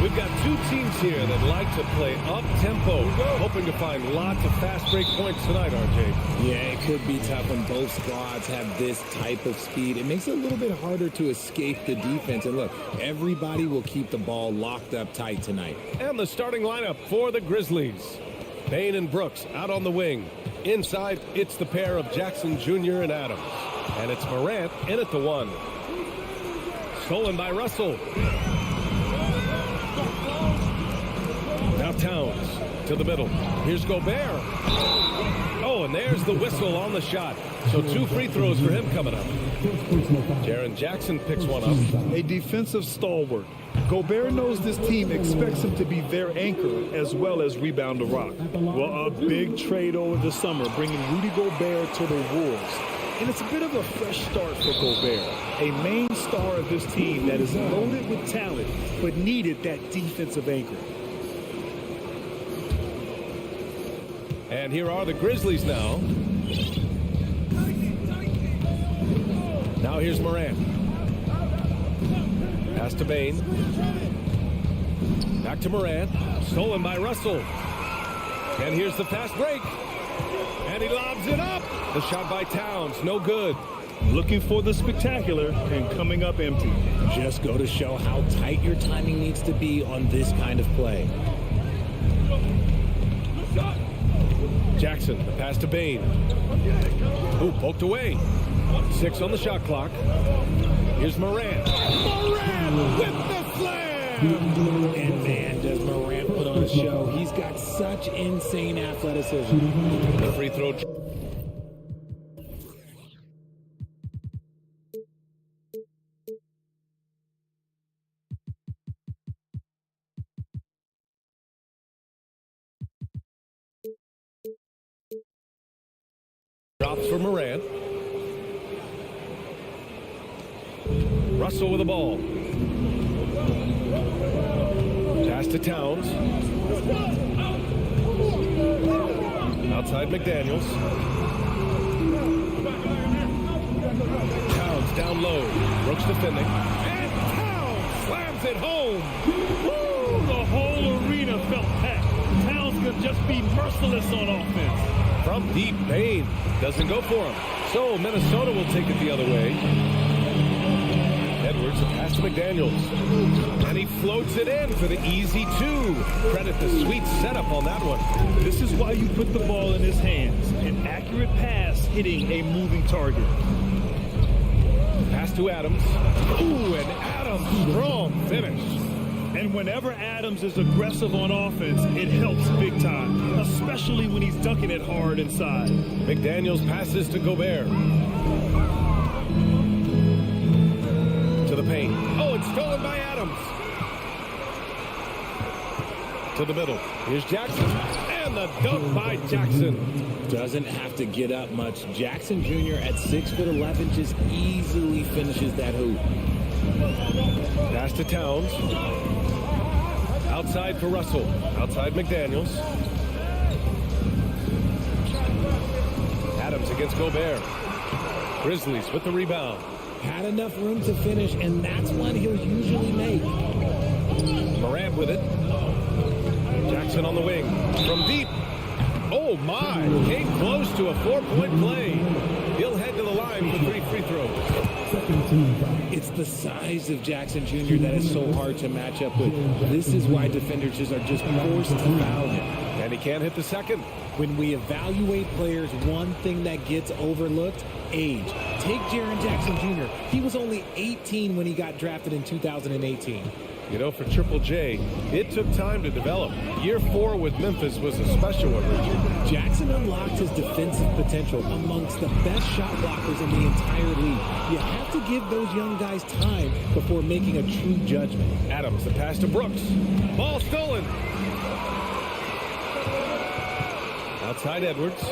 We've got two teams here that like to play up-tempo, hoping to find lots of fast break points tonight, RJ. Yeah, it could be tough when both squads have this type of speed. It makes it a little bit harder to escape the defense. And look, everybody will keep the ball locked up tight tonight. And the starting lineup for the Grizzlies. Bain and Brooks out on the wing. Inside, it's the pair of Jackson Jr. and Adams. And it's Morant in at the one. Stolen by Russell. Now Towns to the middle. Here's Gobert. Oh, and there's the whistle on the shot. So 2 free throws for him coming up. Jaren Jackson picks one up. A defensive stalwart. Gobert knows this team expects him to be their anchor as well as rebound the rock. Well, a big trade over the summer, bringing Rudy Gobert to the Wolves. And it's a bit of a fresh start for Gobert, a main star of this team that is loaded with talent, but needed that defensive anchor. And here are the Grizzlies now. Now here's Morant. Pass to Bain. Back to Morant. Stolen by Russell. And here's the fast break. And he lobs it up. The shot by Towns, no good. Looking for the spectacular and coming up empty. Just go to show how tight your timing needs to be on this kind of play. Jackson, the pass to Bain. Ooh, poked away. 6 on the shot clock. Here's Morant. Morant with the slam! And man, does Morant put on a show. He's got such insane athleticism. The free throw. Drops for Morant. Russell with the ball. Pass to Towns. Outside McDaniels. Towns down low. Brooks defending. And Towns slams it home. Woo! The whole arena felt packed. Towns could just be merciless on offense. From deep, Bain doesn't go for him. So Minnesota will take it the other way. Edwards, a pass to McDaniels. And he floats it in for the easy 2. Credit the sweet setup on that one. This is why you put the ball in his hands. An accurate pass hitting a moving target. Pass to Adams. Ooh, and Adams, strong finish. And whenever Adams is aggressive on offense, it helps big time, especially when he's dunking it hard inside. McDaniels passes to Gobert. To the paint. Oh, it's stolen by Adams. To the middle. Here's Jackson. And the dunk by Jackson. Doesn't have to get up much. Jackson Jr. at 6'11" just easily finishes that hoop. Pass to Towns. Outside for Russell. Outside McDaniels. Adams against Gobert. Grizzlies with the rebound. Had enough room to finish, and that's one he'll usually make. Morant with it. Jackson on the wing. From deep. Oh, my. Came close to a 4-point play. He'll head to the line for 3 free throws. It's the size of Jackson Jr. that is so hard to match up with. This is why defenders are just forced to foul him. And he can't hit the second. When we evaluate players, one thing that gets overlooked, age. Take Jaren Jackson Jr. He was only 18 when he got drafted in 2018. You know, for Triple J, it took time to develop. Year 4 with Memphis was a special one, Richard. Jackson unlocked his defensive potential amongst the best shot blockers in the entire league. You have to give those young guys time before making a true judgment. Adams, the pass to Brooks. Ball stolen. Outside Edwards.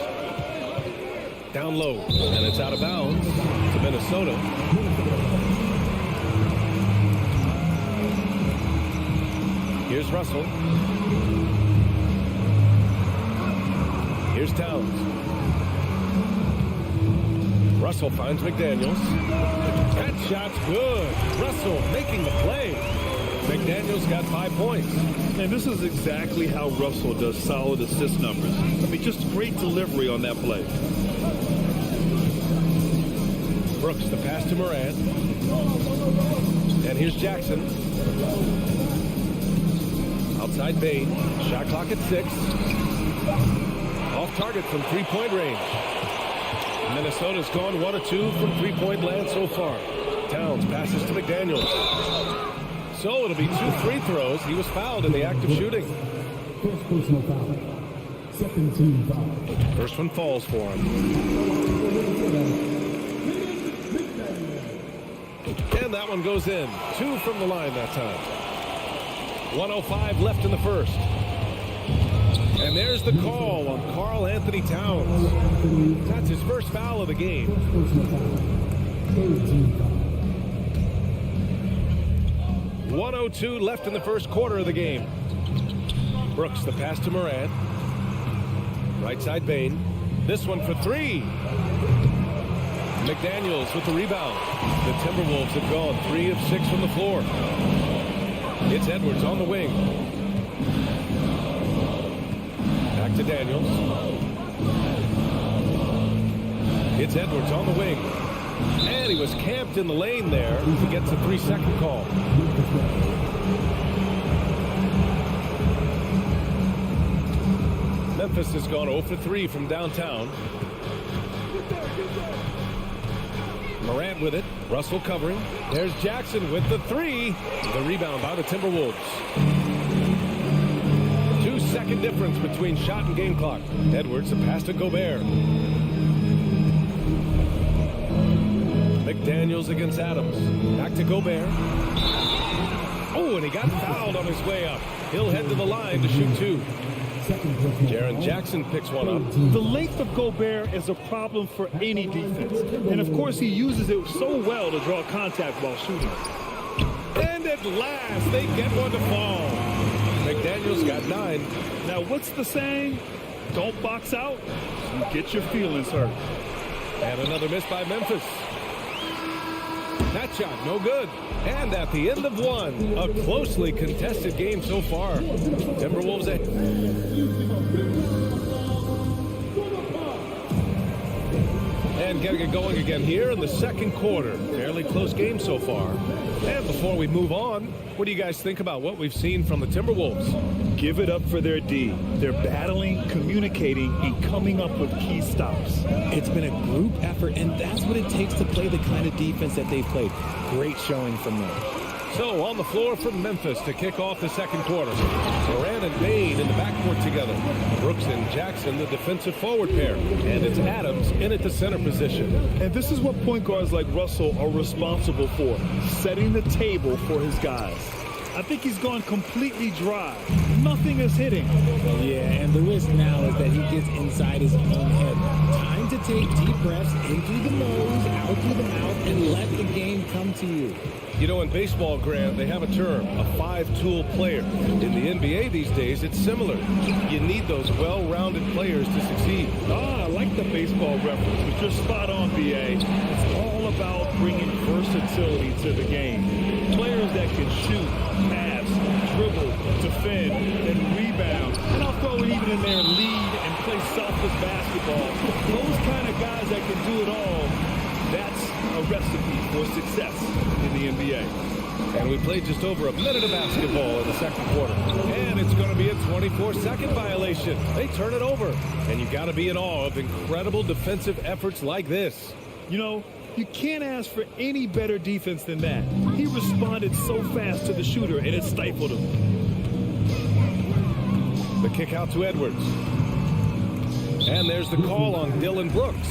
Down low. And it's out of bounds to Minnesota. Here's Russell. Here's Towns. Russell finds McDaniels. That shot's good. Russell making the play. McDaniels got 5 points. And this is exactly how Russell does solid assist numbers. I mean, just great delivery on that play. Brooks, the pass to Morant. And here's Jackson. Outside Bain. Shot clock at 6. Off target from three-point range. Minnesota's gone 1 of 2 from three-point land so far. Towns passes to McDaniels. So it'll be 2 free throws. He was fouled in the act of shooting. First personal foul. Second team foul. First one falls for him. And that one goes in. 2 from the line that time. 1:05 left in the first. And there's the call on Karl Anthony Towns. That's his first foul of the game. First personal foul. Third team foul. 1:02 left in the first quarter of the game. Brooks, the pass to Morant. Right side Bain. This one for 3. McDaniels with the rebound. The Timberwolves have gone 3 of 6 from the floor. It's Edwards on the wing. Back to Daniels. It's Edwards on the wing. And he was camped in the lane there. He gets a 3-second call. Memphis has gone 0 for 3 from downtown. Morant with it. Russell covering. There's Jackson with the 3. The rebound by the Timberwolves. 2-second difference between shot and game clock. Edwards, a pass to Gobert. McDaniels against Adams. Back to Gobert. Oh, and he got fouled on his way up. He'll head to the line to shoot 2. Jaren Jackson picks one up. The length of Gobert is a problem for any defense. And of course, he uses it so well to draw contact while shooting. And at last, they get one to fall. McDaniels got 9. Now, what's the saying? Don't box out, you get your feelings hurt. And another miss by Memphis. That shot, no good. And at the end of 1, a closely contested game so far. Timberwolves ahead. And getting it going again here in the second quarter. Fairly close game so far. And before we move on, what do you guys think about what we've seen from the Timberwolves? Give it up for their D. They're battling, communicating, and coming up with key stops. It's been a group effort, and that's what it takes to play the kind of defense that they've played. Great showing from them. So on the floor for Memphis to kick off the second quarter. Morant and Bain in the backcourt together. Brooks and Jackson, the defensive forward pair. And it's Adams in at the center position. And this is what point guards like Russell are responsible for, setting the table for his guys. I think he's gone completely dry. Nothing is hitting. Yeah, and the risk now is that he gets inside his own head. Time to take deep breaths in through the nose, out through the mouth, and let the game come to you. You know, in baseball, Grant, they have a term, a 5-tool player. In the NBA these days, it's similar. You need those well-rounded players to succeed. I like the baseball reference, but you're spot on, BA. It's all about bringing versatility to the game. Players that can shoot, pass, dribble, defend, and rebound. And I'll throw it even in there, lead and play selfless basketball. Those kind of guys that can do it all, that's a recipe for success in the NBA. And we played just over a minute of basketball in the second quarter. And it's going to be a 24-second violation. They turn it over. And you got to be in awe of incredible defensive efforts like this. You know, you can't ask for any better defense than that. He responded so fast to the shooter, and it stifled him. The kick out to Edwards. And there's the call on Dylan Brooks.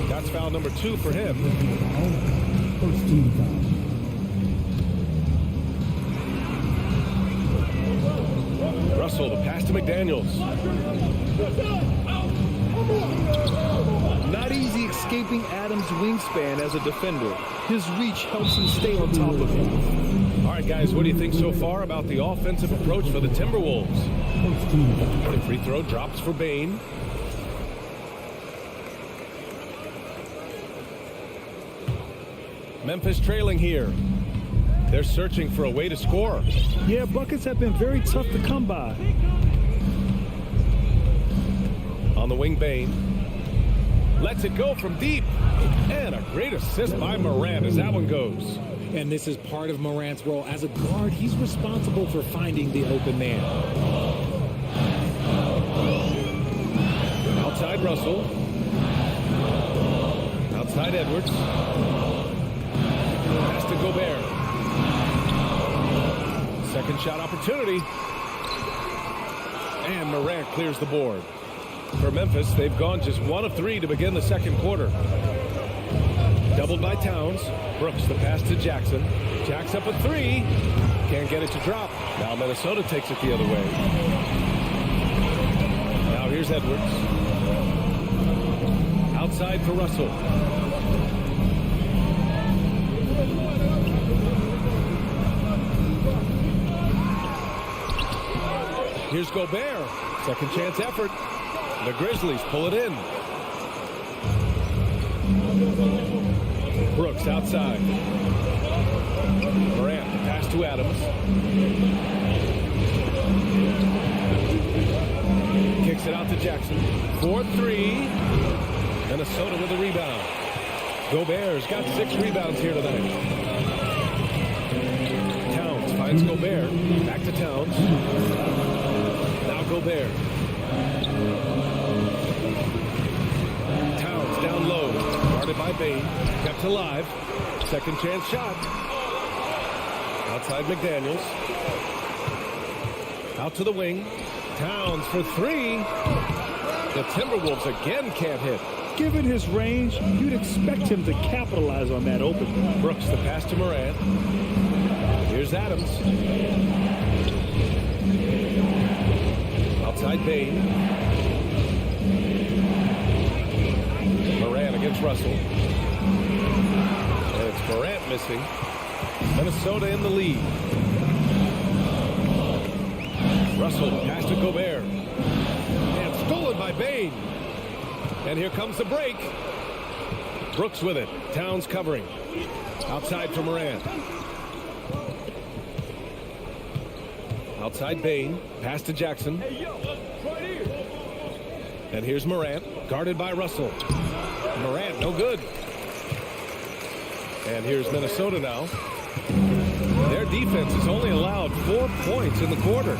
That's foul number 2 for him. First team foul. Russell, the pass to McDaniels. Not easy escaping Adams' wingspan as a defender. His reach helps him stay on top of him. All right, guys, what do you think so far about the offensive approach for the Timberwolves? First team foul. The free throw drops for Bain. Memphis trailing here. They're searching for a way to score. Yeah, buckets have been very tough to come by. On the wing, Bain lets it go from deep. And a great assist by Morant as that one goes. And this is part of Morant's role. As a guard, he's responsible for finding the open man. Outside Russell. Outside Edwards. Pass to Gobert. Second shot opportunity. And Morant clears the board. For Memphis, they've gone just 1 of 3 to begin the second quarter. Doubled by Towns. Brooks the pass to Jackson. Jacks up a 3. Can't get it to drop. Now Minnesota takes it the other way. Now here's Edwards. Outside for Russell. Here's Gobert. Second chance effort. The Grizzlies pull it in. Brooks outside. Morant, pass to Adams. Kicks it out to Jackson. 4-3. Minnesota with a rebound. Gobert's got 6 rebounds here tonight. Towns finds Gobert. Back to Towns. Now Gobert. Towns down low. Guarded by Bain. Kept alive. Second chance shot. Outside McDaniels. Out to the wing. Towns for 3. The Timberwolves again can't hit. Given his range, you'd expect him to capitalize on that opening. Brooks the pass to Morant. Here's Adams. Outside Bain. Morant against Russell. And it's Morant missing. Minnesota in the lead. Russell pass to Gobert. And stolen by Bain. And here comes the break. Brooks with it. Towns covering. Outside for Morant. Outside Bain. Pass to Jackson. And here's Morant. Guarded by Russell. Morant, no good. And here's Minnesota now. Their defense has only allowed 4 points in the quarter.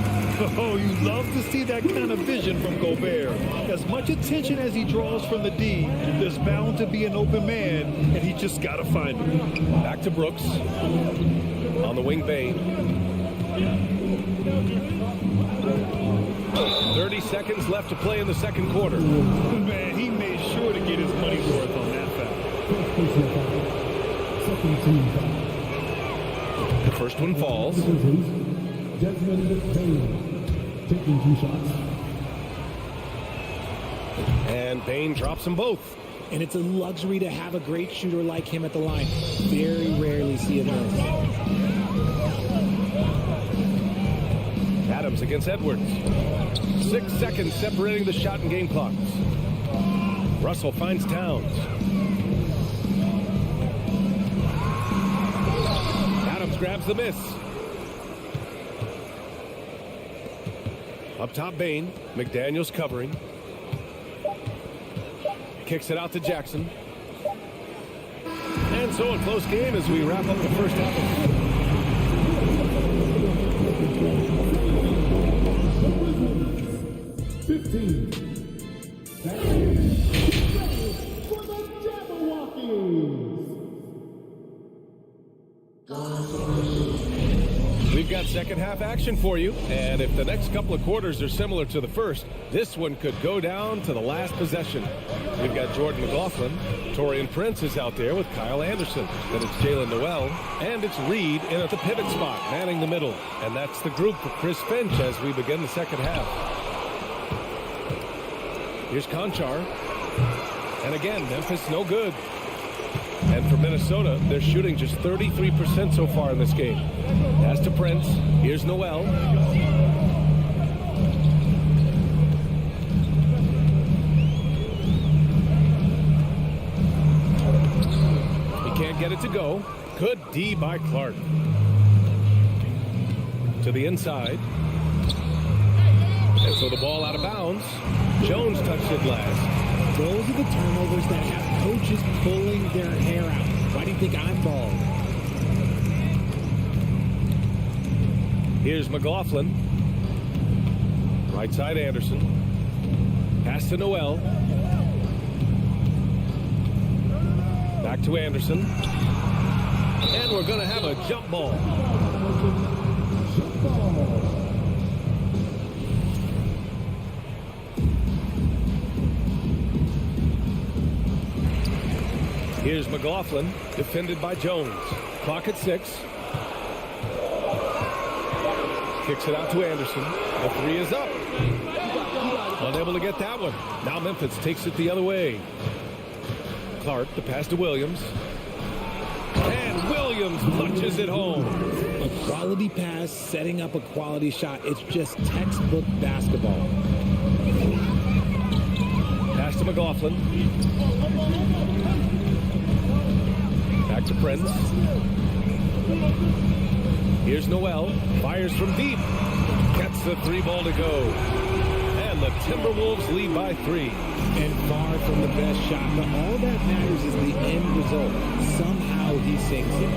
Oh, you love to see that kind of vision from Gobert. As much attention as he draws from the D, there's bound to be an open man, and he just got to find him. Back to Brooks. On the wing, Bain. 30 seconds left to play in the second quarter. Man, he made sure to get his money's worth on that foul. Second team foul. The first one falls. Taking 2 shots. And Bain drops them both. And it's a luxury to have a great shooter like him at the line. Very rarely see it miss. Adams against Edwards. 6 seconds separating the shot and game clocks. Russell finds Towns. Adams grabs the miss. Up top, Bain. McDaniels covering. Kicks it out to Jackson. And so a close game as we wrap up the first half of 15. For the Jabberwockies. We've got second half action for you, and if the next couple of quarters are similar to the first, this one could go down to the last possession. We've got Jordan McLaughlin. Torian Prince is out there with Kyle Anderson. Then it's Jalen Noel, and it's Reed in at the pivot spot, manning the middle. And that's the group for Chris Finch as we begin the second half. Here's Conchar. And again, Memphis no good. And for Minnesota, they're shooting just 33% so far in this game. Pass to Prince. Here's Noel. He can't get it to go. Good D by Clark. to the inside. And so the ball out of bounds. Jones touched it last. Those are the turnovers that have coaches pulling their hair out. Why do you think I'm bald? Here's McLaughlin. Right side Anderson. Pass to Noel. Back to Anderson. And we're going to have a jump ball. Here's McLaughlin, defended by Jones. Clock at 6. Kicks it out to Anderson. The three is up. Unable to get that one. Now Memphis takes it the other way. Clark, the pass to Williams. And Williams punches it home. A quality pass, setting up a quality shot. It's just textbook basketball. Pass to McLaughlin. Back to Prince. Here's Noel. Fires from deep. Gets the three ball to go. And the Timberwolves lead by 3. And far from the best shot, but all that matters is the end result. Somehow he sinks it.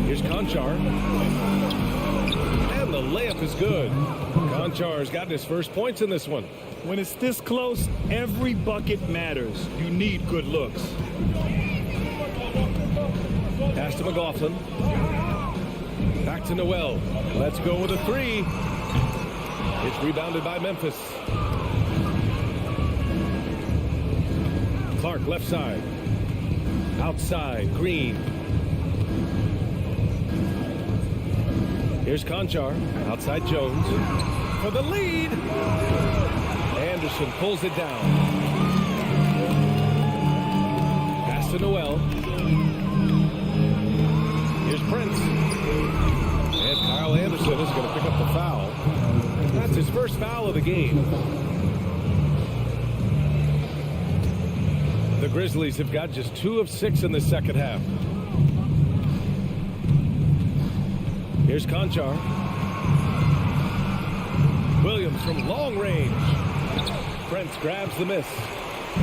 Here's Conchar. And the layup is good. Conchar's gotten his first points in this one. When it's this close, every bucket matters. You need good looks. Pass to McLaughlin. Back to Noel. Let's go with a 3. It's rebounded by Memphis. Clark left side. Outside, Green. Here's Conchar. Outside Jones. For the lead. Anderson pulls it down. Pass to Noel. Here's Prince. And Kyle Anderson is going to pick up the foul. That's his first foul of the game. The Grizzlies have got just 2 of 6 in the second half. Here's Conchar. Williams from long range. Prince grabs the miss.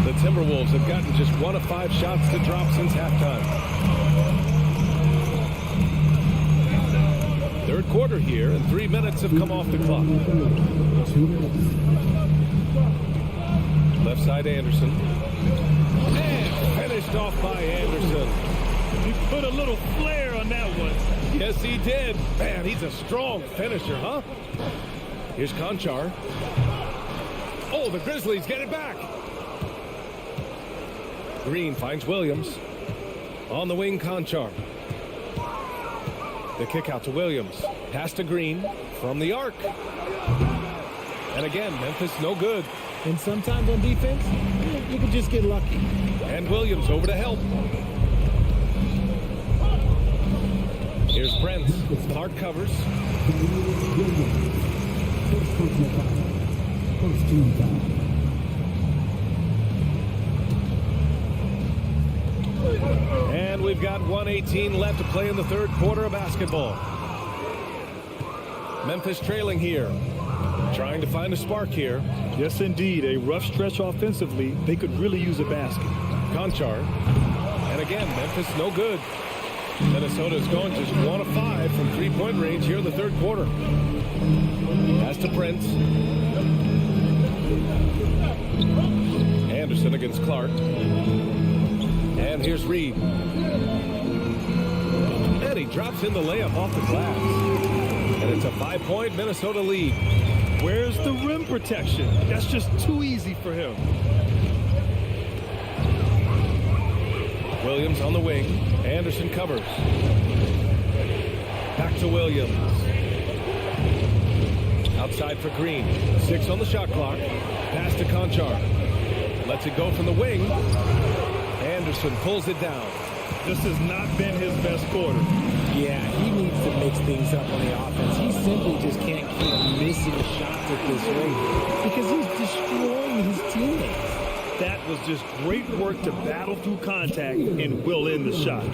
The Timberwolves have gotten just 1 of 5 shots to drop since halftime. Third quarter here, and 3 minutes have come off the clock. Left side Anderson. And finished off by Anderson. He put a little flair on that one. Yes, he did. Man, he's a strong finisher, huh? Here's Conchar. Oh, the Grizzlies get it back. Green finds Williams. On the wing, Conchar. The kick out to Williams. Pass to Green from the arc. And again, Memphis no good. And sometimes on defense, you can just get lucky. And Williams over to help. Here's Prince. Clark covers. First team foul. And we've got 1:18 left to play in the third quarter of basketball. Memphis trailing here. Trying to find a spark here. Yes, indeed. A rough stretch offensively. They could really use a basket. Conchar. And again, Memphis no good. Minnesota's going just 1 of 5 from three-point range here in the third quarter. Pass to Prince. Anderson against Clark. And here's Reed. And he drops in the layup off the glass. And it's a 5-point Minnesota lead. Where's the rim protection? That's just too easy for him. Williams on the wing. Anderson covers. Back to Williams. Outside for Green. 6 on the shot clock. Pass to Conchar. Lets it go from the wing. Anderson pulls it down. This has not been his best quarter. Yeah, he needs to mix things up on the offense. He simply just can't keep missing shots at this rate because he's destroying his teammates. That was just great work to battle through contact and will end the shot.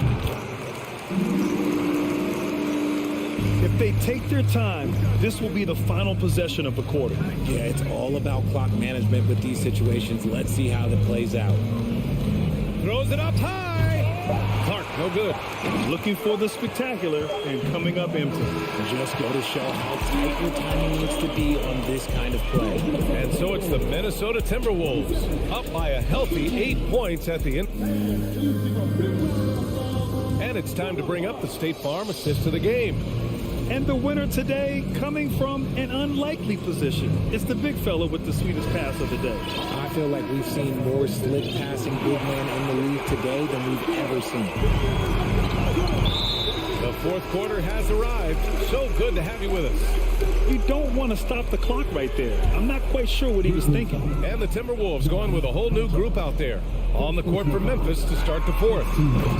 If they take their time, this will be the final possession of the quarter. Yeah, it's all about clock management with these situations. Let's see how that plays out. Throws it up high. Clark, no good. Looking for the spectacular and coming up empty. Just go to show how tight your timing needs to be on this kind of play. And so it's the Minnesota Timberwolves up by a healthy 8 points at the end. And it's time to bring up the State Farm assist of the game. And the winner today coming from an unlikely position. It's the big fella with the sweetest pass of the day. I feel like we've seen more slick passing big men in the league today than we've ever seen. The fourth quarter has arrived. So good to have you with us. You don't want to stop the clock right there. I'm not quite sure what he was thinking. And the Timberwolves going with a whole new group out there. On the court for Memphis to start the fourth.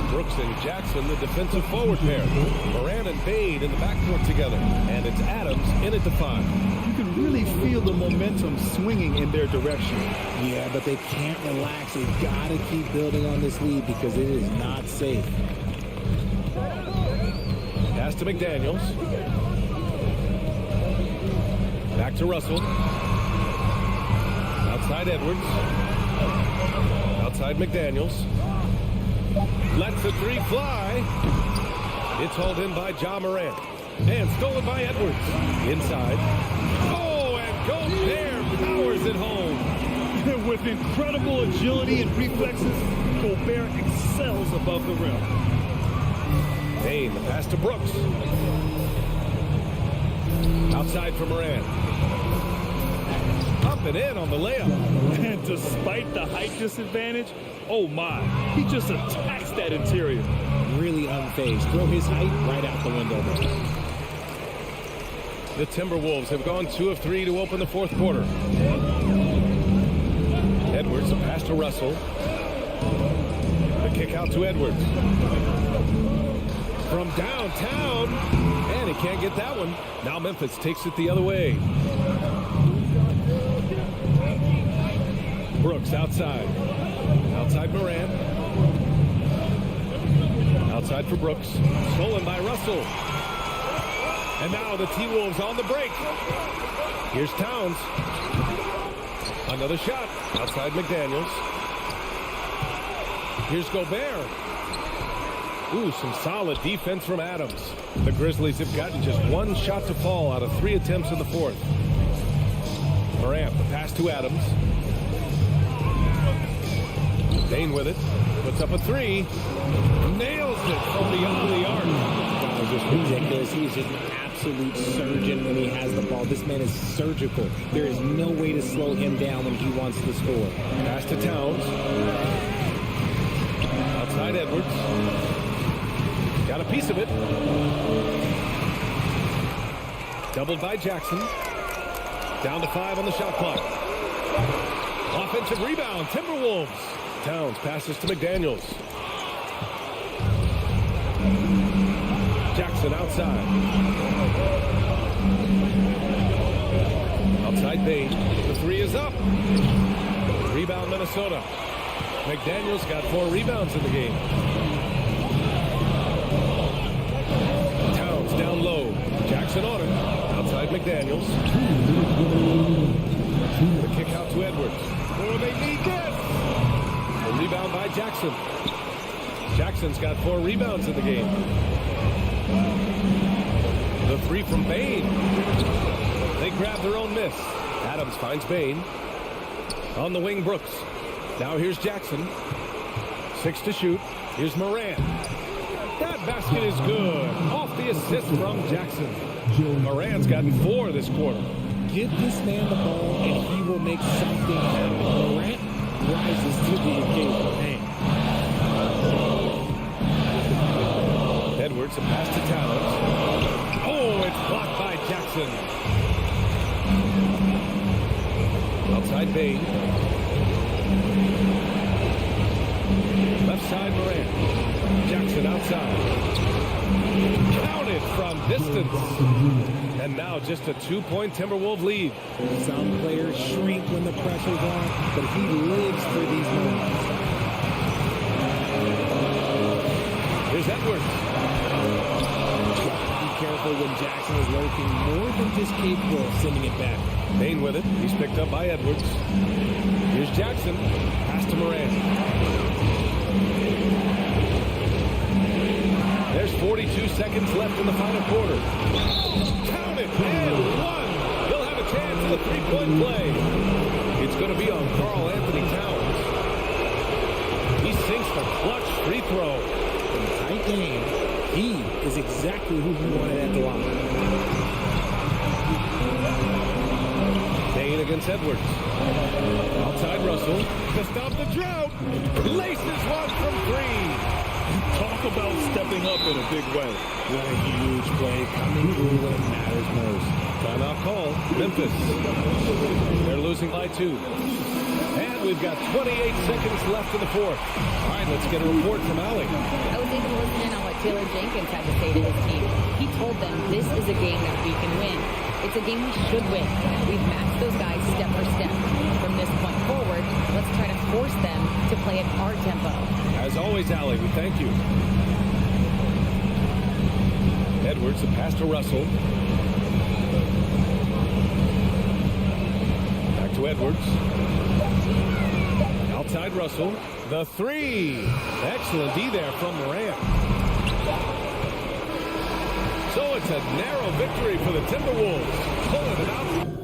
Brooks and Jackson, the defensive forward pair. Moran and Bade in the backcourt together. And it's Adams in at the 5. You can really feel the momentum swinging in their direction. Yeah, but they can't relax. They've got to keep building on this lead because it is not safe. Pass to McDaniels. Back to Russell. Outside Edwards. Outside McDaniels. Lets the three fly. It's hauled in by Ja Morant. And stolen by Edwards. Inside. Oh, and Gobert powers it home. With incredible agility and reflexes, Gobert excels above the rim. Payne, the pass to Brooks. Outside for Moran. Up and in on the layup. And despite the height disadvantage, oh my, he just attacks that interior. Really unfazed. Throw his height right out the window. The Timberwolves have gone 2 of 3 to open the fourth quarter. Edwards, a pass to Russell. The kick out to Edwards. From downtown. And he can't get that one. Now Memphis takes it the other way. Brooks outside. Outside Moran. Outside for Brooks. Stolen by Russell. And now the T-Wolves on the break. Here's Towns. Another shot. Outside McDaniels. Here's Gobert. Ooh, some solid defense from Adams. The Grizzlies have gotten just one shot to fall out of 3 attempts in the fourth. Morant, the pass to Adams. Dane with it. Puts up a 3. Nails it from beyond the arc. That was just ridiculous. He is just an absolute surgeon when he has the ball. This man is surgical. There is no way to slow him down when he wants to score. Pass to Towns. Outside Edwards. Got a piece of it. Doubled by Jackson. Down to 5 on the shot clock. Offensive rebound, Timberwolves. Towns passes to McDaniels. Jackson outside. Outside Bade. The 3 is up. Rebound Minnesota. McDaniels got 4 rebounds in the game. Towns down low. Jackson on it. Outside McDaniels. The kick out to Edwards. Oh, they need this. A rebound by Jackson. Jackson's got 4 rebounds in the game. The 3 from Bane. They grab their own miss. Adams finds Bane. On the wing, Brooks. Now here's Jackson. 6 to shoot. Here's Moran. That basket is good. Off the assist from Jackson. Moran's gotten 4 this quarter. Give this man the ball and he will make something happen. Morant rises to the occasion. Man. Edwards, a pass to Towns. Oh, it's blocked by Jackson. Outside Bane. Left side Moran. Jackson outside. Counted from distance. And now just a 2-point Timberwolves lead. Some players shrink when the pressure's on, but he lives for these moments. Here's Edwards. Be careful when Jackson is looking more than just capable of sending it back. Payne with it. He's picked up by Edwards. Here's Jackson. Pass to Morant. There's 42 seconds left in the final quarter. Count it, and one. He'll have a chance at a three-point play. It's going to be on Karl Anthony Towns. He sinks the clutch free throw. In a tight game, he is exactly who he wanted at the line. Payne against Edwards. Outside Russell. To stop the drought. Laces one from three. Talk about stepping up in a big way. What a huge play coming through when it matters most. Timeout call. Memphis. They're losing by 2. And we've got 28 seconds left in the fourth. All right, let's get a report from Allie. I was able to listen in on what Taylor Jenkins had to say to his team. He told them this is a game that we can win. It's a game we should win. We've matched those guys step for step. From this point forward, let's try to force them to play at our tempo. As always, Allie, we thank you. Edwards, a pass to Russell. Back to Edwards. Outside Russell. The three. Excellent D there from Morant. So it's a narrow victory for the Timberwolves. Pulling it out.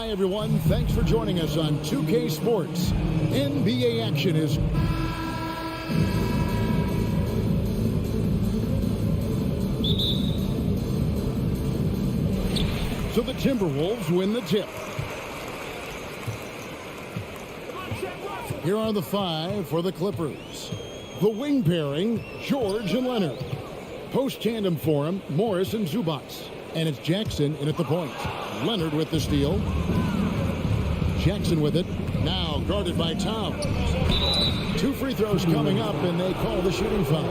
Hi, everyone. Thanks for joining us on 2K Sports. NBA action is... So the Timberwolves win the tip. Here are the five for the Clippers. The wing pairing, George and Leonard. Post tandem for him, Morris and Zubac. And it's Jackson in at the point. Leonard with the steal. Jackson with it. Now guarded by Towns. 2 free throws coming up, and they call the shooting foul.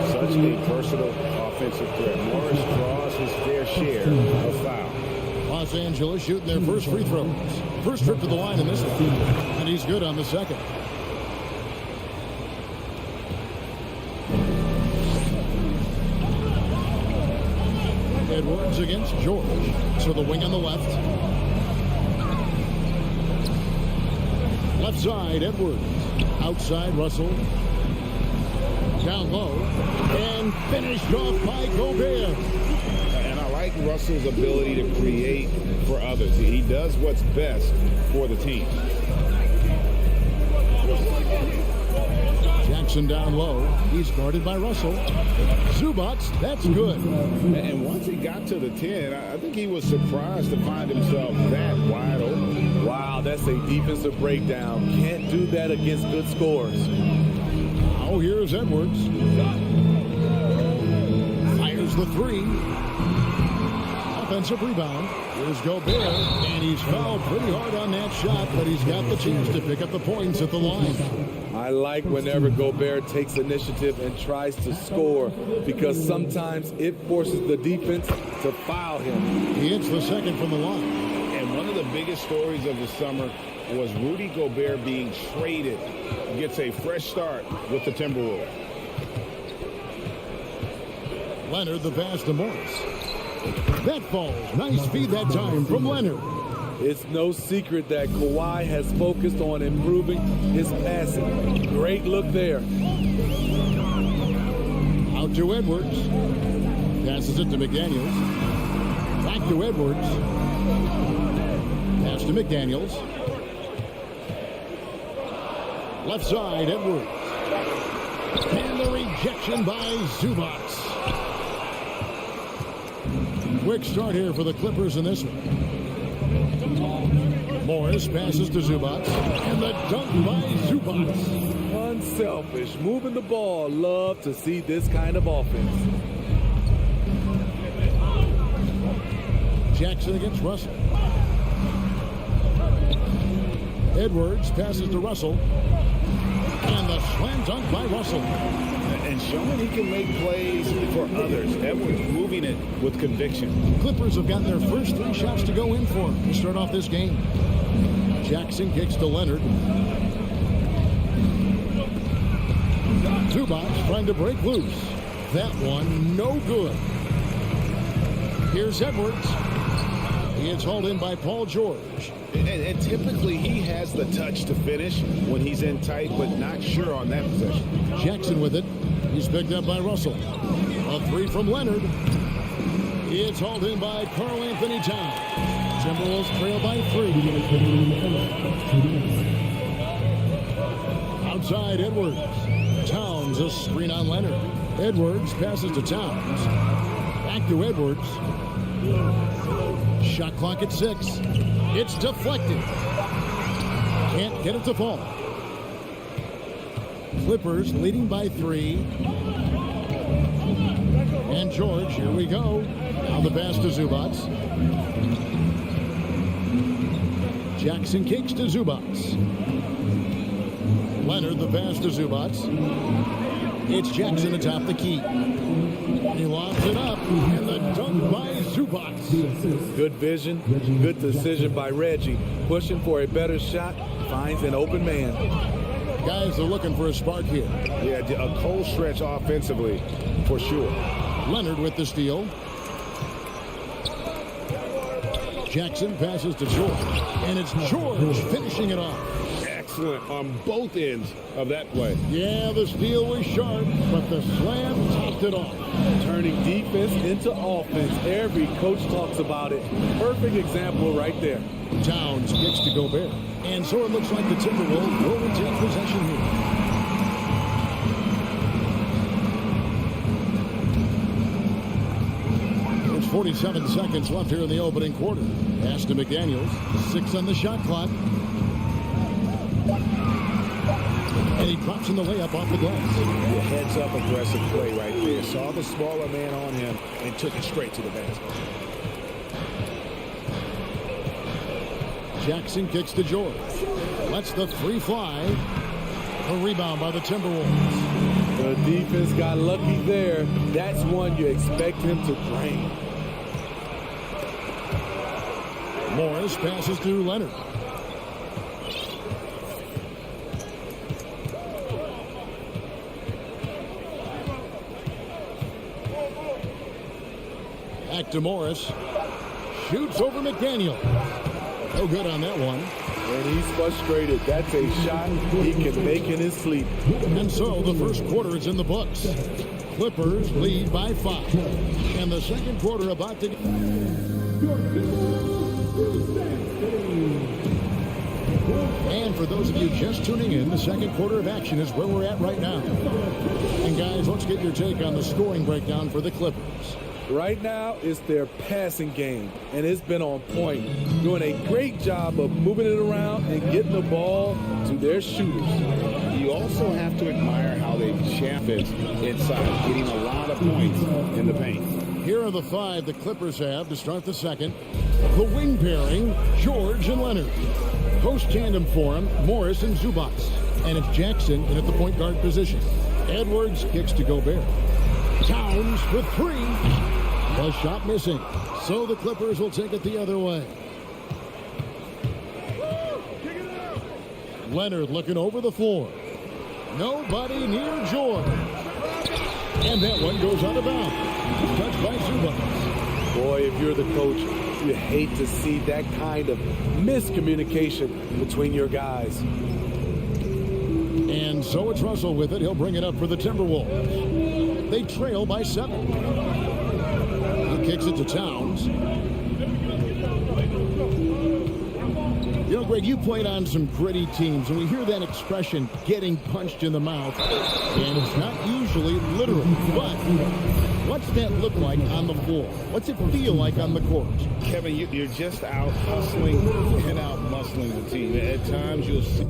Such a versatile offensive threat. Morris draws his fair share of foul. Los Angeles shooting their first free throws. First trip to the line in this one. And he's good on the second. Edwards against George. So the wing on the left. Left side, Edwards. Outside, Russell. Down low. And finished off by Gobert. And I like Russell's ability to create for others. He does what's best for the team. Jackson down low. He's guarded by Russell. Zubac, that's good. And once he got to the 10, I think he was surprised to find himself that wide open. Wow, that's a defensive breakdown. Can't do that against good scores. Oh, here's Edwards. Fires the three. Up offensive rebound. Here's Gobert, and he's fouled pretty hard on that shot, but he's got the chance to pick up the points at the line. I like whenever Gobert takes initiative and tries to score because sometimes it forces the defense to foul him. He hits the second from the line. And one of the biggest stories of the summer was Rudy Gobert being traded. He gets a fresh start with the Timberwolves. Leonard, the pass to Morris. That falls. Nice feed that time from Leonard. It's no secret that Kawhi has focused on improving his passing. Great look there. Out to Edwards. Passes it to McDaniels. Back to Edwards. Pass to McDaniels. Left side, Edwards. And the rejection by Zubac. Quick start here for the Clippers in this one. Morris passes to Zubac. And the dunk by Zubac. Unselfish, moving the ball. Love to see this kind of offense. Jackson against Russell. Edwards passes to Russell. And the slam dunk by Russell. And showing he can make plays for others. Edwards moving it with conviction. Clippers have got their first 3 shots to go in for him to start off this game. Jackson kicks to Leonard. Zubac trying to break loose. That one no good. Here's Edwards. He is hauled in by Paul George. And typically he has the touch to finish when he's in tight, but not sure on that possession. Jackson with it. He's picked up by Russell. A 3 from Leonard. It's hauled in by Karl Anthony Towns. Timberwolves trail by 3. Outside Edwards. Towns a screen on Leonard. Edwards passes to Towns. Back to Edwards. Shot clock at 6. It's deflected. Can't get it to fall. Clippers leading by 3. And George, here we go. Now the pass to Zubac. Jackson kicks to Zubac. Leonard, the pass to Zubac. It's Jackson atop the key. He lobs it up, and the dunk by Zubac. Good vision, good decision by Reggie. Pushing for a better shot, finds an open man. Guys are looking for a spark here. Yeah, a cold stretch offensively, for sure. Leonard with the steal. Jackson passes to George, and it's George finishing it off. Excellent on both ends of that play. Yeah, the steal was sharp, but the slam topped it off. Turning defense into offense. Every coach talks about it. Perfect example right there. Towns kicks to Gobert. And so it looks like the Timberwolves will retain possession here. There's 47 seconds left here in the opening quarter. Pass to McDaniels. 6 on the shot clock. And he drops in the layup off the glass. The heads-up aggressive play right there. Saw the smaller man on him and took it straight to the basket. Jackson kicks to George. Lets the 3 fly. A rebound by the Timberwolves. The defense got lucky there. That's one you expect him to drain. Morris passes to Leonard. Back to Morris. Shoots over McDaniel. No good on that one. And he's frustrated. That's a shot he can make in his sleep. And so the first quarter is in the books. Clippers lead by 5. And the second quarter about to... And for those of you just tuning in, the second quarter of action is where we're at right now. And guys, let's get your take on the scoring breakdown for the Clippers. Right now, it's their passing game, and it's been on point. Doing a great job of moving it around and getting the ball to their shooters. You also have to admire how they've championed inside, getting a lot of points in the paint. Here are the 5 the Clippers have to start the second. The wing pairing, George and Leonard. Post tandem for him, Morris and Zubac. And it's Jackson in at the point guard position. Edwards kicks to Gobert. Towns with 3. The shot missing. So the Clippers will take it the other way. Leonard looking over the floor. Nobody near George. And that one goes out of bounds. Touched by Zubac. Boy, if you're the coach, you hate to see that kind of miscommunication between your guys. And so it's Russell with it. He'll bring it up for the Timberwolves. They trail by 7. He kicks it to Towns. You know, Greg, you played on some gritty teams, and we hear that expression, getting punched in the mouth. And it's not usually literal, but what's that look like on the floor? What's it feel like on the court? Kevin, you're just out hustling and out muscling the team. At times you'll see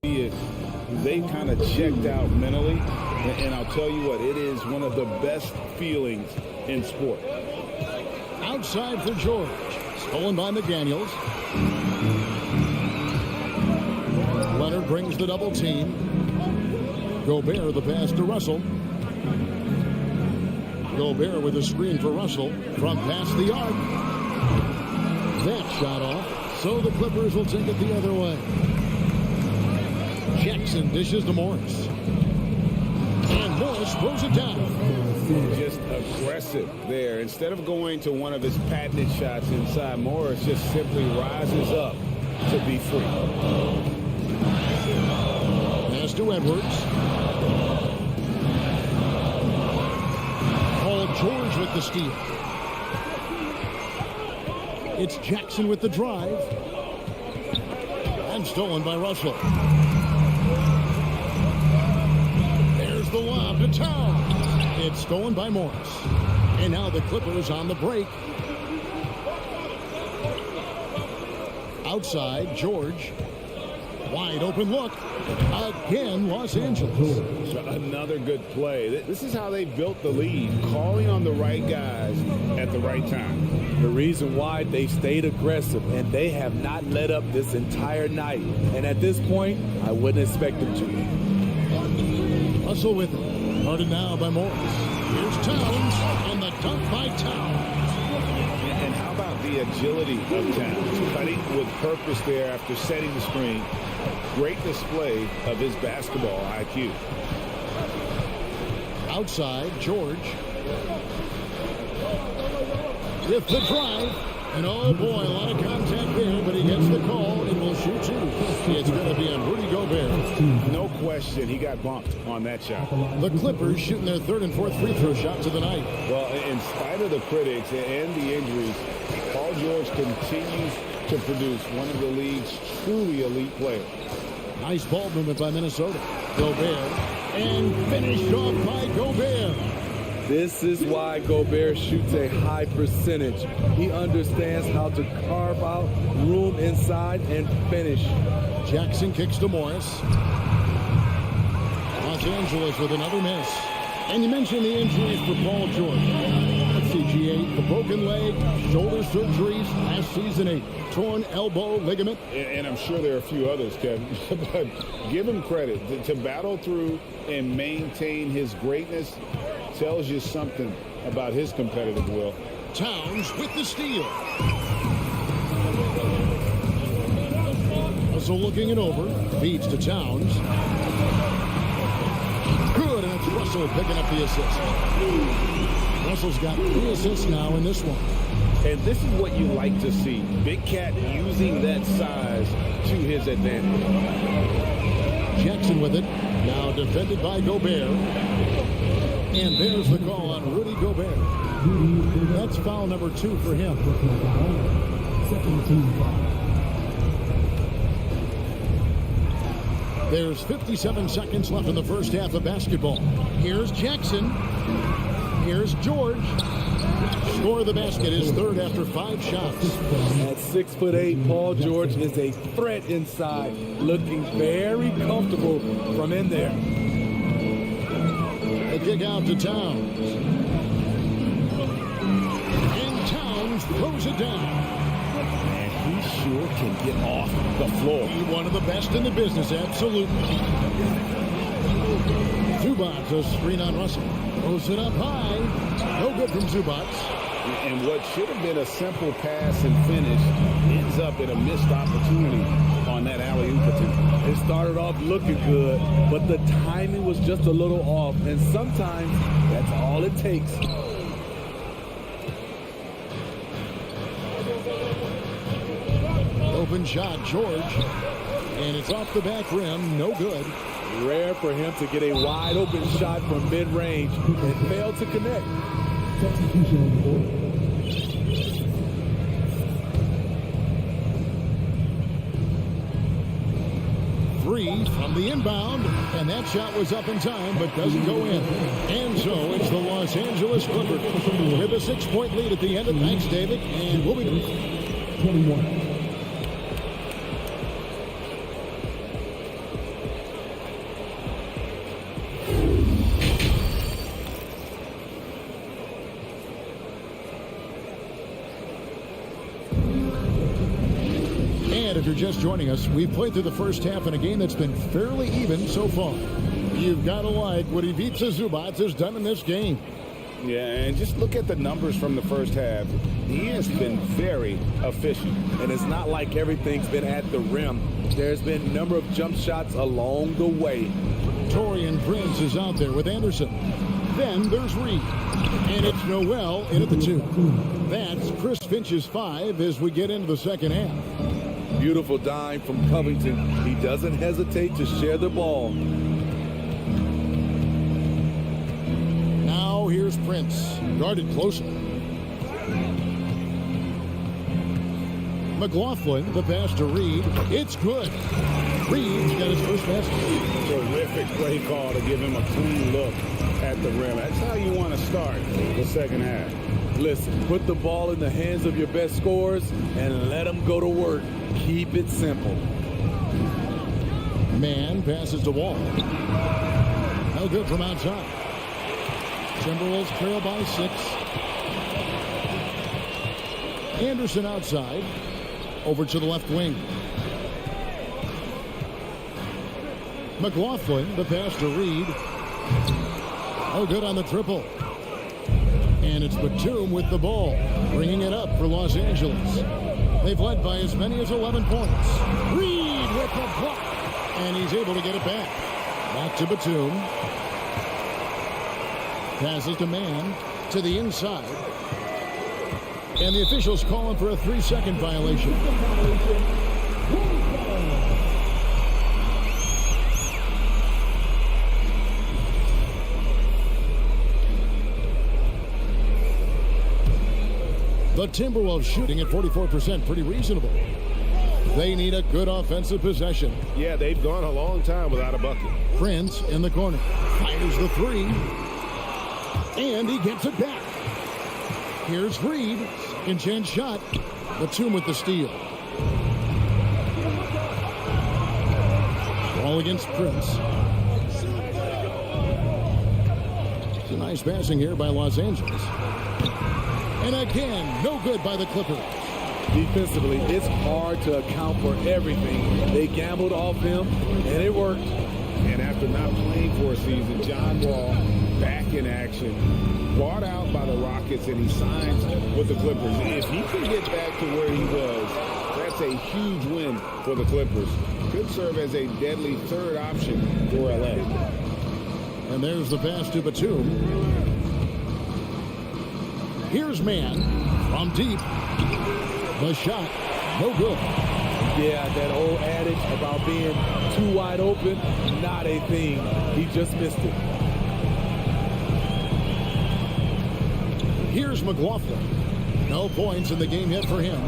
it. They kind of checked out mentally, and I'll tell you what, it is one of the best feelings in sport. Outside for George. Stolen by McDaniels. Leonard brings the double team. Gobert the pass to Russell. Gobert with a screen for Russell from past the arc. That shot off. So the Clippers will take it the other way. Jackson dishes to Morris. And Morris throws it down. Just aggressive there. Instead of going to one of his patented shots inside, Morris just simply rises up to be free. Pass to Edwards. Paul George with the steal. It's Jackson with the drive. And stolen by Russell. There's the lob to Towns. It's stolen by Morris. And now the Clippers on the break. Outside, George. Wide open look. Again, Los Angeles. Another good play. This is how they built the lead, calling on the right guys at the right time. The reason why they stayed aggressive, and they have not let up this entire night. And at this point, I wouldn't expect them to. Russell with it. Guarded now by Morris. Here's Towns, and the dunk by Towns. And how about the agility of Towns? Cutting with purpose there after setting the screen. Great display of his basketball IQ. Outside, George. With the drive. And oh boy, a lot of contact there, but he gets the call and will shoot 2. It's going to be on Rudy Gobert. No question, he got bumped on that shot. The Clippers shooting their 3rd and 4th free throw shots of the night. Well, in spite of the critics and the injuries, Paul George continues to produce one of the league's truly elite players. Nice ball movement by Minnesota. Gobert. And finished off by Gobert. This is why Gobert shoots a high percentage. He understands how to carve out room inside and finish. Jackson kicks to Morris. Los Angeles with another miss. And you mentioned the injuries for Paul George. Let's see, G8, the broken leg, shoulder surgeries, last season a torn elbow ligament. And I'm sure there are a few others, Kevin. But give him credit. To battle through and maintain his greatness tells you something about his competitive will. Towns with the steal. Also looking it over. Feeds to Towns. Good, and it's Russell picking up the assist. Russell's got 3 assists now in this one. And this is what you like to see. Big Cat using that size to his advantage. Jackson with it. Now defended by Gobert. And there's the call on Rudy Gobert. That's foul number 2 for him. Second team foul. There's 57 seconds left in the first half of basketball. Here's Jackson. Here's George. Score of the basket is 3rd after 5 shots. At 6'8", Paul George is a threat inside, looking very comfortable from in there. kick out to Towns. And Towns throws it down. And he sure can get off the floor. He's one of the best in the business, absolutely. Zubats a screen on Russell. Throws it up high. No good from Zubats. And what should have been a simple pass and finish ends up in a missed opportunity on that alley-oop attempt. It started off looking good, but the timing was just a little off, and sometimes that's all it takes. Open shot, George. And it's off the back rim. No good. Rare for him to get a wide open shot from mid-range and fail to connect. Substitution on the board. Three from the inbound, and that shot was up in time, but doesn't go in. And so it's the Los Angeles Clippers with a 6-point lead at the end of. Thanks, David, and we'll be back. 21. If you're just joining us, we've played through the first half in a game that's been fairly even so far. You've got to like what Ivica Zubats has done in this game. Yeah, and just look at the numbers from the first half. He has been very efficient. And it's not like everything's been at the rim. There's been a number of jump shots along the way. Torian Prince is out there with Anderson. Then there's Reed. And it's Noel in at the 2. That's Chris Finch's 5 as we get into the second half. Beautiful dime from Covington. He doesn't hesitate to share the ball. Now here's Prince. Guarded closer. McLaughlin, the pass to Reed. It's good. Reed's got his first basket. Terrific play call to give him a clean look at the rim. That's how you want to start the second half. Listen, put the ball in the hands of your best scorers and let them go to work. Keep it simple. Man passes to Wall. No good from outside. Timberwolves trail by 6. Anderson outside. Over to the left wing. McLaughlin, the pass to Reed. No good on the triple. And it's Batum with the ball, bringing it up for Los Angeles. They've led by as many as 11 points. Reed with the block, and he's able to get it back. Back to Batum. Passes to Man to the inside. And the officials call him for a 3-second violation. The Timberwolves shooting at 44%, pretty reasonable. They need a good offensive possession. Yeah, they've gone a long time without a bucket. Prince in the corner. Fires the 3. And he gets it back. Here's Reed. Second chance shot. Batum with the steal. Ball against Prince. It's a nice passing here by Los Angeles. And again, no good by the Clippers. Defensively, it's hard to account for everything. They gambled off him, and it worked. And after not playing for a season, John Wall back in action. Bought out by the Rockets, and he signs with the Clippers. If he can get back to where he was, that's a huge win for the Clippers. Could serve as a deadly third option for LA. And there's the pass to Batum. Here's Man from deep. The shot, no good. Yeah, that old adage about being too wide open, not a thing. He just missed it. Here's McLaughlin. No points in the game yet for him.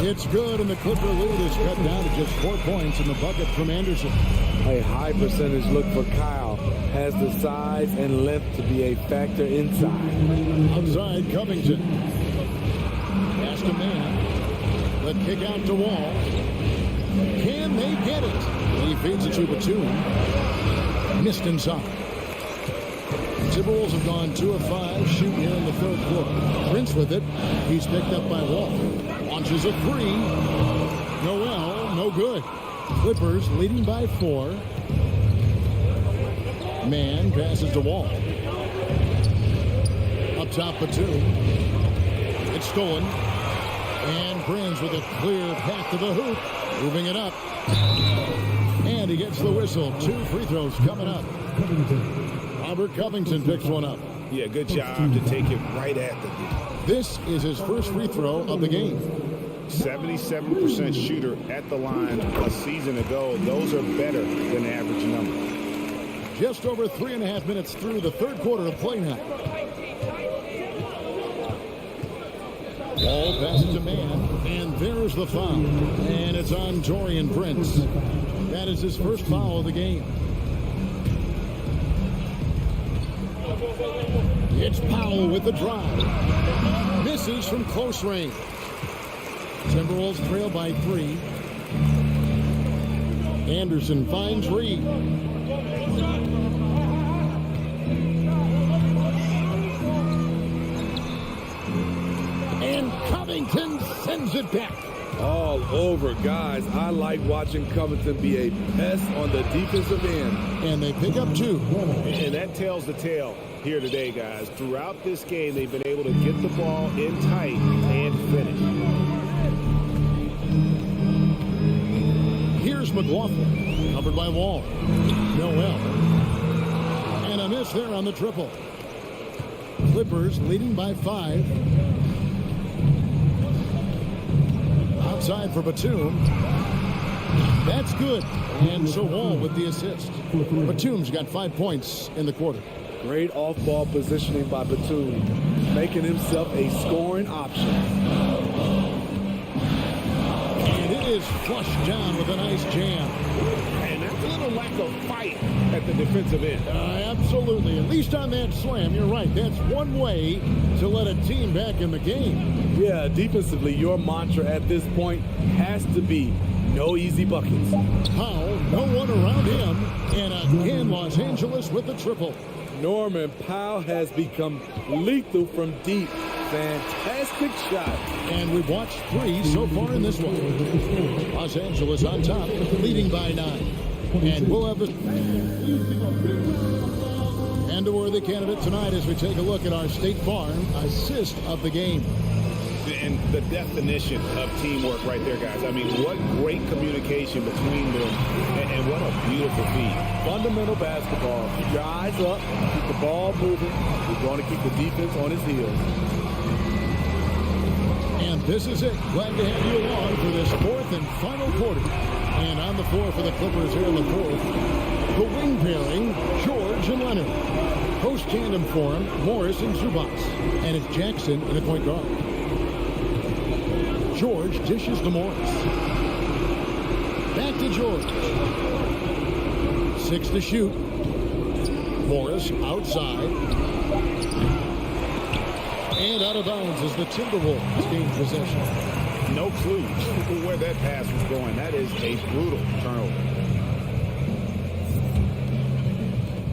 It's good, and the Clipper lead is cut down to just 4 points in the bucket from Anderson. A high percentage look for Kyle. Has the size and length to be a factor inside. Outside, Covington. Pass to Man. The kick out to Wall. Can they get it? He feeds it to Batum. Missed inside. Timberwolves have gone 2 of 5 shooting here in the third quarter. Prince with it. He's picked up by Wall. Launches a 3. Noel, no good. Clippers leading by 4. Man passes to Wall. Up top, Batum. It's stolen. And Prince with a clear path to the hoop. Moving it up. And he gets the whistle. 2 free throws coming up. Robert Covington picks one up. Yeah, good job to take it right at the D. This is his first free throw of the game. 77% shooter at the line a season ago. Those are better than average numbers. Just over 3.5 minutes through the third quarter of play now. Ball passes to Man, and there's the foul. And it's on Taurean Prince. That is his first foul of the game. It's Powell with the drive. Misses from close range. Timberwolves trail by 3. Anderson finds Reed. And Covington sends it back. All over, guys. I like watching Covington be a pest on the defensive end. And they pick up 2. And that tells the tale here today, guys. Throughout this game, they've been able to get the ball in tight and finish. Here's McLaughlin, covered by Wall. Noel. And a miss there on the triple. Clippers leading by 5. Outside for Batum. That's good. And so Wall with the assist. Batum's got 5 points in the quarter. Great off-ball positioning by Batum, making himself a scoring option. And it is flushed down with a nice jam. And that's a little lack of fight at the defensive end. Absolutely. At least on that slam, you're right. That's one way to let a team back in the game. Yeah, defensively, your mantra at this point has to be no easy buckets. Powell, no one around him. And again, Los Angeles with the triple. Norman Powell has become lethal from deep. Fantastic shot. And we've watched 3 so far in this one. Los Angeles on top, leading by 9. And we'll have the... And a worthy candidate tonight as we take a look at our State Farm assist of the game. And the definition of teamwork right there, guys. I mean, what great communication between them, and what a beautiful feed. Fundamental basketball. Keep your eyes up, keep the ball moving. We're going to keep the defense on its heels. And this is it. Glad to have you along for this 4th and final quarter. And on the floor for the Clippers here in the 4th, the wing pairing, George and Leonard. Post tandem for him, Morris and Zubats. And it's Jackson in the point guard. George dishes to Morris. Back to George. 6 to shoot. Morris outside. And out of bounds as the Timberwolves gain possession. No clue where that pass was going. That is a brutal turnover.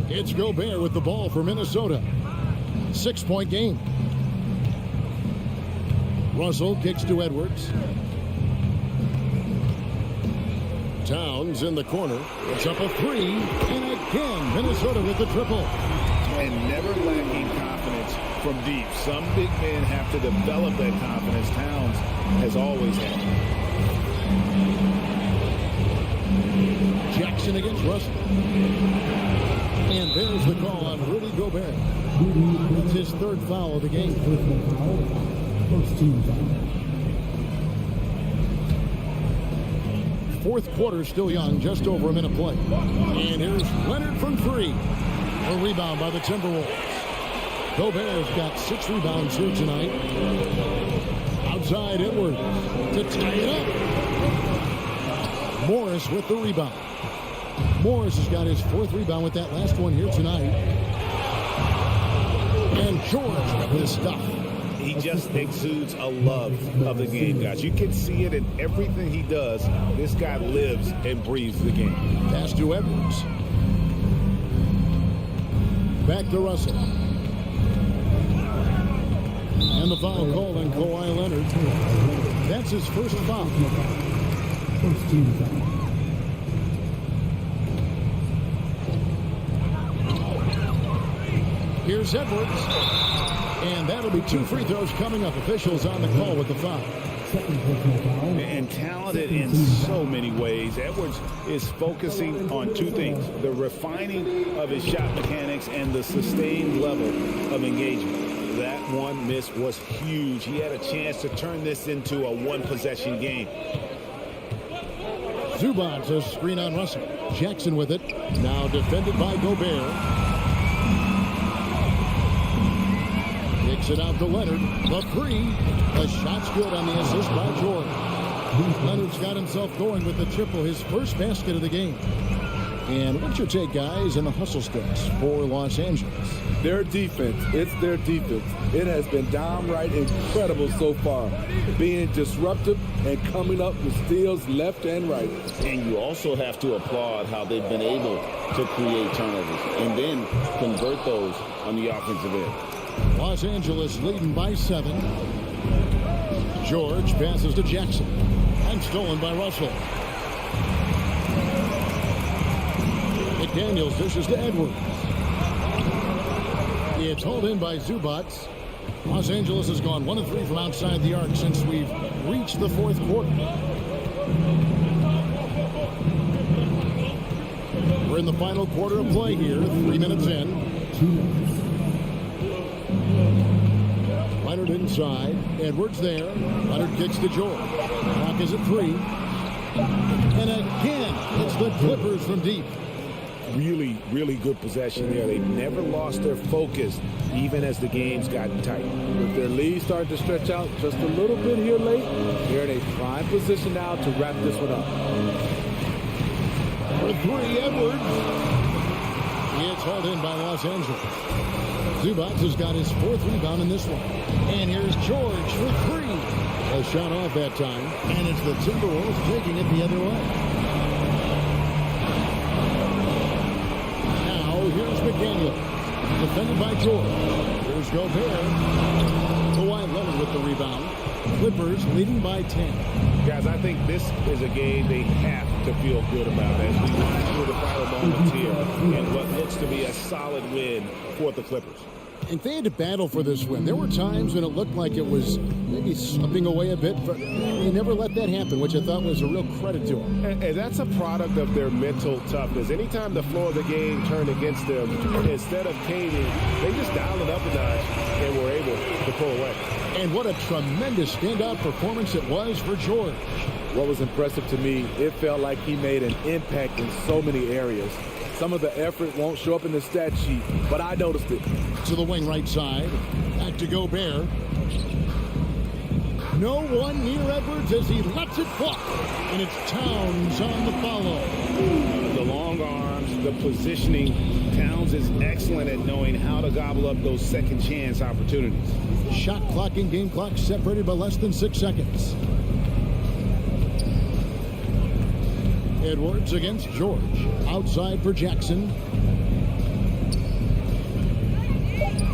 It's Gobert with the ball for Minnesota. 6-point game. Russell kicks to Edwards. Towns in the corner. It's up a 3. And again, Minnesota with the triple. And never lacking confidence from deep. Some big men have to develop that confidence. Towns has always had. Jackson against Russell. And there's the call on Rudy Gobert. That's his 3rd foul of the game. First team foul. 4th quarter still young, just over a minute play. And here's Leonard from 3. A rebound by the Timberwolves. Gobert's got 6 rebounds here tonight. Outside Edwards to tie it up. Morris with the rebound. Morris has got his 4th rebound with that last one here tonight. And George with his stuff. He just exudes a love of the game, guys. You can see it in everything he does. This guy lives and breathes the game. Pass to Edwards. back to Russell. And the foul called on Kawhi Leonard. That's his first foul. First team foul. Here's Edwards. And that'll be 2 free throws coming up. Officials on the call with the foul. Second personal foul. And talented in so many ways. Edwards is focusing on 2 things: the refining of his shot mechanics and the sustained level of engagement. That one miss was huge. He had a chance to turn this into a 1-possession game. Zubac a screen on Russell. Jackson with it. Now defended by Gobert. Kicks it out to Leonard. The 3. The shot's good on the assist by George. Leonard's got himself going with the triple, his first basket of the game. And what's your take, guys, in the hustle stats for Los Angeles? Their defense, it's their defense. It has been downright incredible so far, being disruptive and coming up with steals left and right. And you also have to applaud how they've been able to create turnovers and then convert those on the offensive end. Los Angeles leading by 7. George passes to Jackson. And stolen by Russell. McDaniels dishes to Edwards. It's hauled in by Zubac. Los Angeles has gone 1 of 3 from outside the arc since we've reached the 4th quarter. We're in the final quarter of play here, 3 minutes in. 2 minutes. Leonard inside. Edwards there. Leonard kicks to George. Clock is at 3. And again, it's the Clippers from deep. Really, really good possession there. They've never lost their focus, even as the game's gotten tight. With their lead starting to stretch out just a little bit here late, they're in a prime position now to wrap this one up. For 3, Edwards. It's hauled in by Los Angeles. Zubac has got his 4th rebound in this one. And here's George for 3. A shot off that time. And it's the Timberwolves taking it the other way. Now here's McDaniel. Defended by George. Here's Gobert. Kawhi Leonard with the rebound. Clippers leading by 10. Guys, I think this is a game they have to feel good about as we run through the final moments here and what looks to be a solid win for the Clippers. And they had to battle for this win. There were times when it looked like it was maybe slipping away a bit, but they never let that happen, which I thought was a real credit to them. And that's a product of their mental toughness. Anytime the floor of the game turned against them, instead of caving, they just dialed it up a notch and were able to pull away. And what a tremendous standout performance it was for George. What was impressive to me, it felt like he made an impact in so many areas. Some of the effort won't show up in the stat sheet, but I noticed it. To the wing right side. Back to Gobert. No one near Edwards as he lets it fly. And it's Towns on the follow. The long arms, the positioning. Towns is excellent at knowing how to gobble up those second chance opportunities. Shot clock and game clock separated by less than 6 seconds. Edwards against George. Outside for Jackson.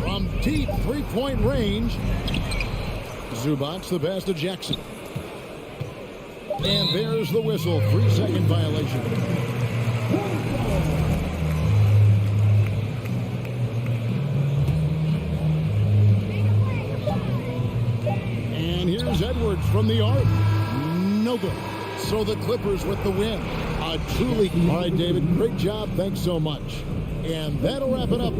From deep 3-point range. Zubac the pass to Jackson. And there's the whistle. 3-second violation. And here's Edwards from the arc. No good. So the Clippers with the win. Truly. All right, David, great job. Thanks so much. And that'll wrap it up.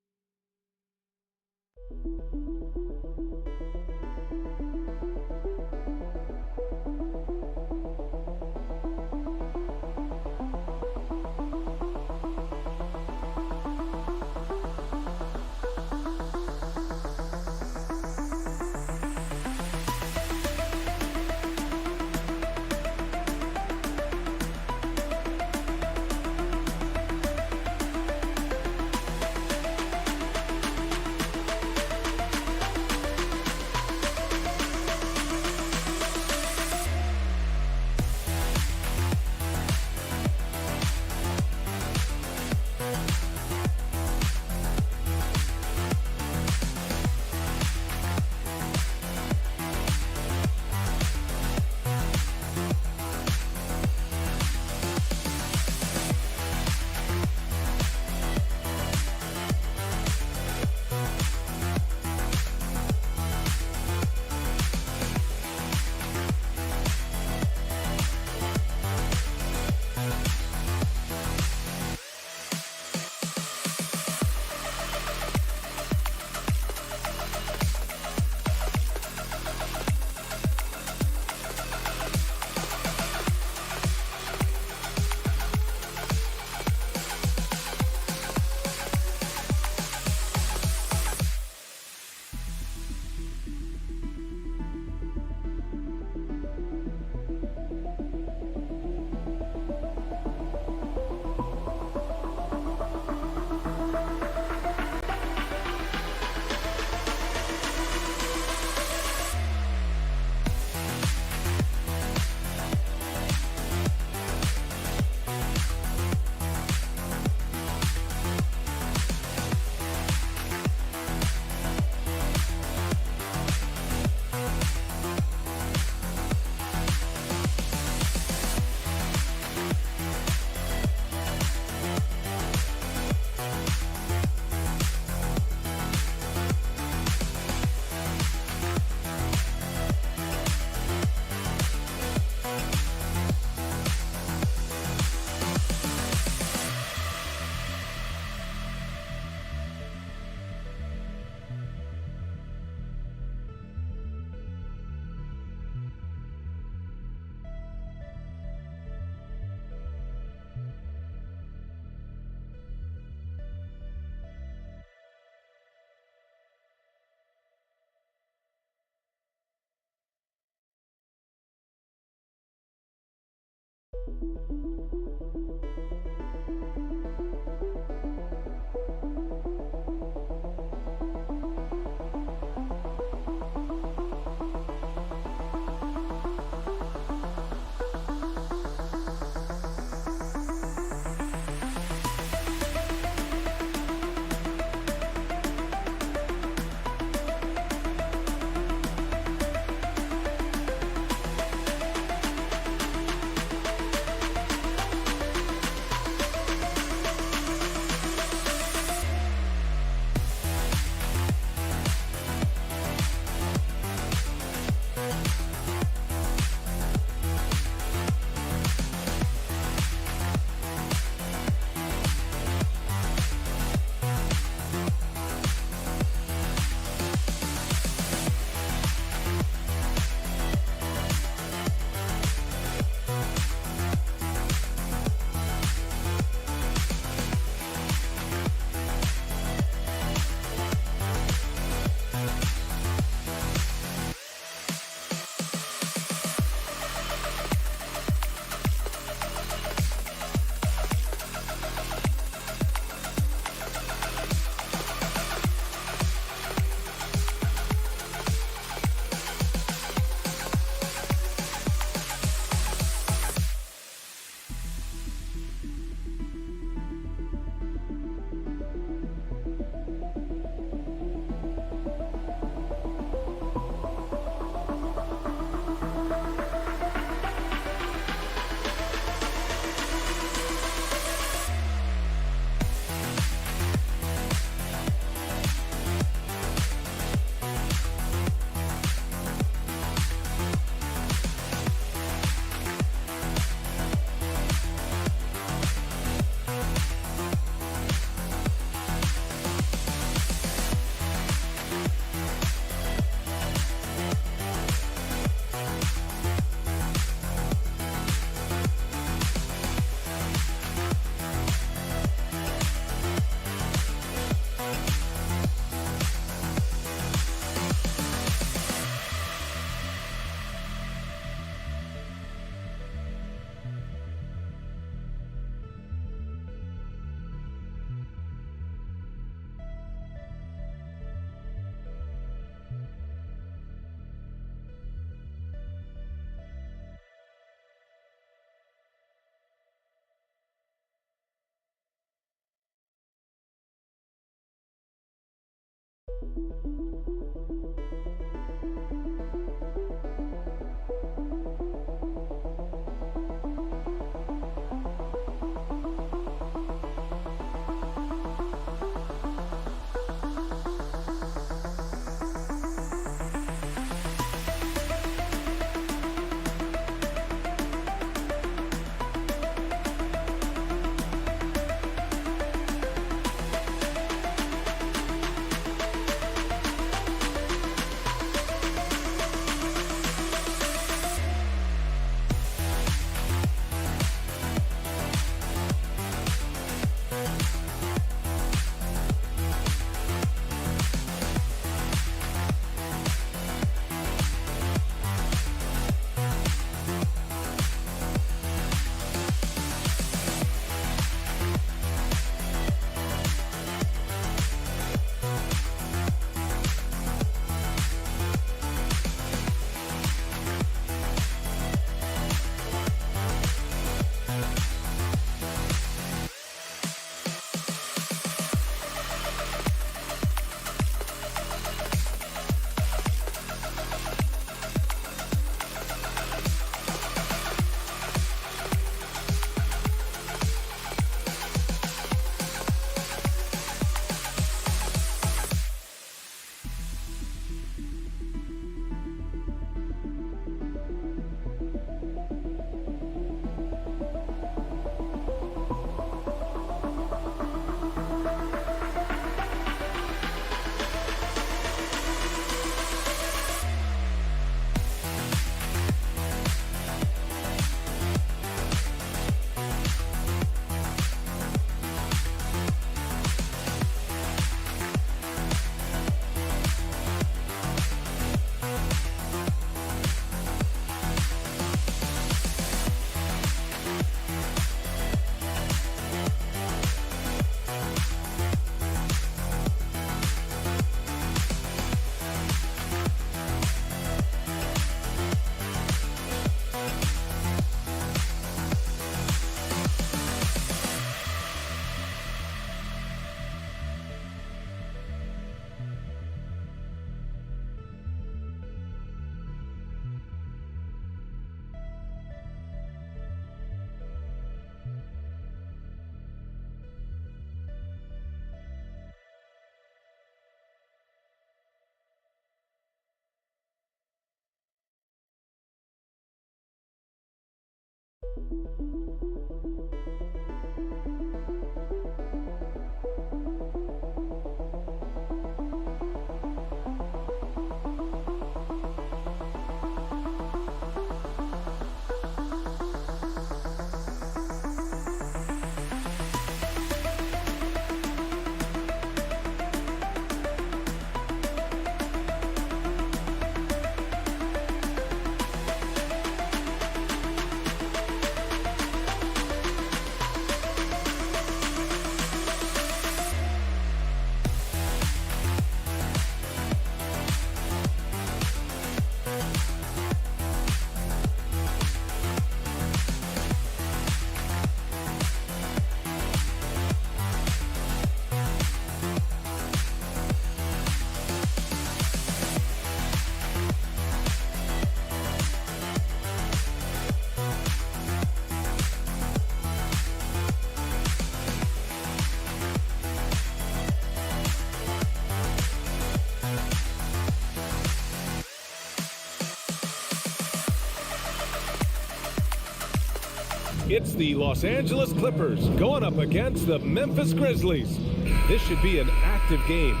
It's the Los Angeles Clippers going up against the Memphis Grizzlies. This should be an active game.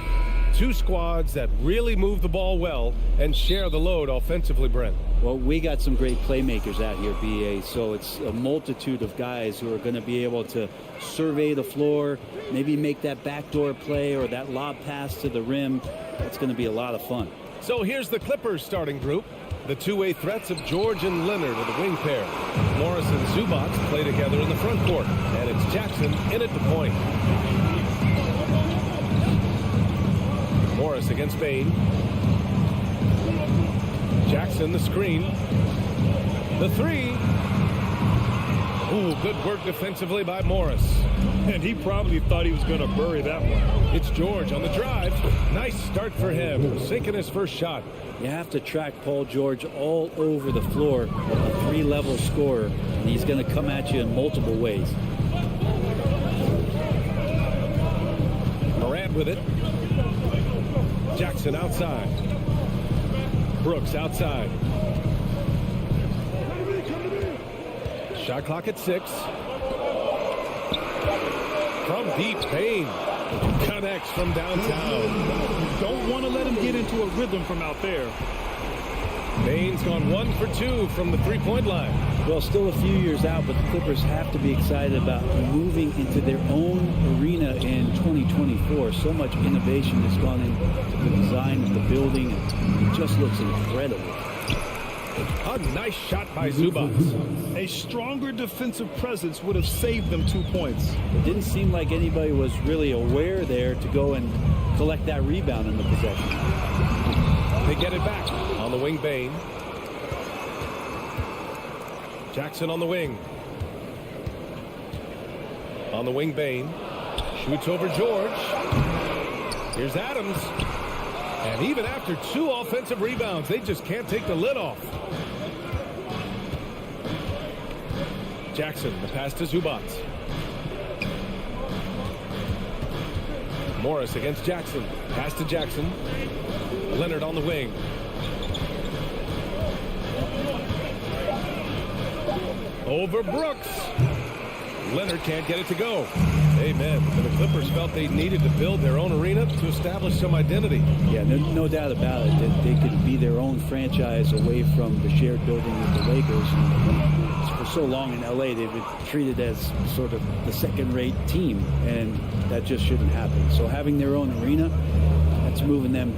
Two squads that really move the ball well and share the load offensively, Brent. Well, we got some great playmakers out here, BA, so it's a multitude of guys who are going to be able to survey the floor, maybe make that backdoor play or that lob pass to the rim. That's going to be a lot of fun. So here's the Clippers starting group. The two-way threats of George and Leonard are the wing pair. Morris and Zubac play together in the front court. And it's Jackson in at the point. Morris against Bain. Jackson the screen. The three. Ooh, good work defensively by Morris. And he probably thought he was going to bury that one. It's George on the drive. Nice start for him, sinking his first shot. You have to track Paul George all over the floor, a three-level scorer, and he's going to come at you in multiple ways. Morant with it. Jackson outside. Brooks outside. Shot clock at 6. From deep, Payne connects from downtown. Don't want to let him get into a rhythm from out there. Payne's gone 1 for 2 from the three-point line. Well, still a few years out, but the Clippers have to be excited about moving into their own arena in 2024. So much innovation has gone into the design of the building. It just looks incredible. A nice shot by Zubac. A stronger defensive presence would have saved them 2 points. It didn't seem like anybody was really aware there to go and collect that rebound in the possession. They get it back on the wing. Bain. Jackson on the wing. On the wing, Bain. Shoots over George. Here's Adams. And even after 2 offensive rebounds, they just can't take the lid off. Jackson, the pass to Zubac. Morris against Jackson. Pass to Jackson. Leonard on the wing. Over Brooks. Leonard can't get it to go. Amen. And the Clippers felt they needed to build their own arena to establish some identity. Yeah, no doubt about it. That they could be their own franchise away from the shared building with the Lakers. For so long in LA, they've been treated as sort of the second-rate team, and that just shouldn't happen. So having their own arena, that's moving them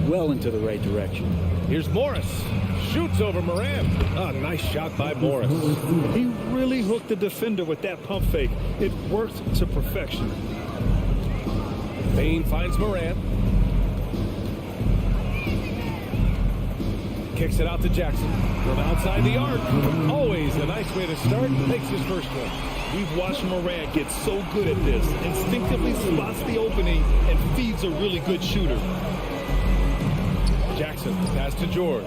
well into the right direction. Here's Morris. Shoots over Morant. A nice shot by Morris. He really hooked the defender with that pump fake. It worked to perfection. Bain finds Morant. Kicks it out to Jackson from outside the arc. Always a nice way to start. Makes his first one. We've watched Morant get so good at this. Instinctively spots the opening and feeds a really good shooter. Jackson, pass to George.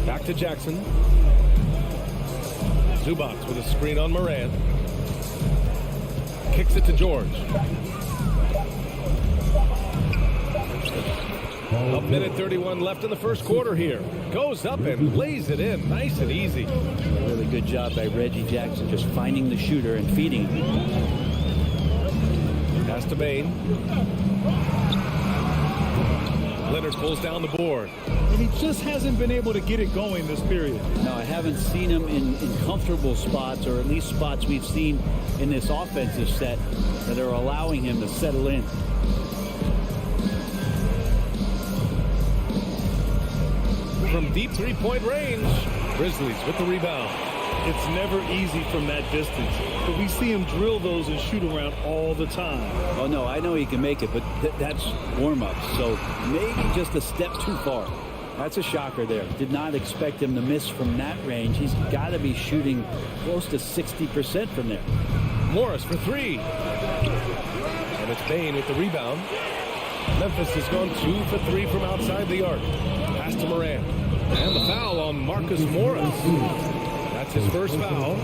Back to Jackson. Zubac with a screen on Morant. Kicks it to George. A minute 31 left in the first quarter here. Goes up and lays it in. Nice and easy. A really good job by Reggie Jackson just finding the shooter and feeding him. Pass to Bain. Leonard pulls down the board. And he just hasn't been able to get it going this period. No, I haven't seen him in comfortable spots, or at least spots we've seen in this offensive set that are allowing him to settle in. From deep three-point range, Grizzlies with the rebound. It's never easy from that distance, but we see him drill those and shoot around all the time. Oh, no, I know he can make it, but that's warm-up, so maybe just a step too far. That's a shocker there. Did not expect him to miss from that range. He's got to be shooting close to 60% from there. Morris for three. And it's Bain with the rebound. Memphis has gone 2 for 3 from outside the arc. Pass to Morant. And the foul on Marcus Morris. That's his first foul.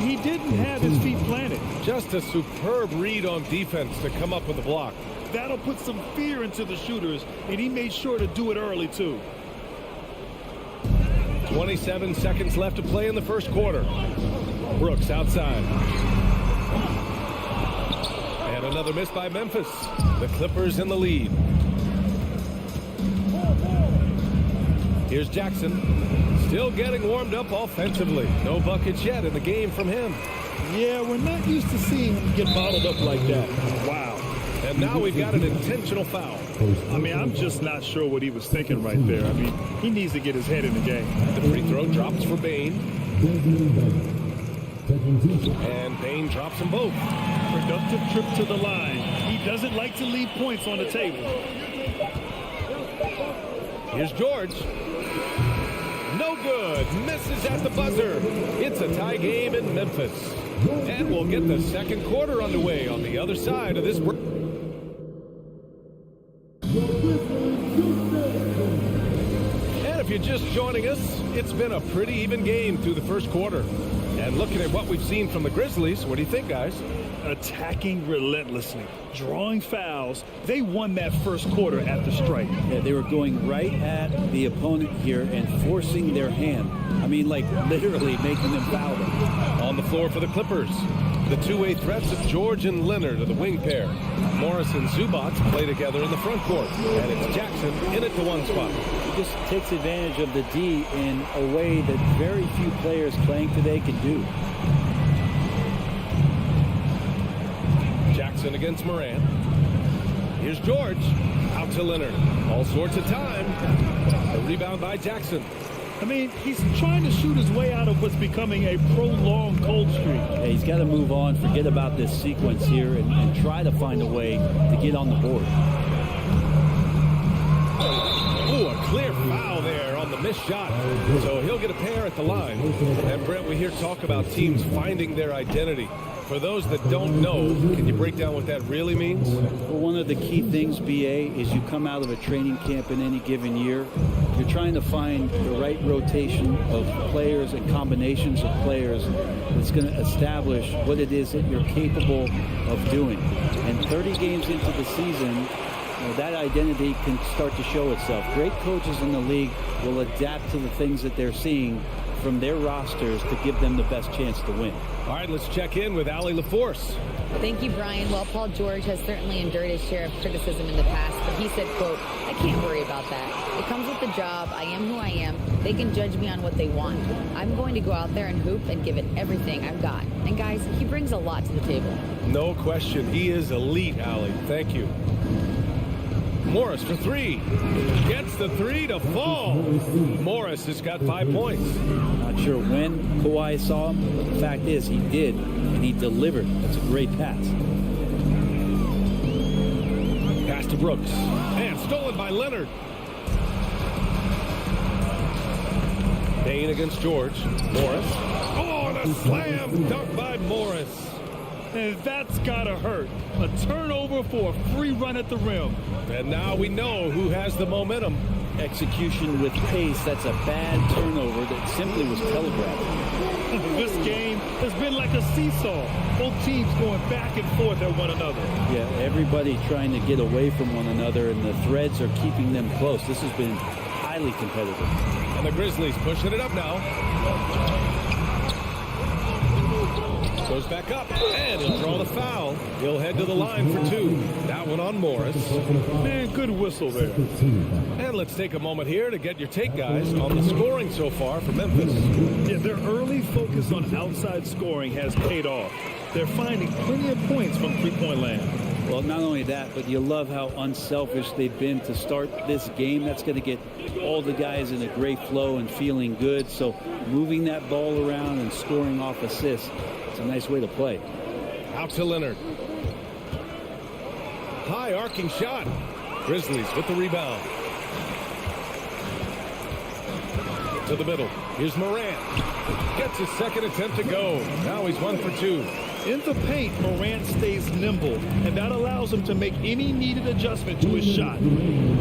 He didn't have his feet planted. Just a superb read on defense to come up with the block. That'll put some fear into the shooters, and he made sure to do it early, too. 27 seconds left to play in the first quarter. Brooks outside. And another miss by Memphis. The Clippers in the lead. Here's Jackson. Still getting warmed up offensively. No buckets yet in the game from him. Yeah, we're not used to seeing him get bottled up like that. Wow. And now we've got an intentional foul. I mean, I'm just not sure what he was thinking right there. I mean, he needs to get his head in the game. The free throw drops for Bain. And Bain drops them both. Productive trip to the line. He doesn't like to leave points on the table. Here's George. No good. Misses at the buzzer. It's a tie game in Memphis. And we'll get the second quarter underway on the other side of this break. And if you're just joining us, it's been a pretty even game through the first quarter. And looking at what we've seen from the Grizzlies, what do you think, guys? Attacking relentlessly, drawing fouls. They won that first quarter at the strike. Yeah, they were going right at the opponent here and forcing their hand. I mean, like literally making them foul them. On the floor for the Clippers, the two-way threats of George and Leonard are the wing pair. Morris and Zubac play together in the front court. And it's Jackson in at the one spot. He just takes advantage of the D in a way that very few players playing today can do. Jackson against Morant. Here's George. Out to Leonard. All sorts of time. A rebound by Jackson. I mean, he's trying to shoot his way out of what's becoming a prolonged cold streak. Yeah, he's got to move on, forget about this sequence here, and try to find a way to get on the board. Ooh, a clear foul there on the missed shot. So he'll get a pair at the line. And Brent, we hear talk about teams finding their identity. For those that don't know, can you break down what that really means? Well, one of the key things, BA, is you come out of a training camp in any given year. You're trying to find the right rotation of players and combinations of players that's going to establish what it is that you're capable of doing. And 30 games into the season, that identity can start to show itself. Great coaches in the league will adapt to the things that they're seeing from their rosters to give them the best chance to win. All right, let's check in with Allie LaForce. Thank you, Brian. Well, Paul George has certainly endured his share of criticism in the past, but he said, quote, "I can't worry about that. It comes with the job. I am who I am. They can judge me on what they want. I'm going to go out there and hoop and give it everything I've got." And guys, he brings a lot to the table. No question. He is elite, Allie. Thank you. Morris for three. Gets the three to fall. Morris has got 5 points. Not sure when Kawhi saw him, but the fact is he did, and he delivered. That's a great pass. Pass to Brooks. And stolen by Leonard. Bain against George. Morris. Oh, and a slam dunk by Morris. And that's gotta hurt. A turnover for a free run at the rim. And now we know who has the momentum. Execution with pace, that's a bad turnover that simply was telegraphed. This game has been like a seesaw. Both teams going back and forth at one another. Yeah, everybody trying to get away from one another, and the threads are keeping them close. This has been highly competitive. And the Grizzlies pushing it up now. Goes back up, and he'll draw the foul. He'll head to the line for two. That one on Morris. Man, good whistle there. And let's take a moment here to get your take, guys, on the scoring so far for Memphis. Yeah, their early focus on outside scoring has paid off. They're finding plenty of points from three-point land. Well, not only that, but you love how unselfish they've been to start this game. That's going to get all the guys in a great flow and feeling good. So moving that ball around and scoring off assists, it's a nice way to play. Out to Leonard. High arcing shot. Grizzlies with the rebound. To the middle. Here's Morant. Gets his second attempt to go. Now he's 1 for 2. In the paint, Morant stays nimble, and that allows him to make any needed adjustment to his shot.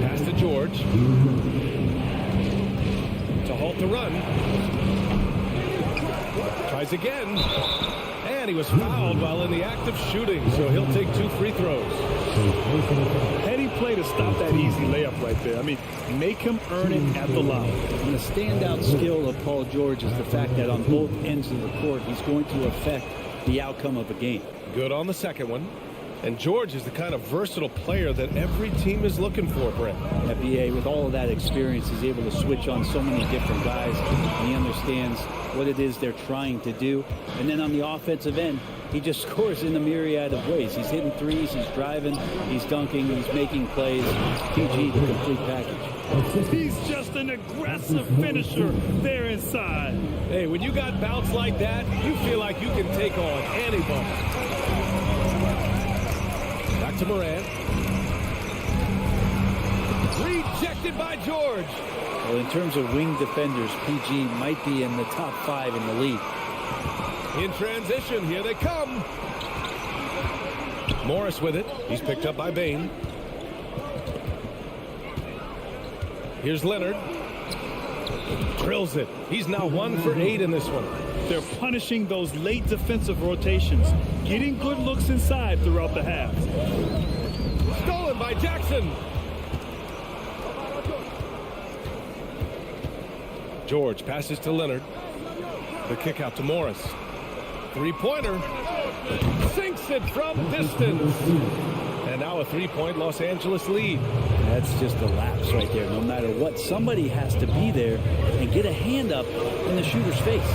Pass to George. To halt the run. Tries again. And he was fouled while in the act of shooting, so he'll take 2 free throws. Heady play to stop that easy layup right there. I mean, make him earn it at the line. And the standout skill of Paul George is the fact that on both ends of the court, he's going to affect the outcome of a game. Good on the second one. And George is the kind of versatile player that every team is looking for, Brent. FBA, with all of that experience, is able to switch on so many different guys. And he understands what it is they're trying to do. And then on the offensive end, he just scores in a myriad of ways. He's hitting threes, he's driving, he's dunking, he's making plays. PG, the complete package. He's just an aggressive finisher there inside. Hey, when you got bounce like that, you feel like you can take on anybody. Back to Morant. Rejected by George. Well, in terms of wing defenders, PG might be in the top 5 in the league. In transition, here they come. Morris with it. He's picked up by Bain. Here's Leonard. Drills it. He's now 1 for 8 in this one. They're punishing those late defensive rotations, getting good looks inside throughout the half. Stolen by Jackson. George passes to Leonard. The kick out to Morris. Three-pointer. Sinks it from distance. And now a 3-point Los Angeles lead. That's just a lapse right there. No matter what, somebody has to be there and get a hand up in the shooter's face.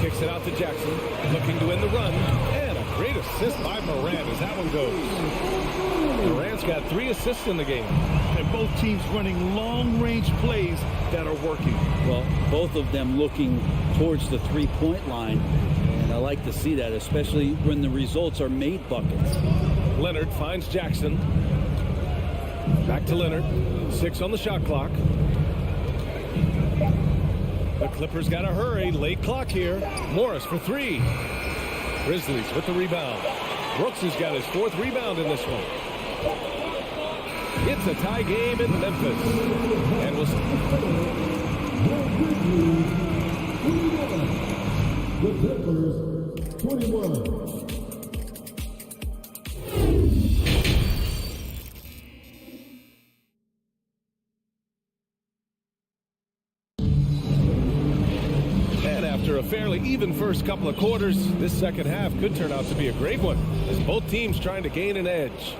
Kicks it out to Jackson. Looking to win the run. And a great assist by Morant as that one goes. Morant's got 3 assists in the game. And both teams running long-range plays that are working. Well, both of them looking towards the three-point line. And I like to see that, especially when the results are made buckets. Leonard finds Jackson. Back to Leonard. 6 on the shot clock. The Clippers got to hurry. Late clock here. Morris for 3. Grizzlies with the rebound. Brooks has got his 4th rebound in this one. It's a tie game in Memphis. And we'll The Clippers, 21. After a fairly even first couple of quarters, this second half could turn out to be a great one as both teams trying to gain an edge.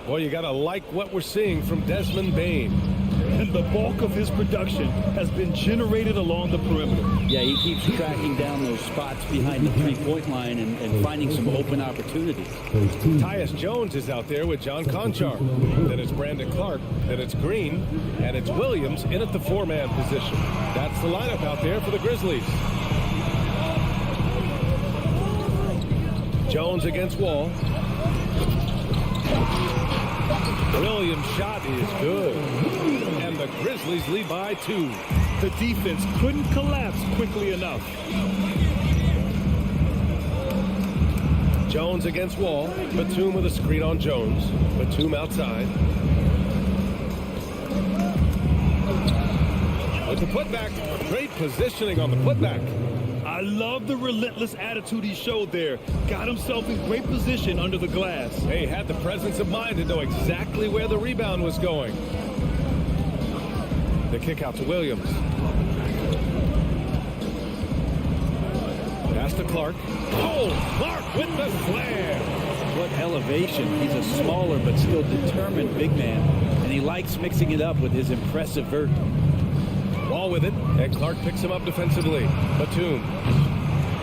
Boy, you gotta like what we're seeing from Desmond Bain. And the bulk of his production has been generated along the perimeter. Yeah, he keeps tracking down those spots behind the three-point line and finding some open opportunities. Tyus Jones is out there with John Conchar. Then it's Brandon Clark. Then it's Green. And it's Williams in at the 4-man position. That's the lineup out there for the Grizzlies. Jones against Wall. Williams' shot is good. And the Grizzlies lead by 2. The defense couldn't collapse quickly enough. Jones against Wall. Batum with a screen on Jones. Batum outside. With the putback. Great positioning on the putback. I love the relentless attitude he showed there. Got himself in great position under the glass. He had the presence of mind to know exactly where the rebound was going. The kick out to Williams. Pass to Clark. Oh, Clark with the slam. What elevation. He's a smaller but still determined big man. And he likes mixing it up with his impressive vert. Ball with it, and Clark picks him up defensively. Batum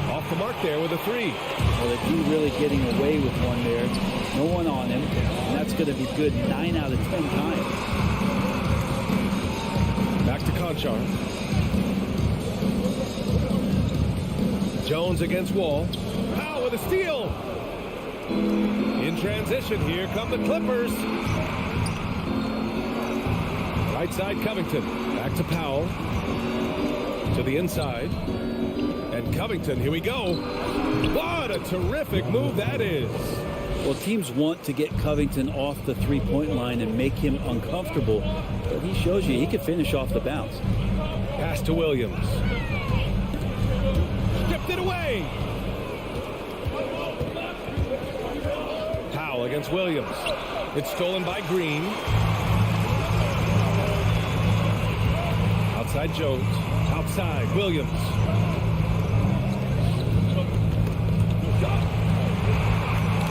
off the mark there with a three. Well, the key really getting away with one there. No one on him. And that's going to be good 9 out of 10 times. Back to Conchar. Jones against Wall. Powell with a steal. In transition, here come the Clippers. Right side, Covington. Back to Powell. To the inside. And Covington, here we go. What a terrific move that is. Well, teams want to get Covington off the three-point line and make him uncomfortable. But he shows you he can finish off the bounce. Pass to Williams. Stripped it away. Powell against Williams. It's stolen by Green. Outside Jones. Outside Williams.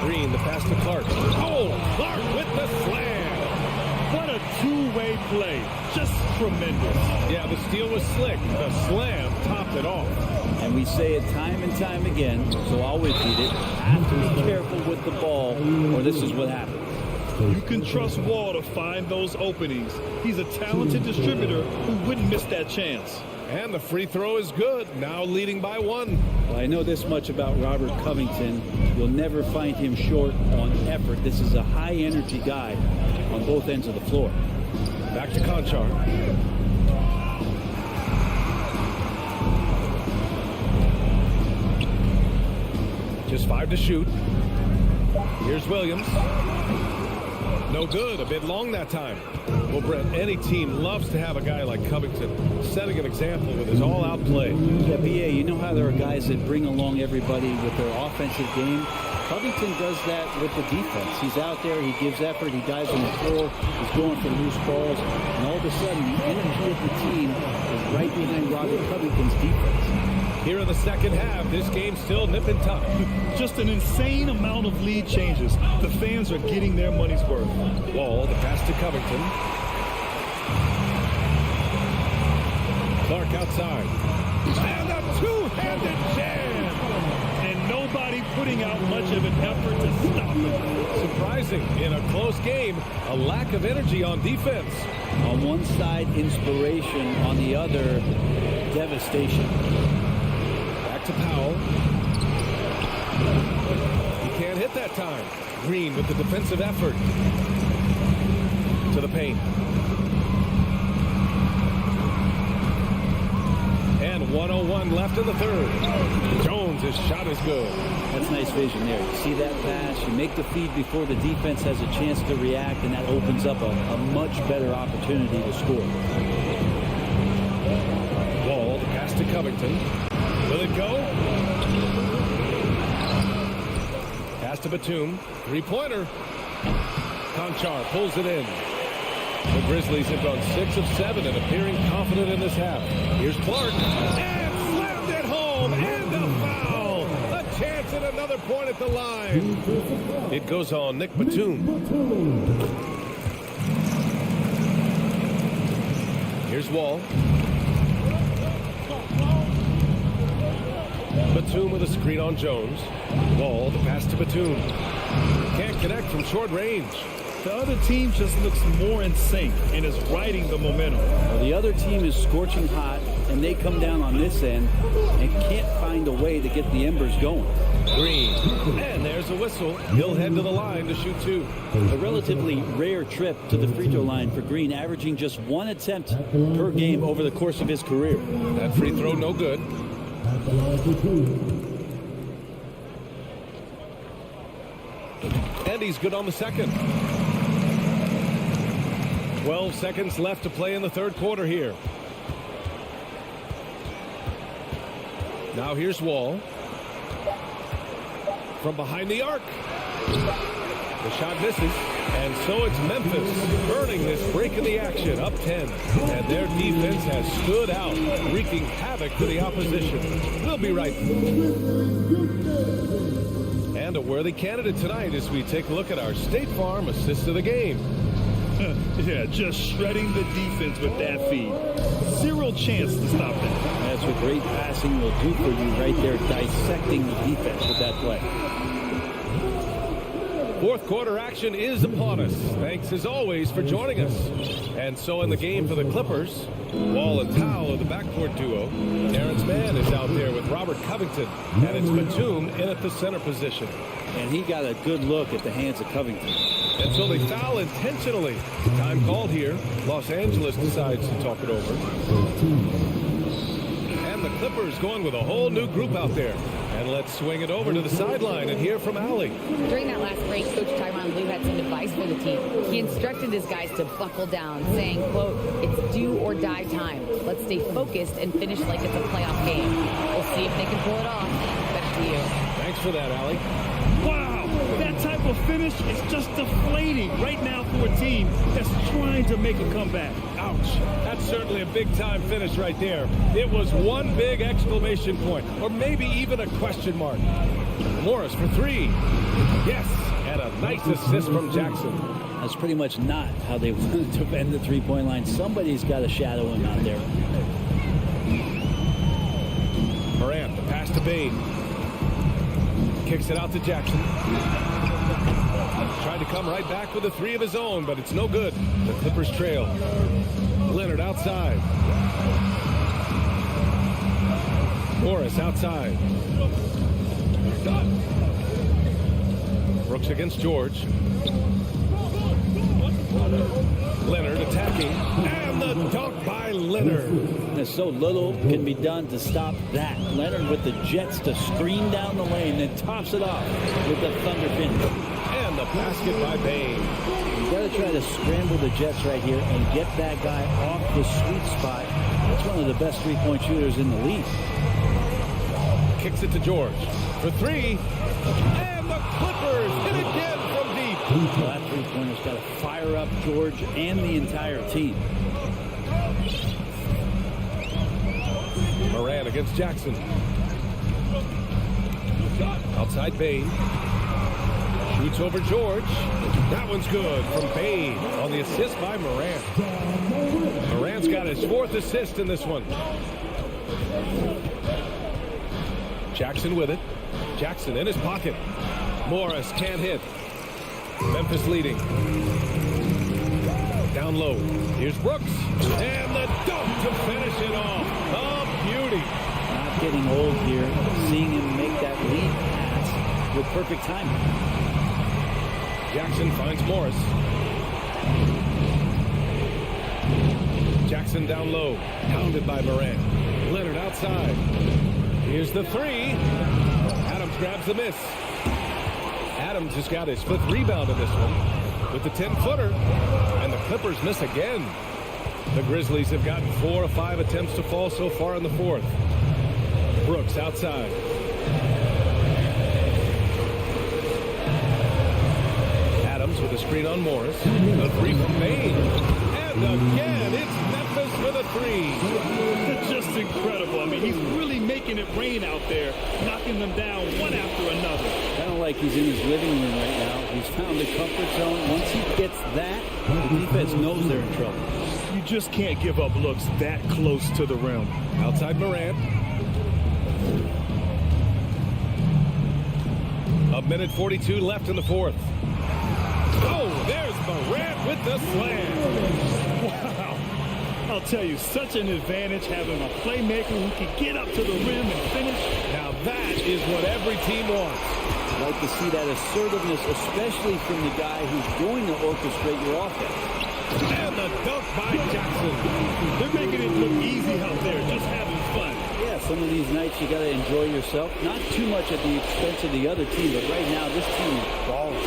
Green, the pass to Clark. Oh, Clark with the slam. What a two-way play. Just tremendous. Yeah, the steal was slick. The slam topped it off. And we say it time and time again, so I'll repeat it. Have to be careful with the ball, or this is what happens. You can trust Wall to find those openings. He's a talented distributor who wouldn't miss that chance. And the free throw is good, now leading by 1. Well, I know this much about Robert Covington. You'll never find him short on effort. This is a high-energy guy on both ends of the floor. Back to Conchar. Just 5 to shoot. Here's Williams. No good. A bit long that time. Well, Brett, any team loves to have a guy like Covington setting an example with his all-out play. Yeah, BA, you know how there are guys that bring along everybody with their offensive game? Covington does that with the defense. He's out there, he gives effort, he dives on the floor, he's going for loose balls, and all of a sudden the energy of the team is right behind Robert Covington's defense. Here in the second half, this game's still nip and tuck. Just an insane amount of lead changes. The fans are getting their money's worth. Wall, the pass to Covington. Clark outside. And a two-handed jam! And nobody putting out much of an effort to stop it. Surprising, in a close game, a lack of energy on defense. On one side, inspiration. On the other, devastation. Back to Powell. He can't hit that time. Green with the defensive effort. To the paint. And 1:01 left in the third. Jones, his shot is good. That's nice vision there. You see that pass, you make the feed before the defense has a chance to react, and that opens up a much better opportunity to score. Wall, the pass to Covington. Will it go? Pass to Batum. Three-pointer. Conchar pulls it in. The Grizzlies have gone 6 of 7 and appearing confident in this half. Here's Clark. And slammed it home. And a foul. A chance at another point at the line. It goes on Nick Batum. Here's Wall. Batum with a screen on Jones. Wall, the pass to Batum. Can't connect from short range. The other team just looks more in sync and is riding the momentum. Well, the other team is scorching hot, and they come down on this end and can't find a way to get the embers going. Green. And there's a whistle. He'll head to the line to shoot 2. A relatively rare trip to the free throw line for Green, averaging just 1 attempt per game over the course of his career. That free throw no good. And he's good on the second. 12 seconds left to play in the third quarter here. Now here's Wall. From behind the arc. The shot misses. And so it's Memphis burning this break in the action, up 10. And their defense has stood out, wreaking havoc for the opposition. We'll be right back. And a worthy candidate tonight as we take a look at our State Farm assist of the game. Yeah, just shredding the defense with that feed. Zero chance to stop that. That's what great passing will do for you right there, dissecting the defense with that play. Fourth quarter action is upon us. Thanks as always for joining us. And so in the game for the Clippers, Wall and Towel are the backcourt duo. Terrence Mann is out there with Robert Covington. And it's Batum in at the center position. And he got a good look at the hands of Covington. And so they foul intentionally. Time called here. Los Angeles decides to talk it over. And the Clippers going with a whole new group out there. And let's swing it over to the sideline and hear from Allie. During that last break, Coach Tyronn Lue had some advice for the team. He instructed his guys to buckle down, saying, quote, "It's do or die time. Let's stay focused and finish like it's a playoff game. We'll see if they can pull it off." Back to you. Thanks for that, Allie. Wow, that type of finish is just deflating right now for a team that's trying to make a comeback. Ouch. That's certainly a big-time finish right there. It was one big exclamation point, or maybe even a question mark. Morris for three. Yes, and a nice assist from Jackson. That's pretty much not how they wanted to bend the three-point line. Somebody's got to shadow him out there. Morant, the pass to Bain. Kicks it out to Jackson. Tried to come right back with a three of his own, but it's no good. The Clippers trail. Leonard outside. Morris outside. Brooks against George. Leonard attacking. And the dunk by Leonard. There's so little can be done to stop that. Leonard with the jets to screen down the lane, then tops it off with the thunder finish. And the basket by Bain. You've got to try to scramble the Jets right here and get that guy off the sweet spot. That's one of the best three-point shooters in the league. Kicks it to George for three. And the Clippers hit again from deep. Well, that three-pointer's got to fire up George and the entire team. Moran against Jackson. Outside Bain. Shoots over George. That one's good from Bain on the assist by Morant. Morant's got his fourth assist in this one. Jackson with it. Jackson in his pocket. Morris can't hit. Memphis leading. Down low. Here's Brooks. And the dunk to finish it off. A beauty. Not getting old here. Seeing him make that lead pass with perfect timing. Jackson finds Morris. Jackson down low. Pounded by Morant. Leonard outside. Here's the three. Adams grabs the miss. Adams has got his fifth rebound in this one with the 10-footer. And the Clippers miss again. The Grizzlies have gotten 4 of 5 attempts to fall so far in the fourth. Brooks outside. With a screen on Morris. A three from Bain. And again, it's Memphis with a three. It's just incredible. I mean, he's really making it rain out there, knocking them down one after another. Kind of like he's in his living room right now. He's found a comfort zone. Once he gets that, the defense knows they're in trouble. You just can't give up looks that close to the rim. Outside Morant. A minute 42 left in the fourth. Oh, there's Morant with the slam. Wow. I'll tell you, such an advantage having a playmaker who can get up to the rim and finish. Now that is what every team wants. I'd like to see that assertiveness, especially from the guy who's going to orchestrate your offense. And the dunk by Jackson. They're making it look easy out there, just having fun. Yeah, some of these nights you got to enjoy yourself. Not too much at the expense of the other team, but right now this team is balling.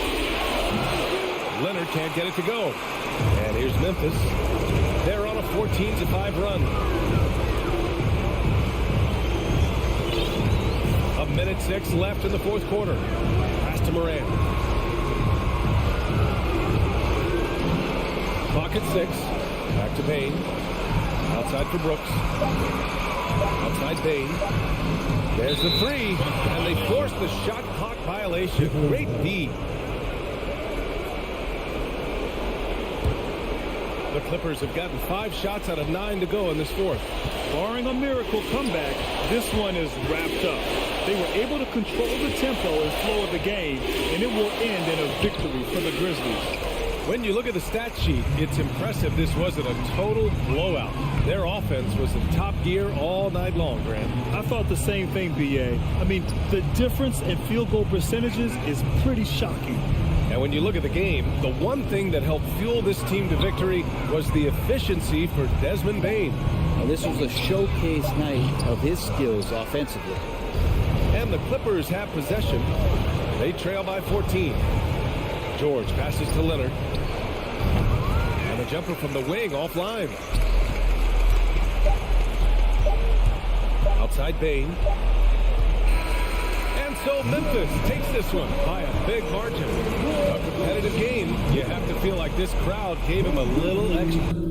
Leonard can't get it to go. And here's Memphis. They're on a 14-5 run. minute 6 left in the fourth quarter. Pass to Morant. Clock at 6. Back to Bain. Outside for Brooks. Outside Bain. There's the 3. And they force the shot clock violation. Great D. The Clippers have gotten 5 shots out of 9 to go in this fourth. Barring a miracle comeback, this one is wrapped up. They were able to control the tempo and flow of the game, and it will end in a victory for the Grizzlies. When you look at the stat sheet, it's impressive this wasn't a total blowout. Their offense was in top gear all night long, Grant. I thought the same thing, B.A. I mean, the difference in field goal percentages is pretty shocking. And when you look at the game, the one thing that helped fuel this team to victory was the efficiency for Desmond Bain. Now, this was a showcase night of his skills offensively. And the Clippers have possession. They trail by 14. George passes to Leonard. And a jumper from the wing offline. Outside Bain. And so Memphis takes this one by a big margin. A competitive game. You have to feel like this crowd gave him a little extra.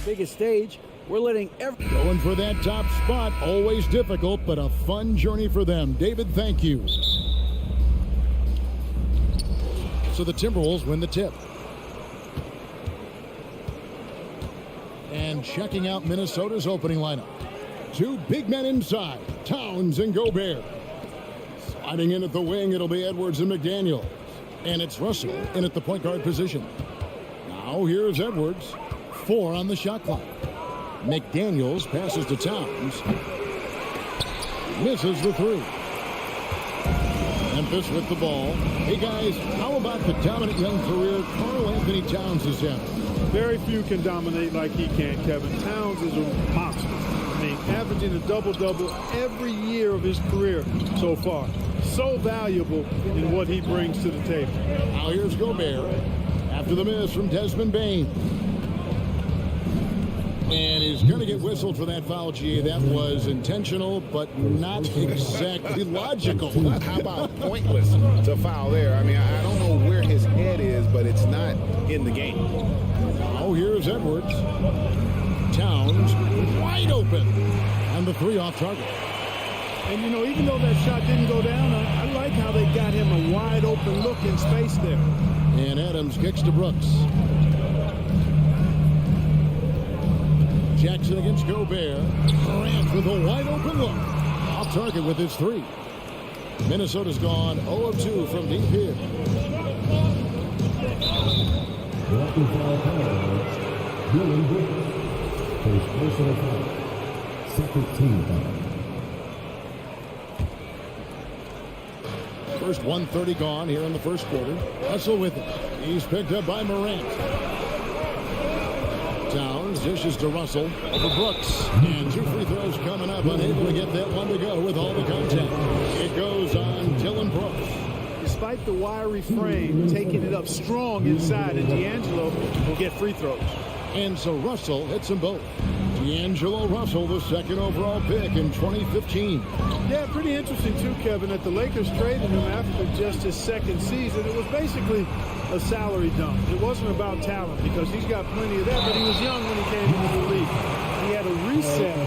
biggest stage. We're letting Going for that top spot, always difficult, but a fun journey for them. David, thank you. So the Timberwolves win the tip. And checking out Minnesota's opening lineup. Two big men inside, Towns and Gobert. Sliding in at the wing, it'll be Edwards and McDaniel. And it's Russell in at the point guard position. Now here's Edwards. 4 on the shot clock. McDaniels passes to Towns. Misses the 3. Memphis with the ball. Hey guys, how about the dominant young career Karl Anthony Towns has had? Very few can dominate like he can, Kevin. Towns is a monster. I mean, averaging a double-double every year of his career so far. So valuable in what he brings to the table. Now here's Gobert after the miss from Desmond Bane. And he's going to get whistled for that foul, G. That was intentional, but not exactly logical. How about pointless to foul there? I mean, I don't know where his head is, but it's not in the game. Now here's Edwards. Towns wide open. And the 3 off target. And, you know, even though that shot didn't go down, I like how they got him a wide open look in space there. And Adams kicks to Brooks. Jackson against Gobert. Morant with a wide open look. Off target with his 3. Minnesota's gone 0 of 2 from deep here. Walking foul penalty. Dylan Brooks. First personal foul. Second team foul. First 1:30 gone here in the first quarter. Russell with it. He's picked up by Morant. Towns dishes to Russell over Brooks. And 2 free throws coming up. Unable to get that one to go with all the contact. It goes on Dylan Brooks. Despite the wiry frame, taking it up strong inside, and D'Angelo will get free throws. And so Russell hits them both. D'Angelo Russell, the second overall pick in 2015. Yeah, pretty interesting too, Kevin, that the Lakers traded him after just his second season. It was basically a salary dump. It wasn't about talent because he's got plenty of that, but he was young when he came into the league. He had a reset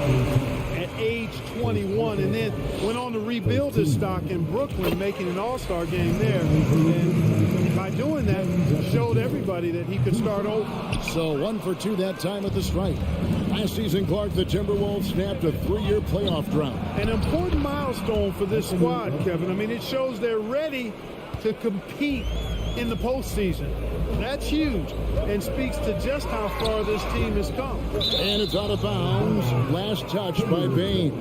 at age 21 and then went on to rebuild his stock in Brooklyn, making an all-star game there. And by doing that, showed everybody that he could start over. So 1 for 2 that time at the stripe. Last season, Clark, the Timberwolves snapped a 3-year playoff drought. An important milestone for this squad, Kevin. I mean, it shows they're ready to compete in the postseason. That's huge and speaks to just how far this team has come. And it's out of bounds. Last touch by Bane.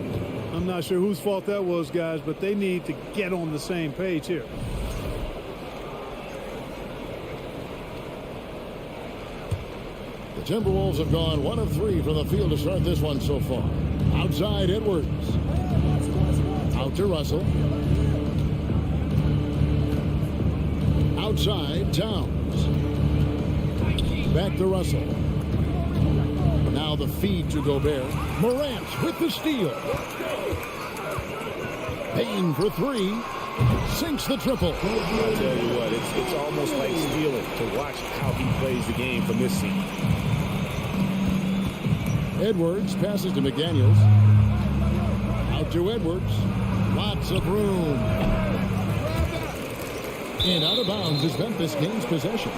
I'm not sure whose fault that was, guys, but they need to get on the same page here. The Timberwolves have gone 1 of 3 from the field to start this one so far. Outside Edwards. Out to Russell. Outside Towns. Back to Russell. Now the feed to Gobert. Morant with the steal. Payne for 3. Sinks the triple. I'll tell you what, it's almost like stealing to watch how he plays the game from this seat. Edwards passes to McDaniels. Out to Edwards. Lots of room. And out of bounds as Memphis gains possession.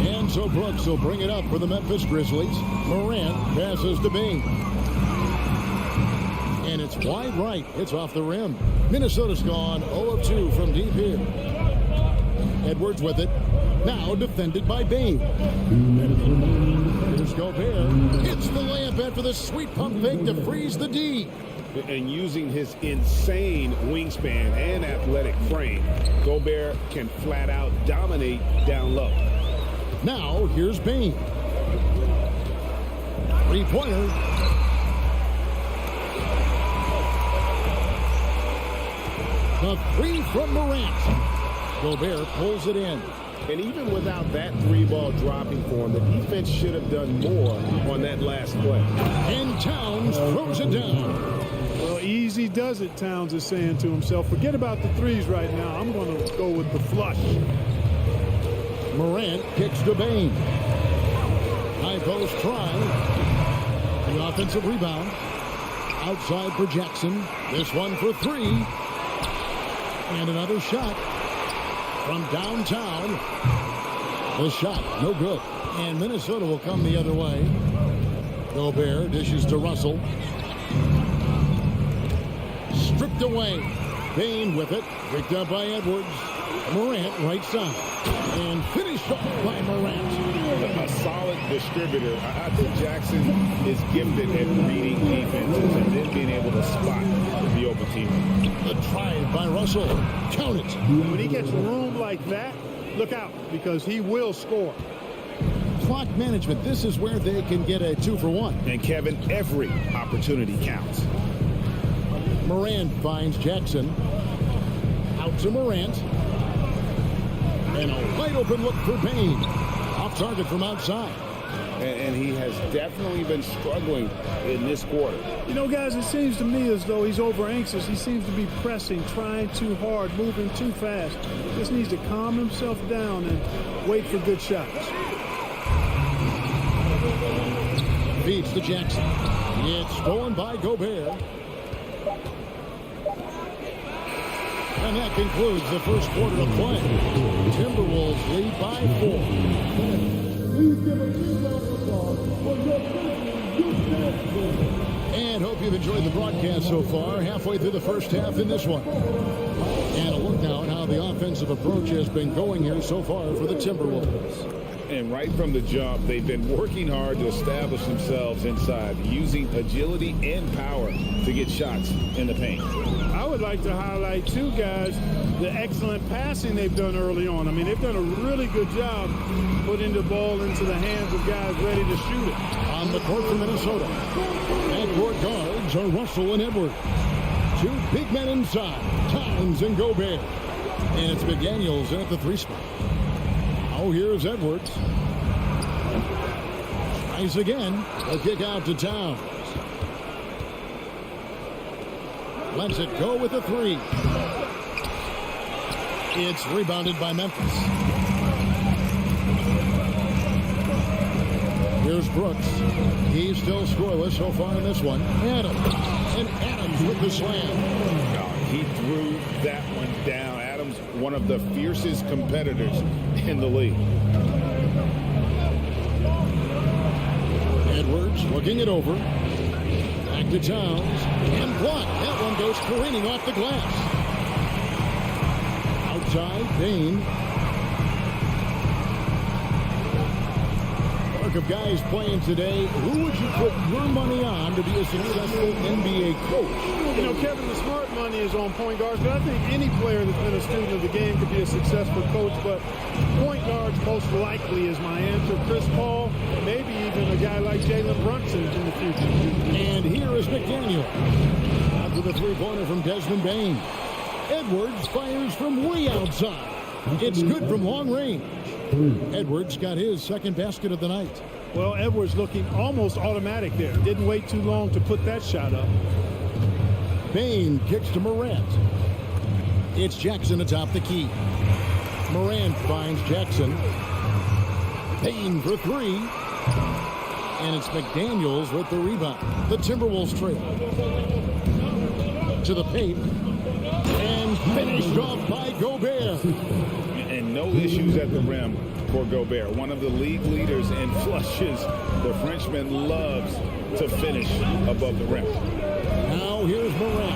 And so Brooks will bring it up for the Memphis Grizzlies. Morant passes to Bane. And it's wide right. It's off the rim. Minnesota's gone 0 of 2 from deep here. Edwards with it. Now defended by Bane. Here's Gobert. Hits the layup after the sweet pump fake to freeze the D. And using his insane wingspan and athletic frame, Gobert can flat out dominate down low. Now here's Bane. 3-pointer. The 3 from Morant. Gobert pulls it in. And even without that 3-ball dropping for him, the defense should have done more on that last play. And Towns throws it down. Well, easy Easy does it, Towns is saying to himself. Forget about the threes right now. I'm going to go with the flush. Morant kicks to Bain. High post try. The offensive rebound. Outside for Jackson. This one for three. And another shot from downtown. The shot, no good. And Minnesota will come the other way. Gobert dishes to Russell. Stripped away. Bain with it. Picked up by Edwards. Morant right side. And finished off by Morant. A solid distributor. I think Jackson is gifted at reading defenses and then being able to spot the open team. The drive by Russell. Count it. When he gets room like that, look out, because he will score. Clock management. This is where they can get a 2-for-1. And Kevin, every opportunity counts. Morant finds Jackson. Out to Morant. And a wide open look for Bain. Off target from outside. And he has definitely been struggling in this quarter. You know, guys, it seems to me as though he's over anxious. He seems to be pressing, trying too hard, moving too fast. Just needs to calm himself down and wait for good shots. Feeds to Jackson. It's stolen by Gobert. And that concludes the first quarter of play. Timberwolves lead by 4. And hope you've enjoyed the broadcast so far. Halfway through the first half in this one. And a look now at how the offensive approach has been going here so far for the Timberwolves. And right from the jump, they've been working hard to establish themselves inside, using agility and power to get shots in the paint. I would like to highlight, too, guys, the excellent passing they've done early on. I mean, they've done a really good job putting the ball into the hands of guys ready to shoot it. On the court for Minnesota. Backcourt guards are Russell and Edwards. Two big men inside, Towns and Gobert. And it's McDaniels in at the 3 spot. Oh, here's Edwards. Tries again. A kick out to Towns. Lets it go with the 3. It's rebounded by Memphis. Here's Brooks. He's still scoreless so far in this one. Adams. And Adams with the slam. He threw that one down. Adams, one of the fiercest competitors in the league. Edwards looking it over. Back to Towns. And blocked. That one goes careening off the glass. Outside, Bain. Of guys playing today, who would you put your money on to be a successful NBA coach? You know, Kevin, the smart money is on point guards, but I think any player that's been a student of the game could be a successful coach, but point guards most likely is my answer. Chris Paul, maybe even a guy like Jalen Brunson in the future. And here is McDaniel. After the three-pointer from Desmond Bain. Edwards fires from way outside. It's good from long range. Edwards got his second basket of the night. Well, Edwards looking almost automatic there. Didn't wait too long to put that shot up. Bain kicks to Morant. It's Jackson atop the key. Morant finds Jackson. Bain for 3. And it's McDaniels with the rebound. The Timberwolves trail. To the paint. And finished off by Gobert. And no issues at the rim for Gobert. One of the league leaders in flushes. The Frenchman loves to finish above the rim. Now here's Morant.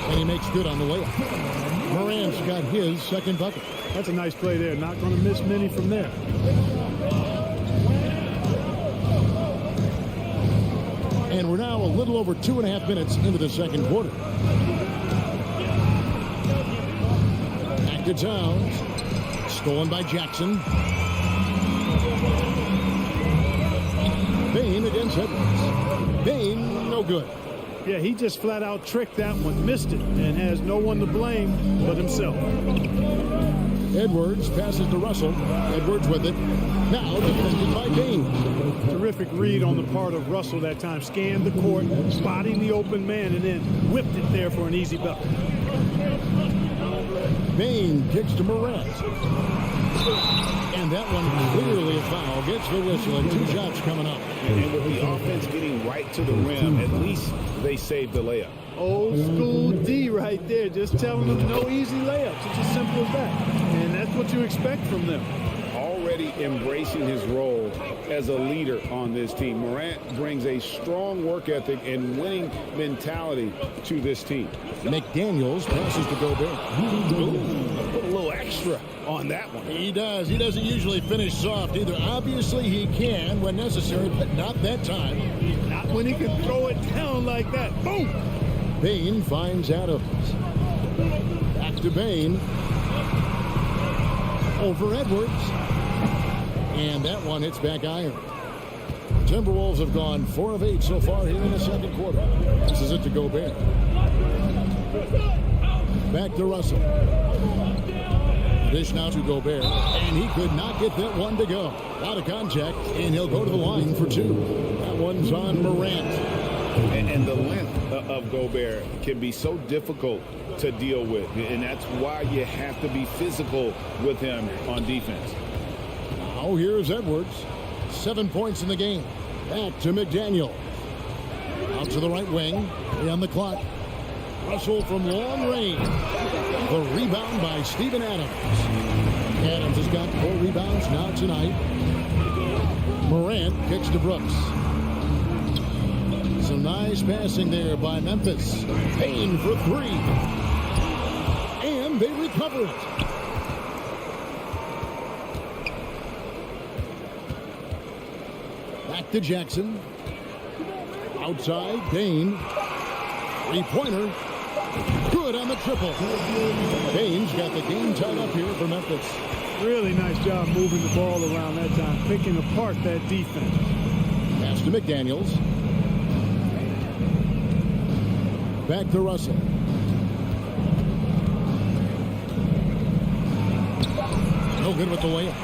And he makes good on the layup. Morant's got his second bucket. That's a nice play there. Not going to miss many from there. And we're now a little over 2.5 minutes into the second quarter. Back to Towns. Stolen by Jackson. Bain against Edwards. Bain, no good. Yeah, he just flat out tricked that one, missed it, and has no one to blame but himself. Edwards passes to Russell. Edwards with it. Now defended by Bain. Terrific read on the part of Russell that time. Scanned the court, spotting the open man, and then whipped it there for an easy bucket. Bain kicks to Morant. And that one clearly a foul. Gets the whistle and 2 shots coming up. And with the offense getting right to the rim, at least they saved the layup. Old school D right there, just telling them no easy layups. It's as simple as that. And that's what you expect from them. Already embracing his role as a leader on this team. Morant brings a strong work ethic and winning mentality to this team. McDaniels passes to Gobert. Put a little extra on that one. He does. He doesn't usually finish soft either. Obviously, he can when necessary, but not that time. Not when he can throw it down like that. Boom! Bain finds Adams. Back to Bain. Over Edwards. And that one hits back iron. Timberwolves have gone 4 of 8 so far here in the second quarter. This is it to Gobert. Back to Russell. Dish now to Gobert. And he could not get that one to go. Out of contact, and he'll go to the line for 2. That one's on Morant. And the length of Gobert can be so difficult to deal with. And that's why you have to be physical with him on defense. Now here's Edwards. 7 points in the game. Back to McDaniel. Out to the right wing. 3 on the clock. Russell from long range. The rebound by Steven Adams. Adams has got 4 rebounds now tonight. Morant kicks to Brooks. Some nice passing there by Memphis. Payne for 3. And they recover it. Back to Jackson. Outside, Payne. 3-pointer. Good on the triple. Payne's got the game tied up here for Memphis. Really nice job moving the ball around that time, picking apart that defense. Pass to McDaniels. Back to Russell. No good with the layup.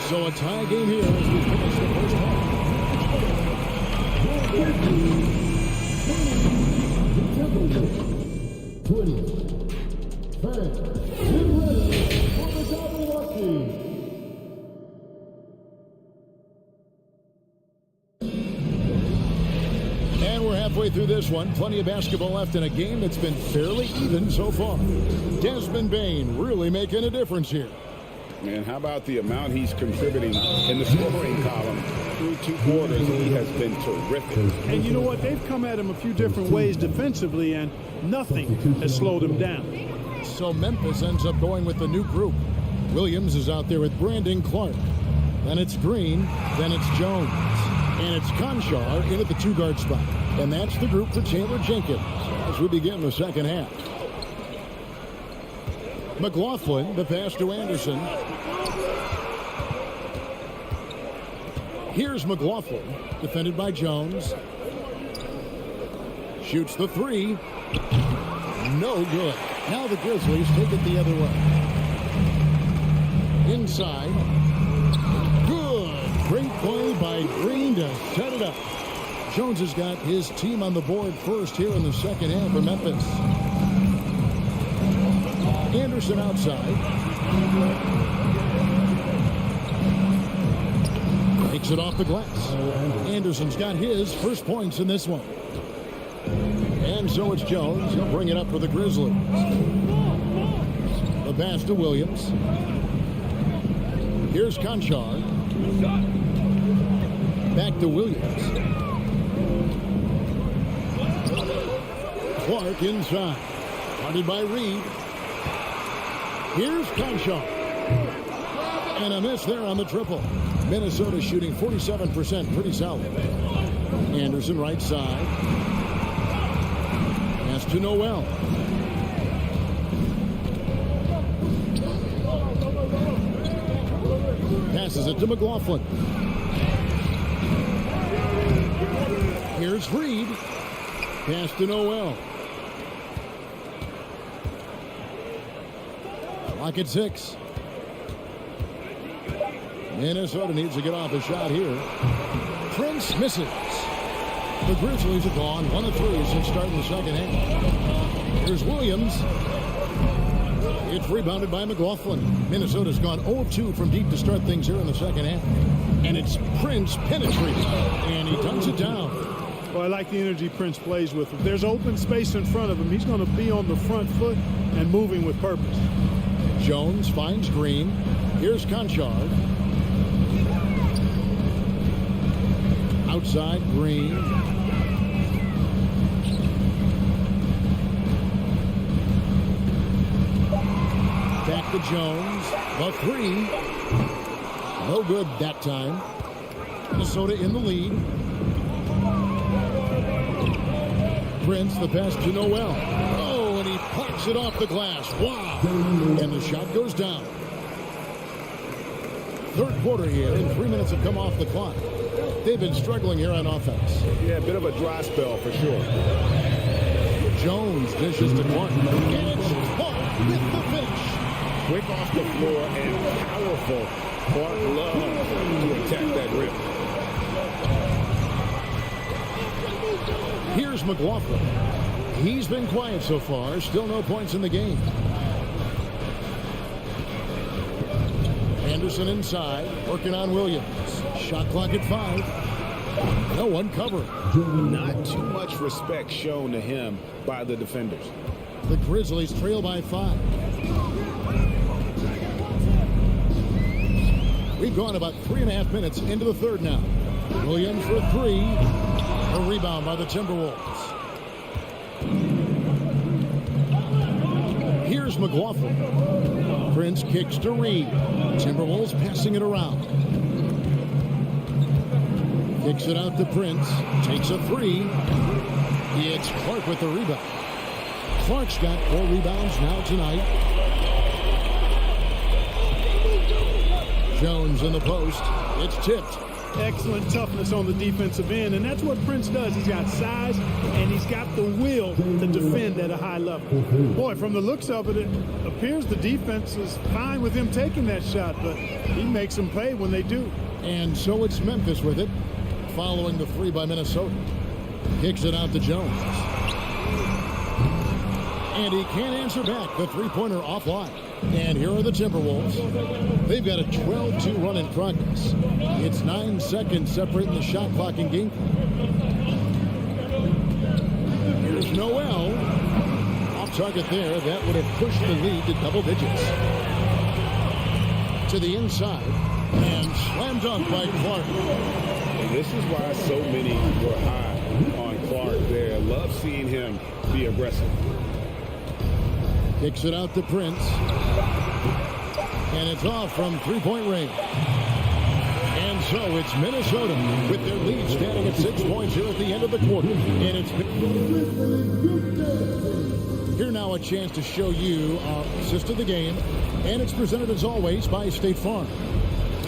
So a tie game here as we finish the first half. 20. Fans, get ready for the double watching. And we're halfway through this one. Plenty of basketball left in a game that's been fairly even so far. Desmond Bain really making a difference here. Man, how about the amount he's contributing in the scoring column through 2 quarters? He has been terrific. And you know what? They've come at him a few different ways defensively, and nothing has slowed him down. So Memphis ends up going with the new group. Williams is out there with Brandon Clark. Then it's Green. Then it's Jones. And it's Conchar in at the 2-guard spot. And that's the group for Taylor Jenkins as we begin the second half. McLaughlin, the pass to Anderson. Here's McLaughlin, defended by Jones. Shoots the 3. No good. Now the Grizzlies take it the other way. Inside. Good. Great play by Green to set it up. Jones has got his team on the board first here in the second half for Memphis. Anderson outside. Takes it off the glass. Anderson's got his first points in this one. And so it's Jones. He'll bring it up for the Grizzlies. The pass to Williams. Here's Conchar. Back to Williams. Clark inside. Guarded by Reed. Here's Conchar. And a miss there on the triple. Minnesota shooting 47%. Pretty solid. Anderson right side. Pass to Noel. Passes it to McLaughlin. Here's Reed. Pass to Noel. Clock at 6. Minnesota needs to get off a shot here. Prince misses. The Grizzlies have gone 1 of 3 since starting the second half. Here's Williams. It's rebounded by McLaughlin. Minnesota's gone 0 of 2 from deep to start things here in the second half. And it's Prince penetrating. And he dunks it down. Well, I like the energy Prince plays with. If there's open space in front of him, he's going to be on the front foot and moving with purpose. Jones finds Green. Here's Conchard. Outside Green. Back to Jones. The 3. No good that time. Minnesota in the lead. Prince, the pass to Noel. Oh, and he parks it off the glass. Wow. And the shot goes down. Third quarter here, and 3 minutes have come off the clock. They've been struggling here on offense. Yeah, a bit of a dry spell for sure. Jones dishes to Clark. And it's Clark with the finish. Quick off the floor and powerful. Clark loves to attack that rim. Here's McLaughlin. He's been quiet so far. Still no points in the game. Anderson inside, working on Williams. Shot clock at 5. No one covering. Not too much respect shown to him by the defenders. The Grizzlies trail by 5. We've gone about 3.5 minutes into the third now. Williams for 3. A rebound by the Timberwolves. Here's McLaughlin. Prince kicks to Reed. Timberwolves passing it around. Kicks it out to Prince. Takes a 3. It's Clark with the rebound. Clark's got 4 rebounds now tonight. Jones in the post. It's tipped. Excellent toughness on the defensive end, and that's what Prince does. He's got size, and he's got the will to defend at a high level. Boy, from the looks of it, it appears the defense is fine with him taking that shot, but he makes them pay when they do. And so it's Memphis with it, following the 3 by Minnesota. Kicks it out to Jones. And he can't answer back. The three-pointer offline. And here are the Timberwolves. They've got a 12-2 run in progress. It's 9 seconds separating the shot clock and game. Here's Noel. Off target there. That would have pushed the lead to double digits. To the inside. And slam dunk by Clark. And this is why so many were high on Clark there. Love seeing him be aggressive. Kicks it out to Prince. And it's off from three-point range. And so it's Minnesota with their lead standing at 6 points here at the end of the quarter. And it's here now a chance to show you our assist of the game. And it's presented as always by State Farm.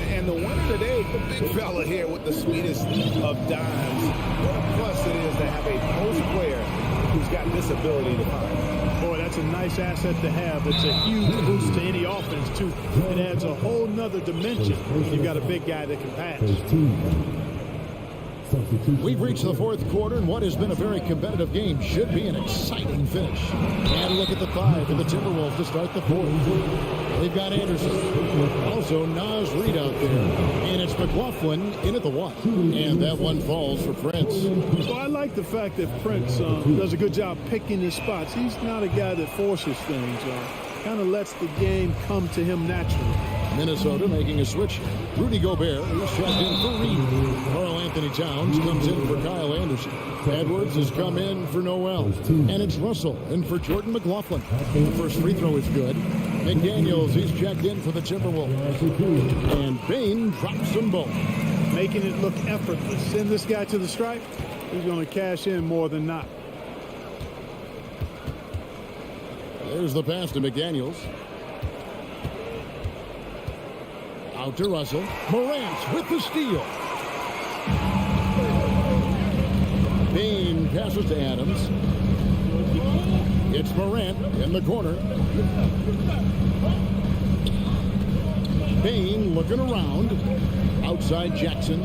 And the winner today, the big fella here with the sweetest of dimes. What a plus it is to have a post player who's got this ability to find. Boy, that's a nice asset to have. It's a huge boost to any offense, too. It adds a whole nother dimension when you've got a big guy that can pass. We've reached the fourth quarter, and what has been a very competitive game should be an exciting finish. And look at the 5 for the Timberwolves to start the fourth. They've got Anderson. Also, Naz Reid out there. And it's McLaughlin in at the 1. And that one falls for Prince. So I like the fact that Prince does a good job picking his spots. He's not a guy that forces things. Kind of lets the game come to him naturally. Minnesota making a switch. Rudy Gobert is checked in for Reed. Karl Anthony Towns comes in for Kyle Anderson. Edwards has come in for Noel. And it's Russell in for Jordan McLaughlin. The first free throw is good. McDaniels, he's checked in for the Timberwolves. And Bain drops them both. Making it look effortless. Send this guy to the stripe. He's going to cash in more than not. There's the pass to McDaniels. Out to Russell. Morant with the steal. Bain passes to Adams. It's Morant in the corner. Bain looking around. Outside Jackson.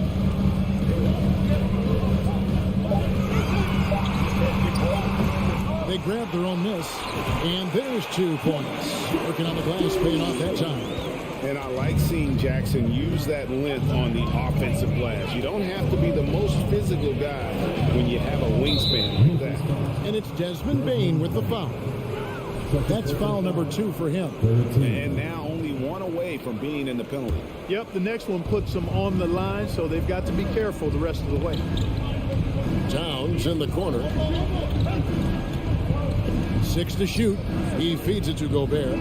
They grabbed their own miss. And there's 2 points. Working on the glass, paying off that time. And I like seeing Jackson use that length on the offensive glass. You don't have to be the most physical guy when you have a wingspan like that. And it's Desmond Bain with the foul. That's foul number 2 for him. And now only 1 away from being in the penalty. Yep, the next one puts them on the line, so they've got to be careful the rest of the way. Towns in the corner. 6 to shoot. He feeds it to Gobert.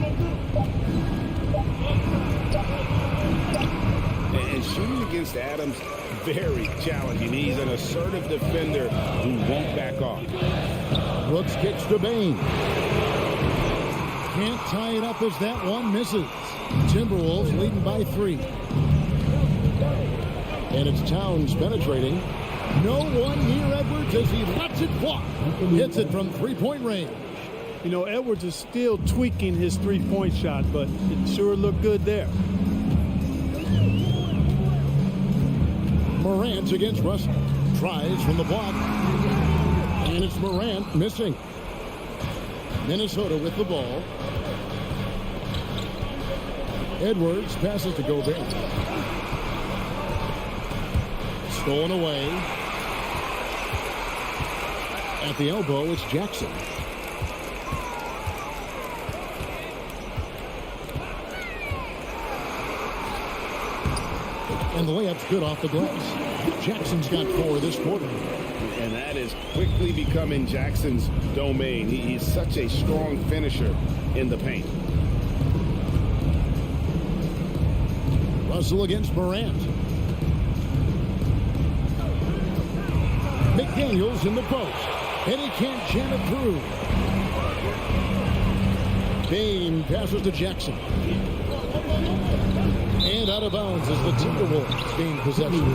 And shooting against Adams, very challenging. He's an assertive defender who won't back off. Brooks kicks to Bain. Can't tie it up as that one misses. Timberwolves leading by 3. And it's Towns penetrating. No one near Edwards as he lets it fly. Hits it from 3-point range. You know, Edwards is still tweaking his 3-point shot, but it sure looked good there. Morant against Russell. Tries from the block. And it's Morant missing. Minnesota with the ball. Edwards passes to Gobert. Stolen away. At the elbow, it's Jackson. And the layup's good off the glass. Jackson's got 4 this quarter. And that is quickly becoming Jackson's domain. He's such a strong finisher in the paint. Russell against Morant. McDaniels in the post. And he can't jam it through. Bain passes to Jackson. And out of bounds as the Timberwolves gain possession.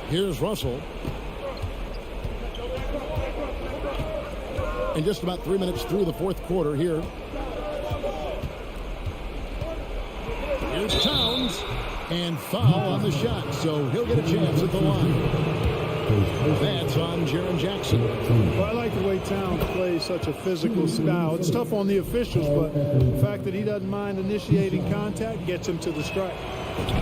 Here's Russell. And just about 3 minutes through the 4th quarter here. Here's Towns. And foul on the shot, so he'll get a chance at the line. That's on Jaren Jackson. Well, I like the way Towns plays such a physical style. It's tough on the officials, but the fact that he doesn't mind initiating contact gets him to the strike.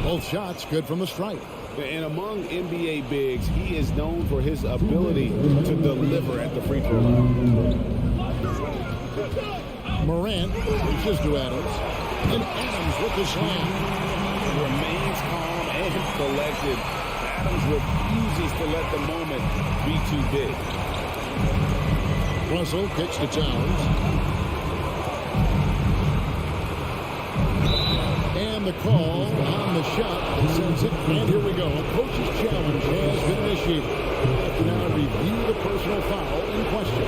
Both shots good from the strike. And among NBA bigs, he is known for his ability to deliver at the free throw line. Morant reaches to Adams. And Adams with the slam. Remains calm and collected. Adams refuses to let the moment be too big. Russell kicks to Towns. And the call on the shot sends it. And here we go. A coach's challenge has been initiated. We have to now review the personal foul in question.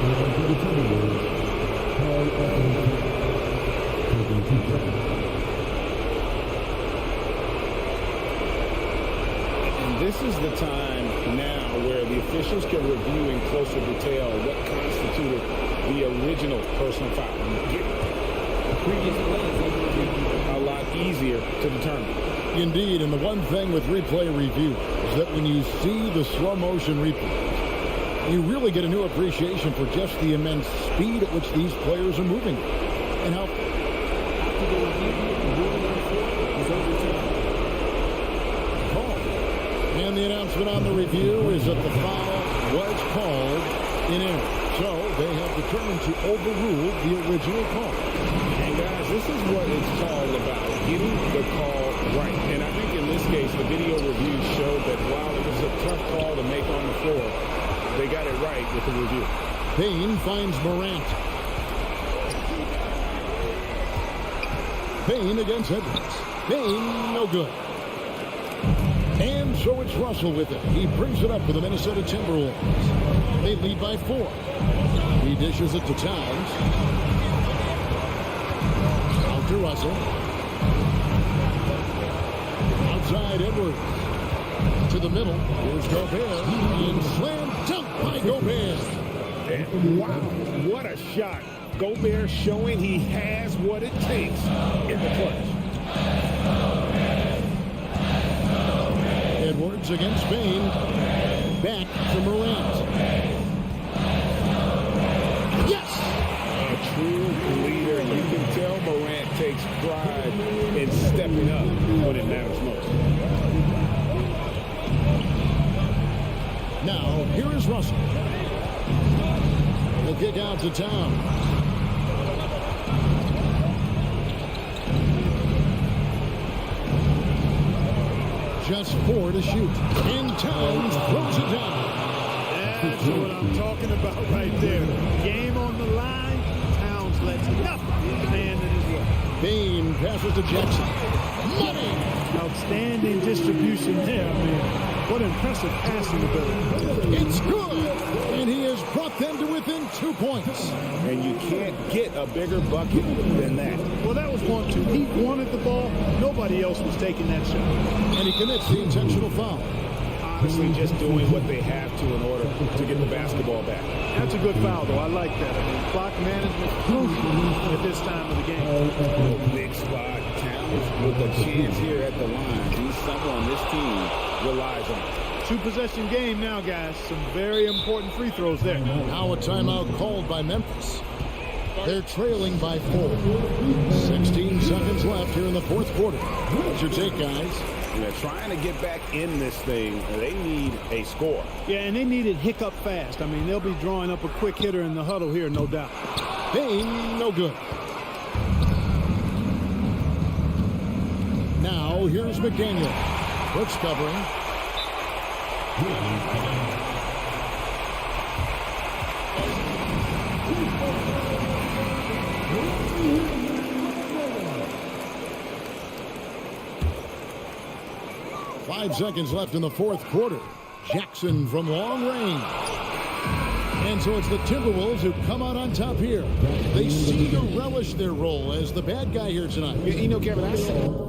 This is the time now where the officials can review in closer detail what constituted the original personal foul. Previous plays a lot easier to determine. Indeed, and the one thing with replay review is that when you see the slow motion replay, you really get a new appreciation for just the immense speed at which these players are moving and how And the announcement on the review is that the foul was called in error. So they have determined to overrule the original call. And guys, this is what it's all about, getting the call right. And I think in this case, the video review showed that while it was a tough call to make on the floor, they got it right with the review. Bain finds Morant. Bain against Edwards. Bain, no good. And so it's Russell with it. He brings it up for the Minnesota Timberwolves. They lead by 4. He dishes it to Towns. Out to Russell. Outside Edwards. To the middle. Here's Gobert. And slam dunk by Gobert. And wow, what a shot. Gobert showing he has what it takes in the clutch. Edwards against Bain. Back to Morant. Yes! A true leader. You can tell Morant takes pride in stepping up when it matters most. Now, here is Russell. The kick out to Town. Just 4 to shoot. And Towns throws it down. That's what I'm talking about right there. Game on the line. Towns lets nothing stand in his way. Bain passes to Jackson. Money! Outstanding distribution there, man. What impressive passing ability. It's good! And he has brought them to within 2 points. And you can't get a bigger bucket than that. Well, that was 1-2. He wanted the ball. Nobody else was taking that shot. And he commits the intentional foul. Honestly, just doing what they have to in order to get the basketball back. That's a good foul, though. I like that. I mean, clock management crucial at this time of the game. Oh, big spot. Towns with a chance here at the line. He's someone this team relies on. 2-possession game now, guys. Some very important free throws there. Now a timeout called by Memphis. They're trailing by 4. 16 seconds left here in the fourth quarter. What's your take, guys? They're trying to get back in this thing. They need a score. Yeah, and they need it hiccup fast. I mean, they'll be drawing up a quick hitter in the huddle here, no doubt. Bain, no good. Now here's McDaniel. Brooks covering. 5 seconds left in the fourth quarter. Jackson from long range. And so it's the Timberwolves who come out on top here. They seem to relish their role as the bad guy here tonight. You know, Kevin, I said...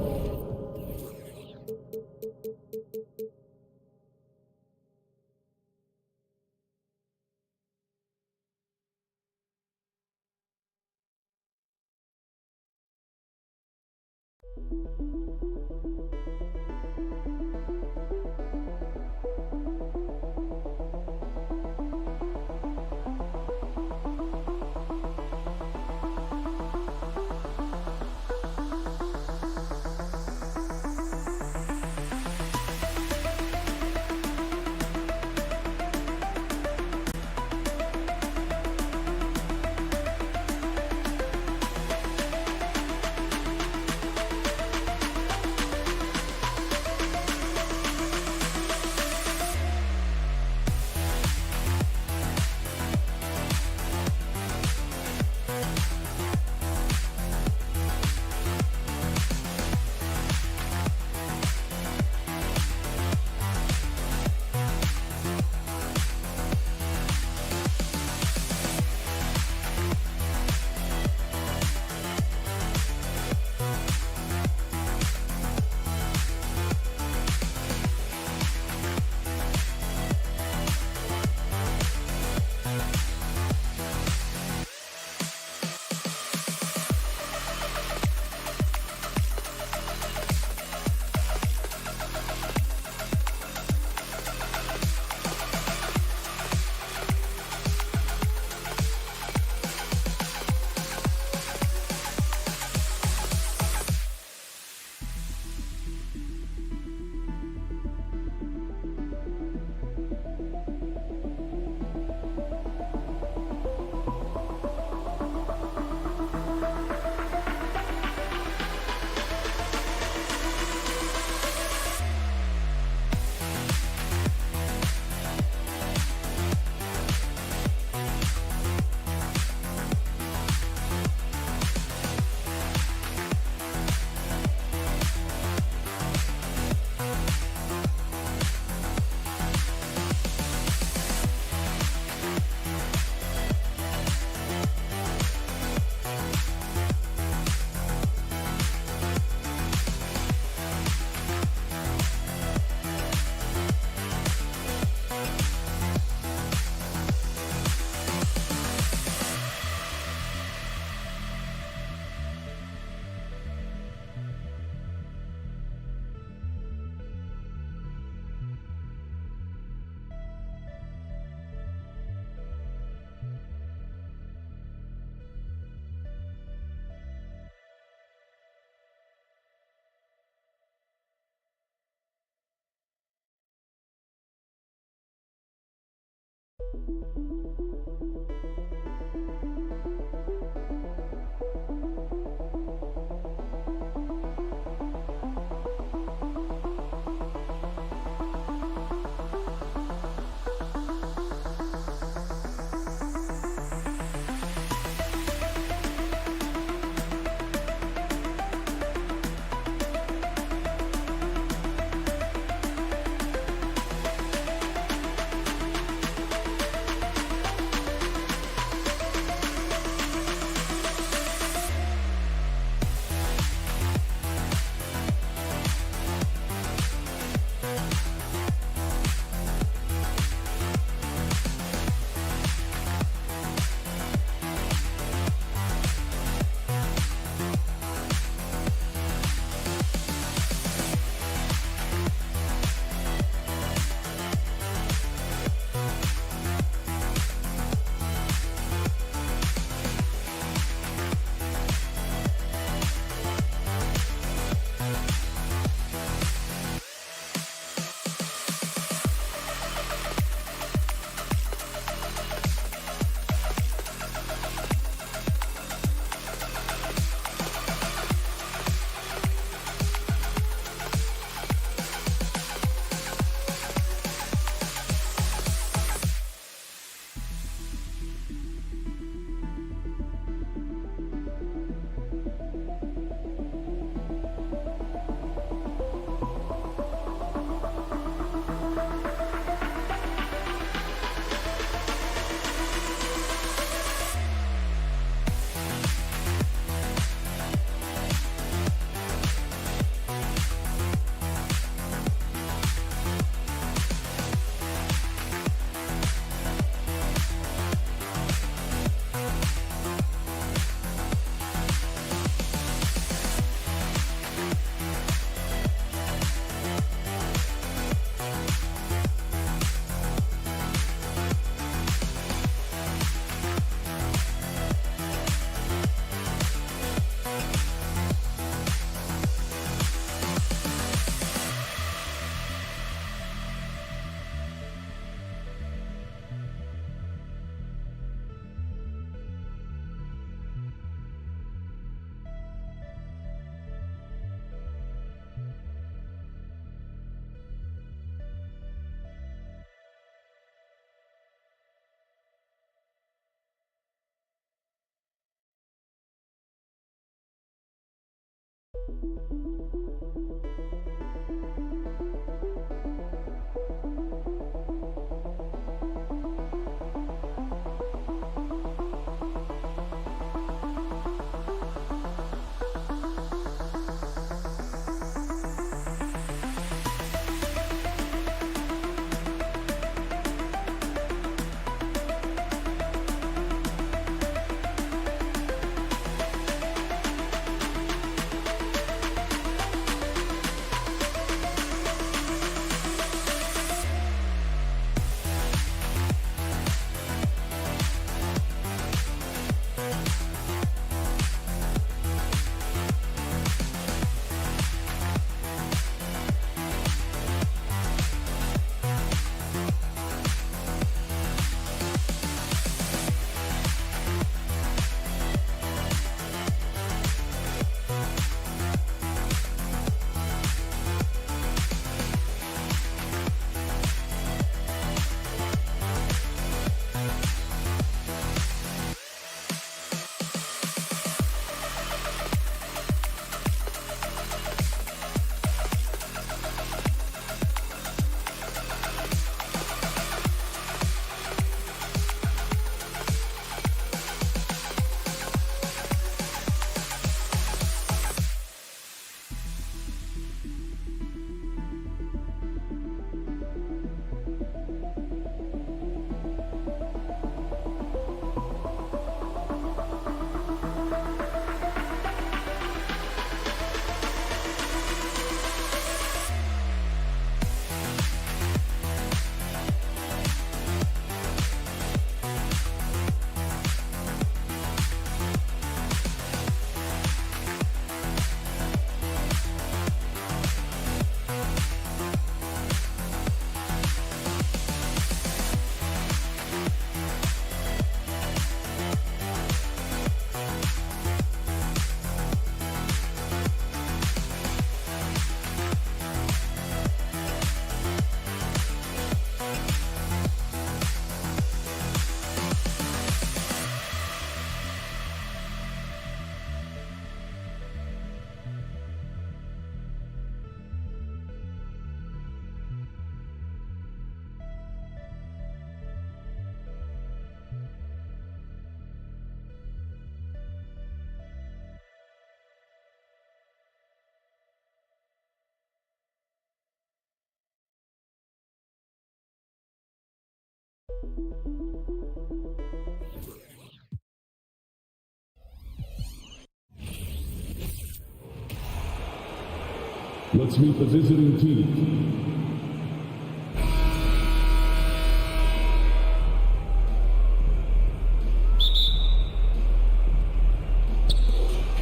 Let's meet the visiting team.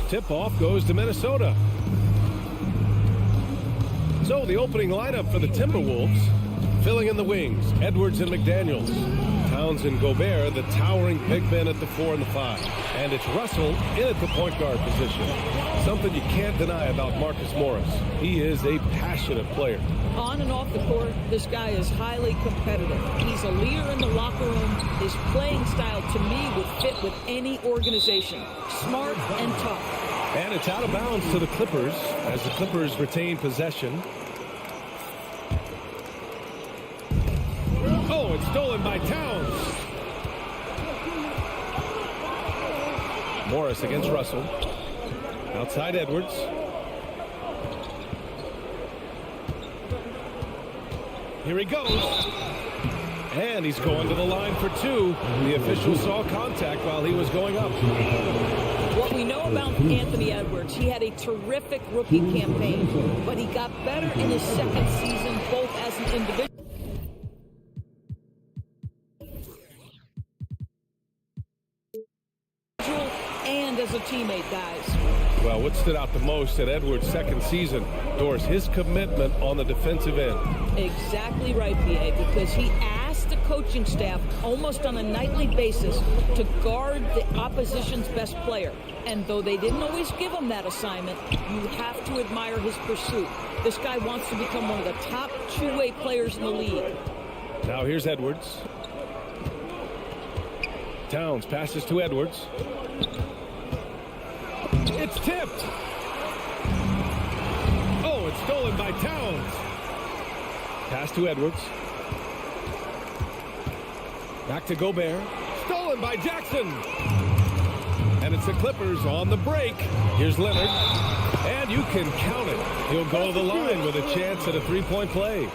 Tip-off goes to Minnesota. So the opening lineup for the Timberwolves, filling in the wings, Edwards and McDaniels. Towns and Gobert, the towering big men at the 4 and the 5. And it's Russell in at the point guard position. Something you can't deny about Marcus Morris. He is a passionate player. On and off the court, this guy is highly competitive. He's a leader in the locker room. His playing style, to me, would fit with any organization. Smart and tough. And it's out of bounds to the Clippers as the Clippers retain possession. Oh, it's stolen by Towns. Morris against Russell. Outside Edwards. Here he goes. And he's going to the line for 2. The official saw contact while he was going up. What we know about Anthony Edwards, he had a terrific rookie campaign, but he got better in his second season, both as an individual and as a teammate, guys. Well, what stood out the most at Edwards' second season, Doris, his commitment on the defensive end. Exactly right, B.A., because he asked the coaching staff almost on a nightly basis to guard the opposition's best player. And though they didn't always give him that assignment, you have to admire his pursuit. This guy wants to become one of the top two-way players in the league. Now here's Edwards. Towns passes to Edwards. It's tipped. Oh, it's stolen by Towns. Pass to Edwards. Back to Gobert. Stolen by Jackson. And it's the Clippers on the break. Here's Leonard. And you can count it. He'll go to the line with a chance at a three-point play.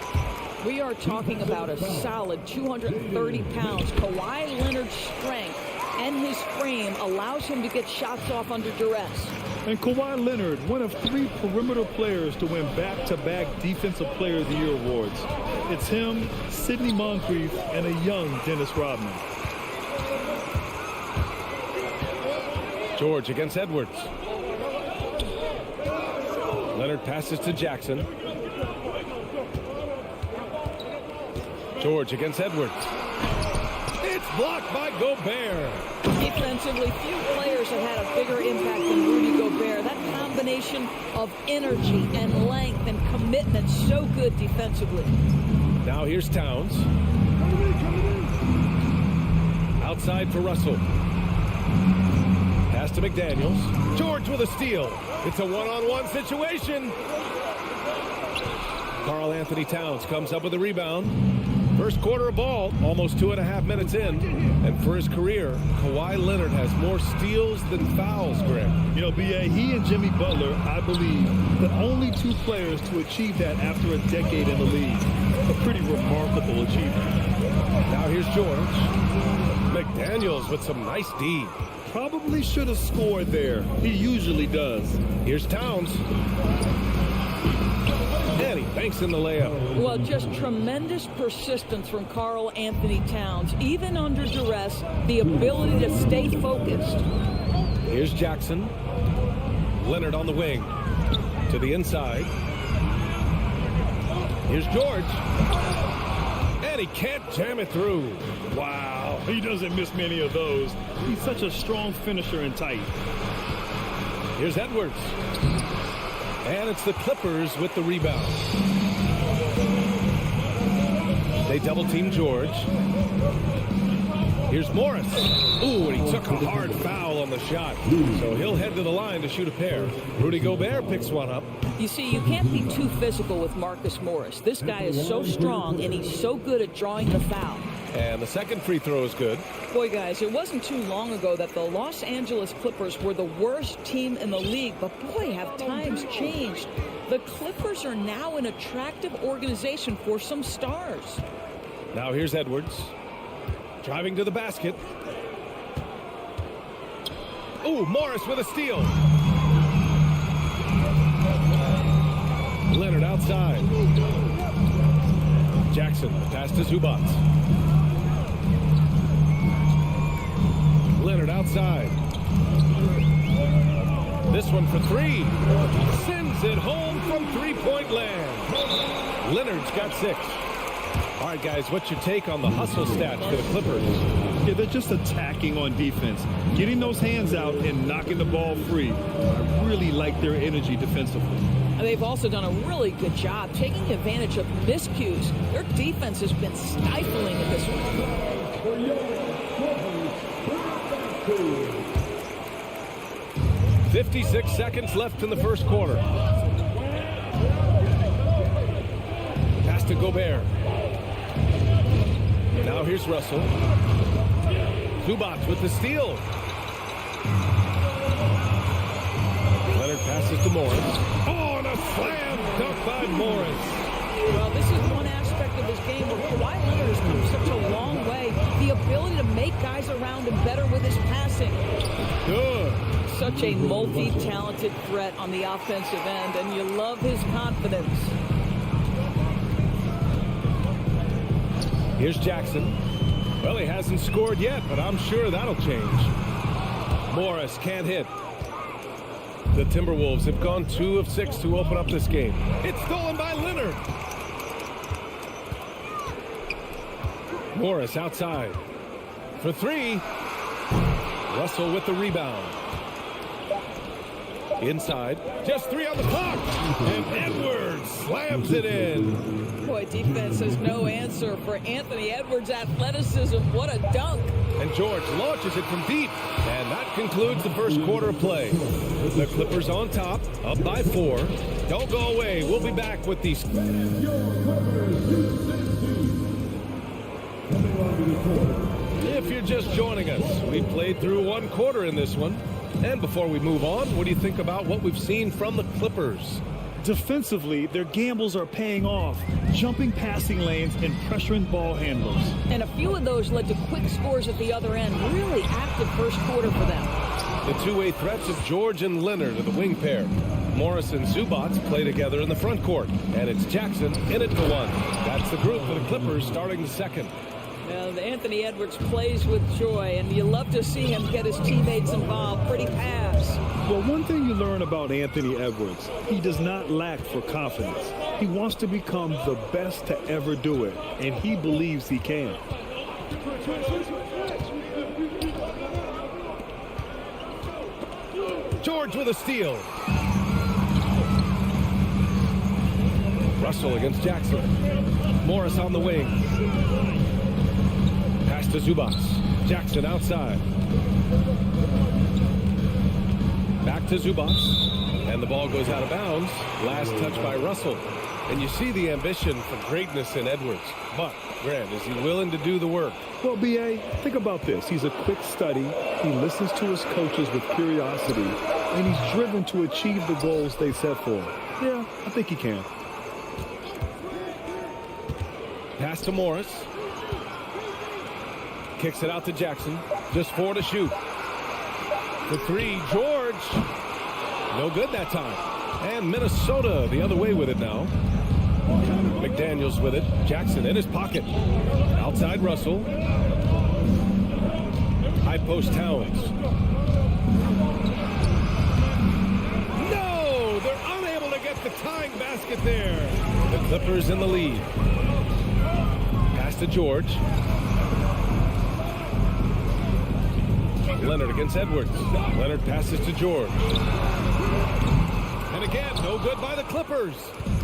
We are talking about a solid 230 pounds. Kawhi Leonard's strength and his frame allows him to get shots off under duress. And Kawhi Leonard, one of 3 perimeter players to win back-to-back Defensive Player of the Year awards. It's him, Sidney Moncrief, and a young Dennis Rodman. George against Edwards. Leonard passes to Jackson. George against Edwards. It's blocked by Gobert. Defensively, few players have had a bigger impact than Rudy Gobert. That combination of energy and length and commitment, so good defensively. Now here's Towns. Outside for Russell. Pass to McDaniels. George with a steal. It's a one-on-one situation. Karl Anthony Towns comes up with a rebound. First quarter of ball, almost 2.5 minutes in. And for his career, Kawhi Leonard has more steals than fouls, Greg. You know, B.A., he and Jimmy Butler, I believe, the only 2 players to achieve that after a decade in the league. A pretty remarkable achievement. Now here's George. McDaniels with some nice D. Probably should have scored there. He usually does. Here's Towns. And he banks in the layup. Well, just tremendous persistence from Karl Anthony Towns. Even under duress, the ability to stay focused. Here's Jackson. Leonard on the wing. To the inside. Here's George. And he can't jam it through. Wow, he doesn't miss many of those. He's such a strong finisher and tight. Here's Edwards. And it's the Clippers with the rebound. They double-team George. Here's Morris. Ooh, and he took a hard foul on the shot. So he'll head to the line to shoot a pair. Rudy Gobert picks one up. You see, you can't be too physical with Marcus Morris. This guy is so strong, and he's so good at drawing the foul. And the second free throw is good. Boy, guys, it wasn't too long ago that the Los Angeles Clippers were the worst team in the league. But, boy, have times changed. The Clippers are now an attractive organization for some stars. Now here's Edwards. Driving to the basket. Ooh, Morris with a steal. Leonard outside. Jackson pass to Zubac. Leonard outside. This one for three. Sends it home from three-point land. Leonard's got 6. All right, guys, what's your take on the hustle stats for the Clippers? Yeah, they're just attacking on defense, getting those hands out and knocking the ball free. I really like their energy defensively. They've also done a really good job taking advantage of miscues. Their defense has been stifling at this one. 56 seconds left in the first quarter. Pass to Gobert. Now here's Russell. Zubac with the steal. Leonard passes to Morris. Oh, and a slam dunk by Morris. Well, this is one aspect of his game where Kawhi Leonard has come such a long way. The ability to make guys around him better with his passing. Good. Such a multi-talented threat on the offensive end, and you love his confidence. Here's Jackson. Well, he hasn't scored yet, but I'm sure that'll change. Morris can't hit. The Timberwolves have gone 2 of 6 to open up this game. It's stolen by Leonard. Morris outside. For 3. Russell with the rebound. Inside. Just 3 on the clock. And Edwards slams it in. Boy, defense has no answer for Anthony Edwards' athleticism. What a dunk. And George launches it from deep. And that concludes the first quarter of play. The Clippers on top, up by 4. Don't go away. We'll be back with these. If you're just joining us, we played through 1 quarter in this one. And before we move on, what do you think about what we've seen from the Clippers? Defensively, their gambles are paying off, jumping passing lanes and pressuring ball handlers. And a few of those led to quick scores at the other end. Really active first quarter for them. The two-way threats of George and Leonard are the wing pair. Morris and Zubac play together in the front court. And it's Jackson in it for 1. That's the group for the Clippers starting the second. Well, Anthony Edwards plays with joy, and you love to see him get his teammates involved. Pretty pass. Well, one thing you learn about Anthony Edwards, he does not lack for confidence. He wants to become the best to ever do it, and he believes he can. George with a steal. Russell against Jackson. Morris on the wing. Pass to Zubac. Jackson outside. Back to Zubac. And the ball goes out of bounds. Last touch by Russell. And you see the ambition for greatness in Edwards. But, Grant, is he willing to do the work? Well, B.A., think about this. He's a quick study. He listens to his coaches with curiosity. And he's driven to achieve the goals they set for him. Yeah, I think he can. Pass to Morris. Kicks it out to Jackson. Just 4 to shoot. For 3, George. No good that time. And Minnesota the other way with it now. McDaniels with it. Jackson in his pocket. Outside Russell. High post Towns. No! They're unable to get the tying basket there. The Clippers in the lead. Pass to George. Leonard against Edwards. Leonard passes to George. And again, no good by the Clippers.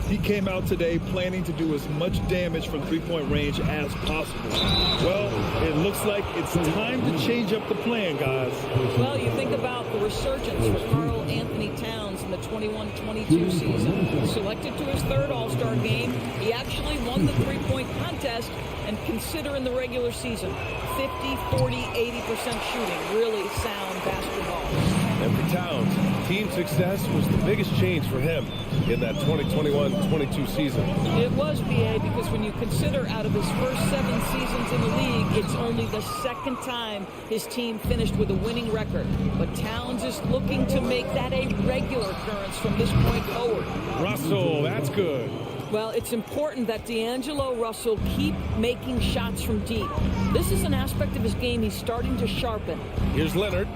He came out today planning to do as much damage from three-point range as possible. Well, it looks like it's time to change up the plan, guys. Well, you think about the resurgence for Karl Anthony Towns in the 21-22 season. Selected to his 3rd All-Star game, he actually won the three-point contest. And consider in the regular season, 50, 40, 80% shooting. Really sound basketball. And for Towns, team success was the biggest change for him in that 2021-22 season. It was, B.A., because when you consider out of his first 7 seasons in the league, it's only the second time his team finished with a winning record. But Towns is looking to make that a regular occurrence from this point forward. Russell, that's good. Well, it's important that D'Angelo Russell keep making shots from deep. This is an aspect of his game he's starting to sharpen. Here's Leonard.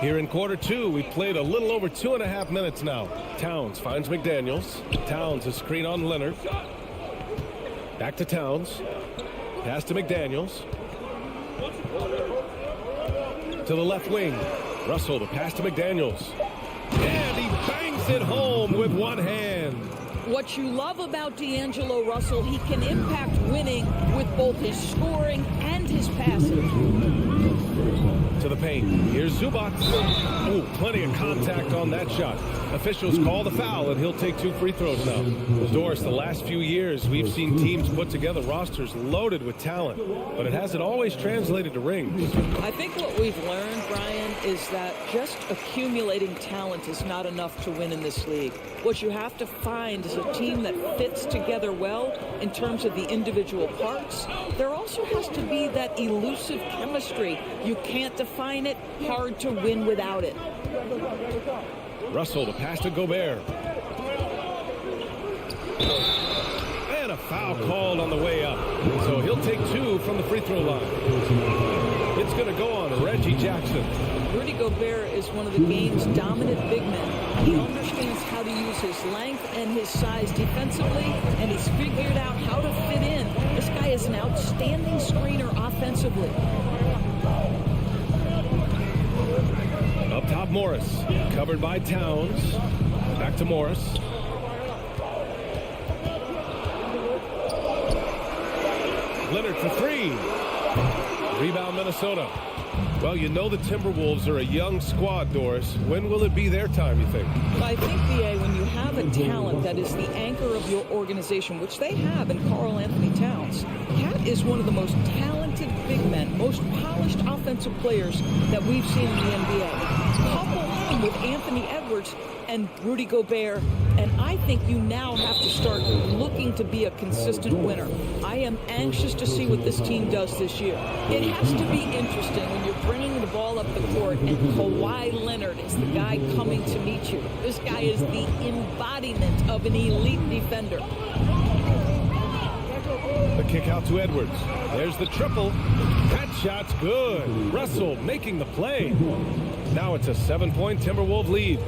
Here in quarter 2, we've played a little over 2.5 minutes now. Towns finds McDaniels. Towns a screen on Leonard. Back to Towns. Pass to McDaniels. To the left wing. Russell, the pass to McDaniels. And he bangs it home with one hand. What you love about D'Angelo Russell, he can impact winning with both his scoring and his passing. To the paint. Here's Zubac. Oh, plenty of contact on that shot. Officials call the foul, and he'll take 2 free throws now. Doris, the last few years, we've seen teams put together rosters loaded with talent, but it hasn't always translated to rings. I think what we've learned, Brian, is that just accumulating talent is not enough to win in this league. What you have to find is a team that fits together well in terms of the individual parts. There also has to be that elusive chemistry. You can't define it, hard to win without it. Russell, the pass to Gobert. And a foul called on the way up. So he'll take 2 from the free throw line. It's going to go on Reggie Jackson. Rudy Gobert is one of the game's dominant big men. He understands how to use his length and his size defensively, and he's figured out how to fit in. This guy is an outstanding screener offensively. Up top, Morris. Covered by Towns. Back to Morris. Leonard for 3. Rebound, Minnesota. Well, you know the Timberwolves are a young squad, Doris. When will it be their time, you think? I think, B.A., when you have a talent that is the anchor of your organization, which they have in Karl Anthony Towns, Cat is one of the most talented big men, most polished offensive players that we've seen in the NBA. Couple him with Anthony Edwards and Rudy Gobert, and I think you now have to start looking to be a consistent winner. I am anxious to see what this team does this year. It has to be interesting when you're bringing the ball up the court and Kawhi Leonard is the guy coming to meet you. This guy is the embodiment of an elite defender. The kick out to Edwards. There's the triple. That shot's good. Russell making the play. Now it's a 7-point Timberwolves lead.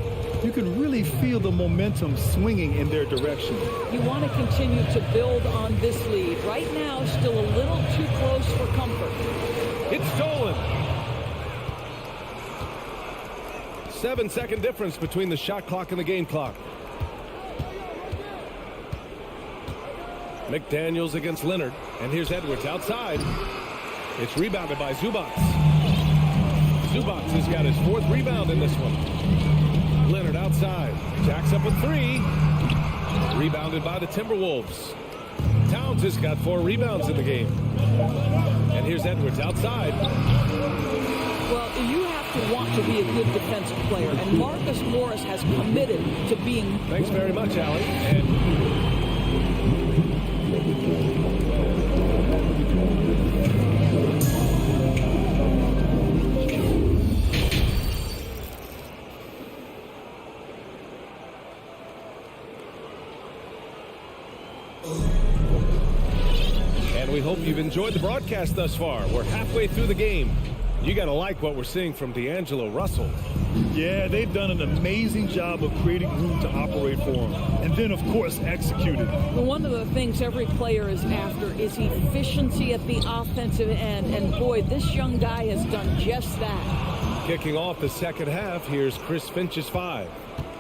You can really feel the momentum swinging in their direction. You want to continue to build on this lead. Right now, still a little too close for comfort. It's stolen. 7-second difference between the shot clock and the game clock. McDaniels against Leonard. And here's Edwards outside. It's rebounded by Zubac. Zubac has got his 4th rebound in this one. Leonard outside. Jacks up with 3. Rebounded by the Timberwolves. Towns has got 4 rebounds in the game. And here's Edwards outside. Well, you have to want to be a good defensive player, and Marcus Morris has committed to being... Thanks very much, Allie. And... we hope you've enjoyed the broadcast thus far. We're halfway through the game. You got to like what we're seeing from D'Angelo Russell. Yeah, they've done an amazing job of creating room to operate for him. And then, of course, executed. Well, one of the things every player is after is efficiency at the offensive end. And, boy, this young guy has done just that. Kicking off the second half, here's Chris Finch's 5.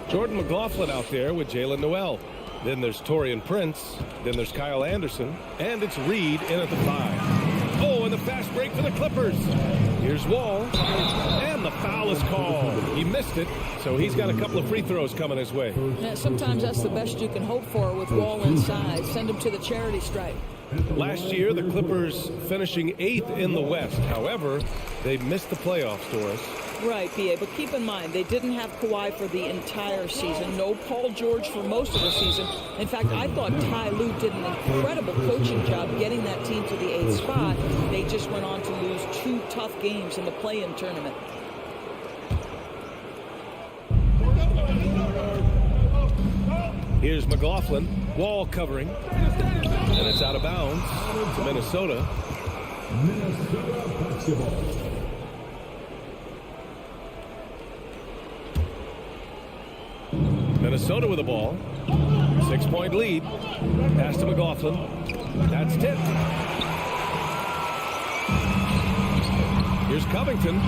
Jordan McLaughlin out there with Jalen Noel. Then there's Taurean Prince. Then there's Kyle Anderson. And it's Reed in at the 5. Oh, and the fast break for the Clippers. Here's Wall. And And the foul is called. He missed it, so he's got a couple of free throws coming his way. Yeah, sometimes that's the best you can hope for with Wall inside. Send him to the charity stripe. Last year, the Clippers finishing 8th in the West. However, they missed the playoffs, Doris. Right, B.A., but keep in mind, they didn't have Kawhi for the entire season. No Paul George for most of the season. In fact, I thought Ty Lue did an incredible coaching job getting that team to the 8th spot. They just went on to lose 2 tough games in the play-in tournament. Here's McLaughlin, Wall covering, and it's out of bounds to Minnesota. Minnesota with the ball. 6-point lead. Pass to McLaughlin. That's tipped. Here's Covington.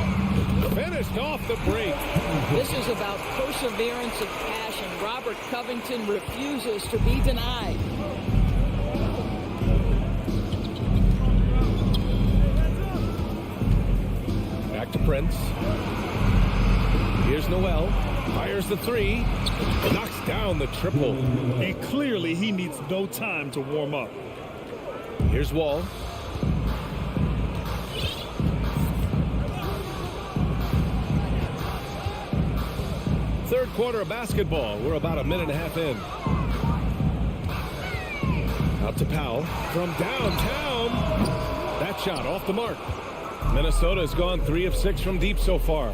Finished off the break. This is about perseverance and passion. Robert Covington refuses to be denied. Back to Prince. Here's Noel. Fires the 3. Knocks down the triple. And clearly he needs no time to warm up. Here's Wall. Third quarter of basketball. We're about a minute and a half in. Out to Powell from downtown. That shot off the mark. Minnesota has gone 3 of 6 from deep so far.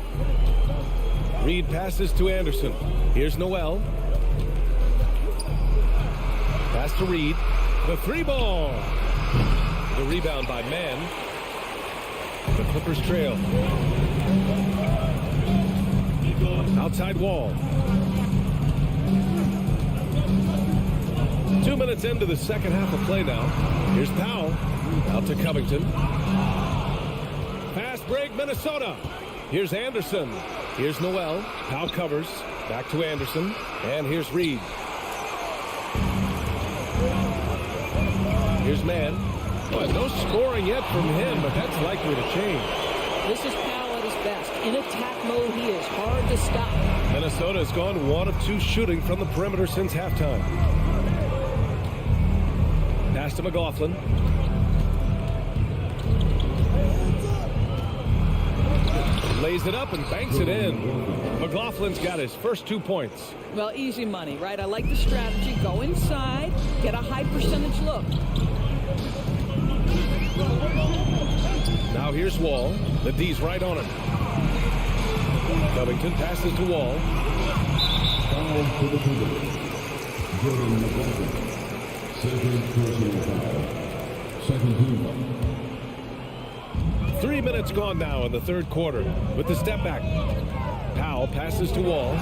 Reed passes to Anderson. Here's Noel. Pass to Reed. The 3-ball. The rebound by Mann. The Clippers trail. Outside Wall. 2 minutes into the second half of play now. Here's Powell. Out to Covington. Fast break, Minnesota. Here's Anderson. Here's Noel. Powell covers. Back to Anderson. And here's Reed. Here's Mann. But no scoring yet from him, but that's likely to change. This is Powell at his best. In attack mode, he is hard to stop. Minnesota has gone 1 of 2 shooting from the perimeter since halftime. Pass to McLaughlin. Lays it up and banks it in. McLaughlin's got his first 2 points. Well, easy money, right? I like the strategy. Go inside, get a high percentage look. Now here's Wall. The D's right on him. Covington passes to Wall. Second team. 3 minutes gone now in the third quarter with the step back. Powell passes to Wall.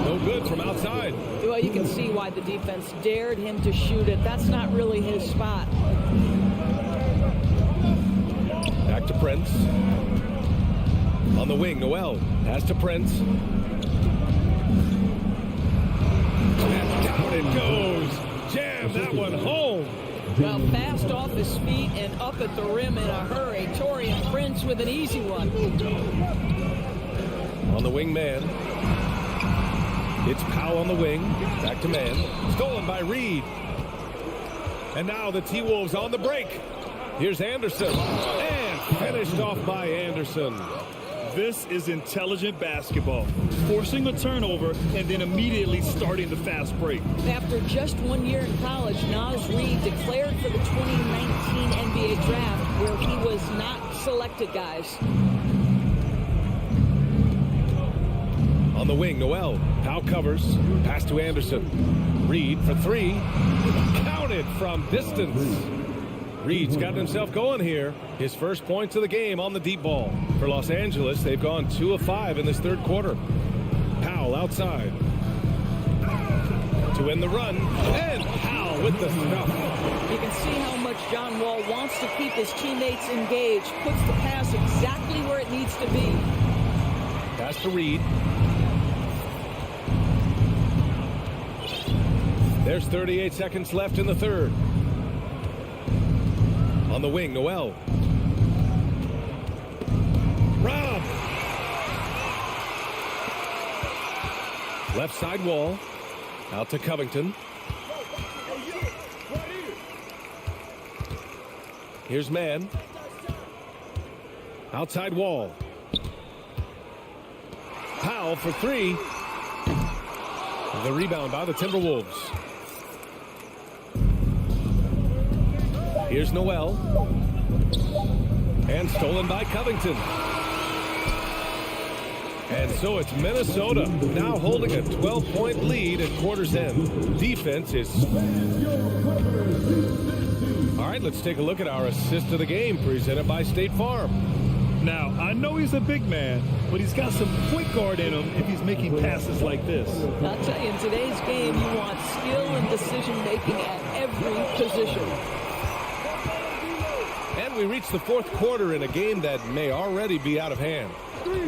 No good from outside. Well, you can see why the defense dared him to shoot it. That's not really his spot. Back to Prince. On the wing, Noel. Pass to Prince. And down it goes. Jam that one home. Well, fast off his feet and up at the rim in a hurry. Taurean Prince with an easy one. On the wing, man. It's Powell on the wing. Back to man. Stolen by Reed. And now the T-Wolves on the break. Here's Anderson. And finished off by Anderson. This is intelligent basketball. Forcing a turnover and then immediately starting the fast break. After just 1 year in college, Naz Reid declared for the 2019 NBA draft where he was not selected, guys. On the wing, Noel. Powell covers. Pass to Anderson. Reed for 3. Counted from distance. Reed's got himself going here. His first points of the game on the deep ball. For Los Angeles, they've gone 2 of 5 in this third quarter. Powell outside. To win the run. And Powell with the stuff. You can see how much John Wall wants to keep his teammates engaged. Puts the pass exactly where it needs to be. Pass to Reed. There's 38 seconds left in the third. On the wing, Noel. Robbed. Left side wall. Out to Covington. Here's Mann. Outside wall. Powell for three. The rebound by the Timberwolves. Here's Noel. And stolen by Covington. And so it's Minnesota now holding a 12-point lead at quarter's end. Defense is... All right, let's take a look at our assist of the game presented by State Farm. Now, I know he's a big man, but he's got some point guard in him if he's making passes like this. I'll tell you, in today's game, you want skill and decision-making at every position. And we reach the fourth quarter in a game that may already be out of hand.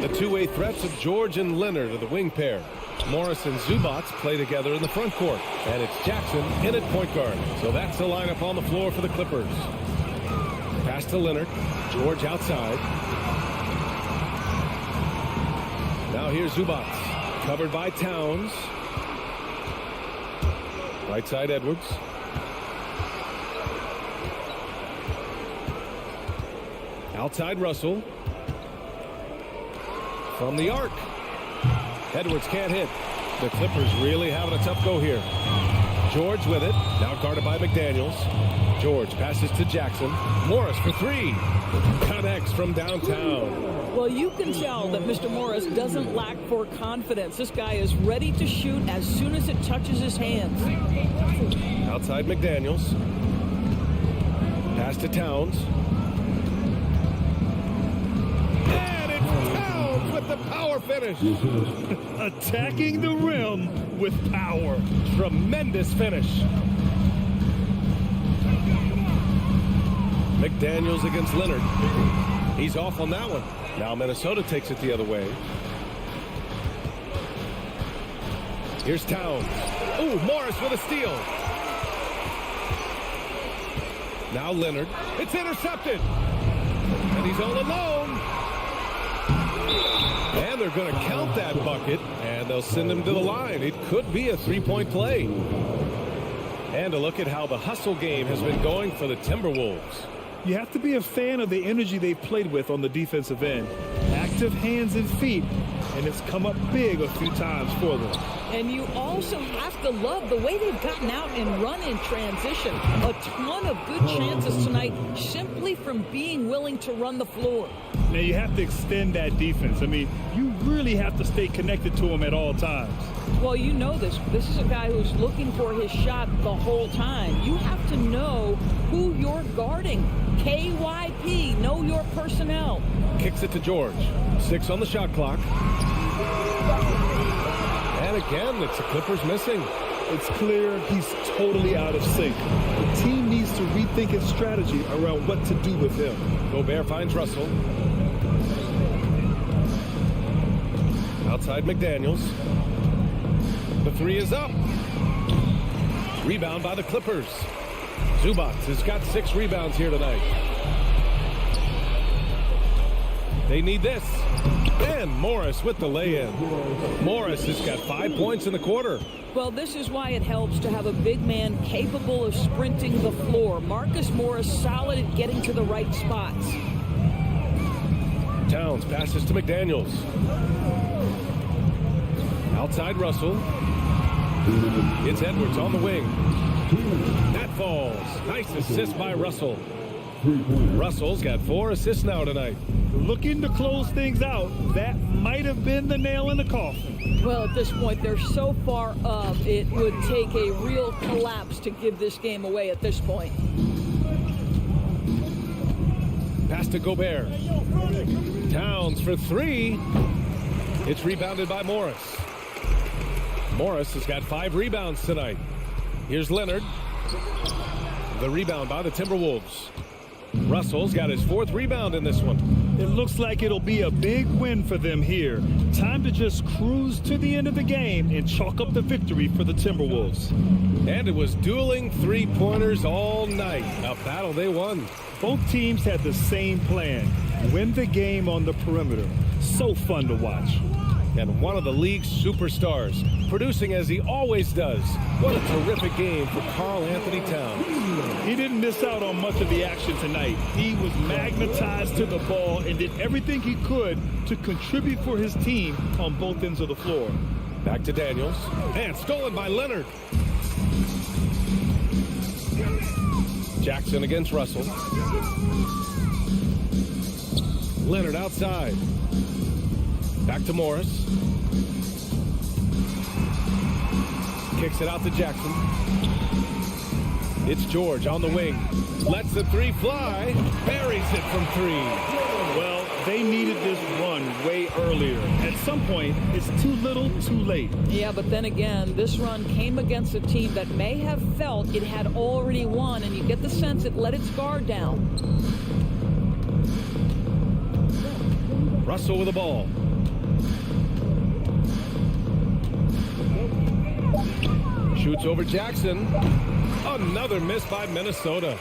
The two-way threats of George and Leonard are the wing pair. Morris and Zubac play together in the front court. And it's Jackson in at point guard. So that's the lineup on the floor for the Clippers. Pass to Leonard. George outside. Now here's Zubac. Covered by Towns. Right side Edwards. Outside Russell. From the arc. Edwards can't hit. The Clippers really having a tough go here. George with it. Now guarded by McDaniels. George passes to Jackson. Morris for three. Connects from downtown. Well, you can tell that Mr. Morris doesn't lack for confidence. This guy is ready to shoot as soon as it touches his hands. Outside McDaniels. Pass to Towns. And it's Towns with the power finish. Attacking the rim with power. Tremendous finish. McDaniels against Leonard. He's off on that one. Now Minnesota takes it the other way. Here's Towns. Ooh, Morris with a steal. Now Leonard. It's intercepted. And he's all alone. And they're going to count that bucket. And they'll send him to the line. It could be a three-point play. And a look at how the hustle game has been going for the Timberwolves. You have to be a fan of the energy they've played with on the defensive end. Active hands and feet, and it's come up big a few times for them. And you also have to love the way they've gotten out and run in transition. A ton of good chances tonight simply from being willing to run the floor. Now you have to extend that defense. I mean, you really have to stay connected to him at all times. Well, you know this. This is a guy who's looking for his shot the whole time. You have to know who you're guarding. KYP, know your personnel. Kicks it to George. 6 on the shot clock. And again, it's the Clippers missing. It's clear he's totally out of sync. The team needs to rethink its strategy around what to do with him. Gobert finds Russell. Outside McDaniels. The three is up. Rebound by the Clippers. Zubac has got 6 rebounds here tonight. They need this. And Morris with the lay-in. Morris has got 5 points in the quarter. Well, this is why it helps to have a big man capable of sprinting the floor. Marcus Morris solid at getting to the right spots. Towns passes to McDaniels. Outside Russell. It's Edwards on the wing. That falls. Nice assist by Russell. Russell's got 4 assists now tonight. Looking to close things out. That might have been the nail in the coffin. Well, at this point, they're so far up, it would take a real collapse to give this game away at this point. Pass to Gobert. Towns for 3. It's rebounded by Morris. Morris has got 5 rebounds tonight. Here's Leonard. The rebound by the Timberwolves. Russell's got his 4th rebound in this one. It looks like it'll be a big win for them here. Time to just cruise to the end of the game and chalk up the victory for the Timberwolves. And it was dueling three-pointers all night. A battle they won. Both teams had the same plan. Win the game on the perimeter. So fun to watch. and one of the league's superstars, producing as he always does. What a terrific game for Karl Anthony Towns. He didn't miss out on much of the action tonight. He was magnetized to the ball and did everything he could to contribute for his team on both ends of the floor. Back to Daniels, and stolen by Leonard. Jackson against Russell. Leonard outside. Back to Morris. Kicks it out to Jackson. It's George on the wing. Lets the three fly. Buries it from three. Well, they needed this run way earlier. At some point, it's too little, too late. Yeah, but then again, this run came against a team that may have felt it had already won, and you get the sense it let its guard down. Russell with the ball. Shoots over Jackson. Another miss by Minnesota.